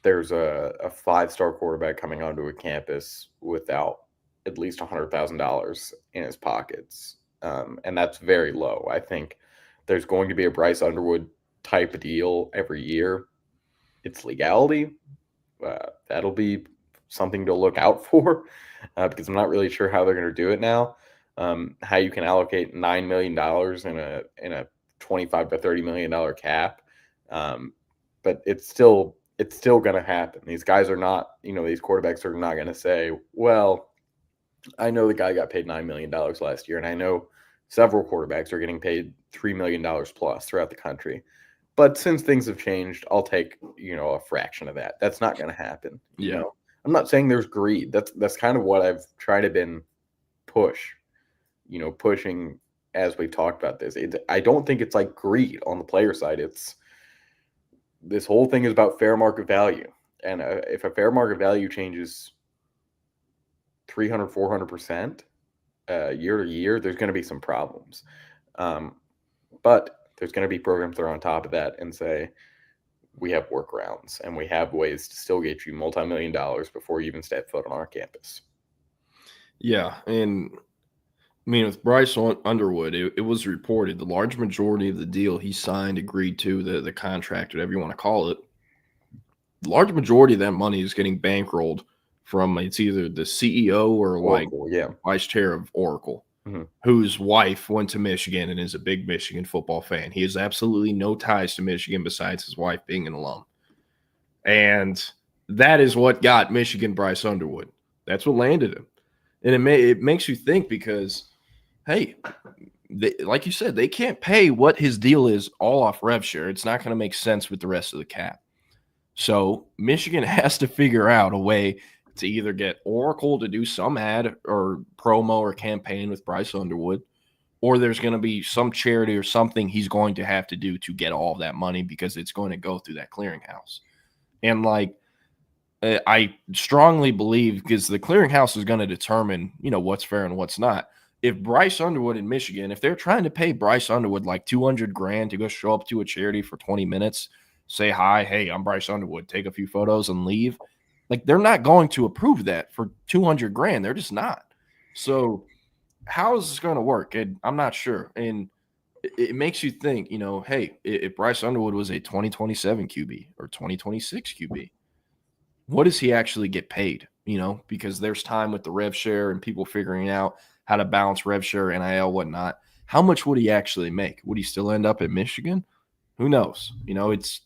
there's a 5-star quarterback coming onto a campus without at least $100,000 in his pockets. And that's very low. I think there's going to be a Bryce Underwood type of deal every year. It's legality. That'll be something to look out for because I'm not really sure how they're going to do it now. How you can allocate $9 million in a $25 to $30 million cap. But it's still going to happen. These guys are not, these quarterbacks are not going to say, well, I know the guy got paid $9 million last year, and I know several quarterbacks are getting paid $3 million plus throughout the country. But since things have changed, I'll take, a fraction of that. That's not going to happen. Yeah. I'm not saying there's greed. That's kind of what I've tried to been pushing as we've talked about this. I don't think it's like greed on the player side. This whole thing is about fair market value. And if a fair market value changes 300, 400% year to year, there's going to be some problems. But there's going to be programs that are on top of that and say, we have workarounds and we have ways to still get you multi-million dollars before you even step foot on our campus. Yeah, and I mean, with Bryce Underwood, it was reported the large majority of the deal he signed, agreed to, the contract, whatever you want to call it, the large majority of that money is getting bankrolled from it's either the CEO or Oracle, yeah, vice chair of Oracle, mm-hmm. whose wife went to Michigan and is a big Michigan football fan. He has absolutely no ties to Michigan besides his wife being an alum. And that is what got Michigan Bryce Underwood. That's what landed him. And it makes you think because, hey, like you said, they can't pay what his deal is all off rev share. It's not going to make sense with the rest of the cap. So Michigan has to figure out a way to either get Oracle to do some ad or promo or campaign with Bryce Underwood, or there's going to be some charity or something he's going to have to do to get all of that money because it's going to go through that clearinghouse. And like, I strongly believe because the clearinghouse is going to determine, what's fair and what's not. If Bryce Underwood in Michigan, if they're trying to pay Bryce Underwood like $200,000 to go show up to a charity for 20 minutes, say hi, hey, I'm Bryce Underwood, take a few photos and leave. Like they're not going to approve that for $200,000. They're just not. So how is this going to work? And I'm not sure. And it makes you think, hey, if Bryce Underwood was a 2027 QB or 2026 QB, what does he actually get paid? Because there's time with the rev share and people figuring out how to balance rev share, NIL, whatnot. How much would he actually make? Would he still end up at Michigan? Who knows? It's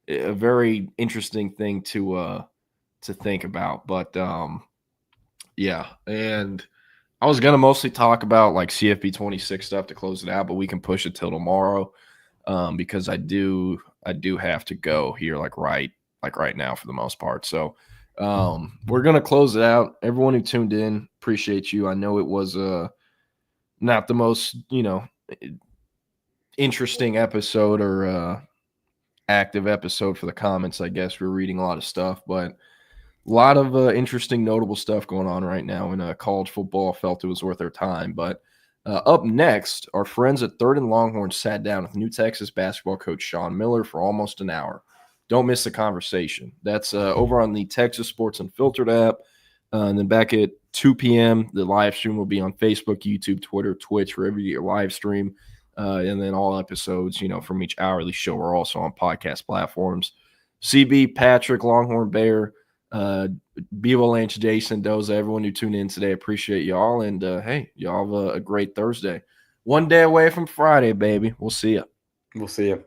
a very interesting thing to think about. But yeah, and I was gonna mostly talk about like CFB 26 stuff to close it out, but we can push it till tomorrow because I do have to go here right now for the most part. So we're going to close it out. Everyone who tuned in, appreciate you. I know it was not the most, interesting episode or active episode for the comments, I guess. We're reading a lot of stuff, but a lot of interesting, notable stuff going on right now in college football. Felt it was worth their time. But up next, our friends at Third and Longhorn sat down with new Texas basketball coach Sean Miller for almost an hour. Don't miss the conversation. That's over on the Texas Sports Unfiltered app. And then back at 2 p.m., the live stream will be on Facebook, YouTube, Twitter, Twitch, wherever you get your live stream. And then all episodes, from each hourly show are also on podcast platforms. CB, Patrick, Longhorn Bear, Bevo Lynch, Jason, Doza, everyone who tuned in today, appreciate y'all. And, hey, y'all have a great Thursday. One day away from Friday, baby. We'll see you. We'll see you.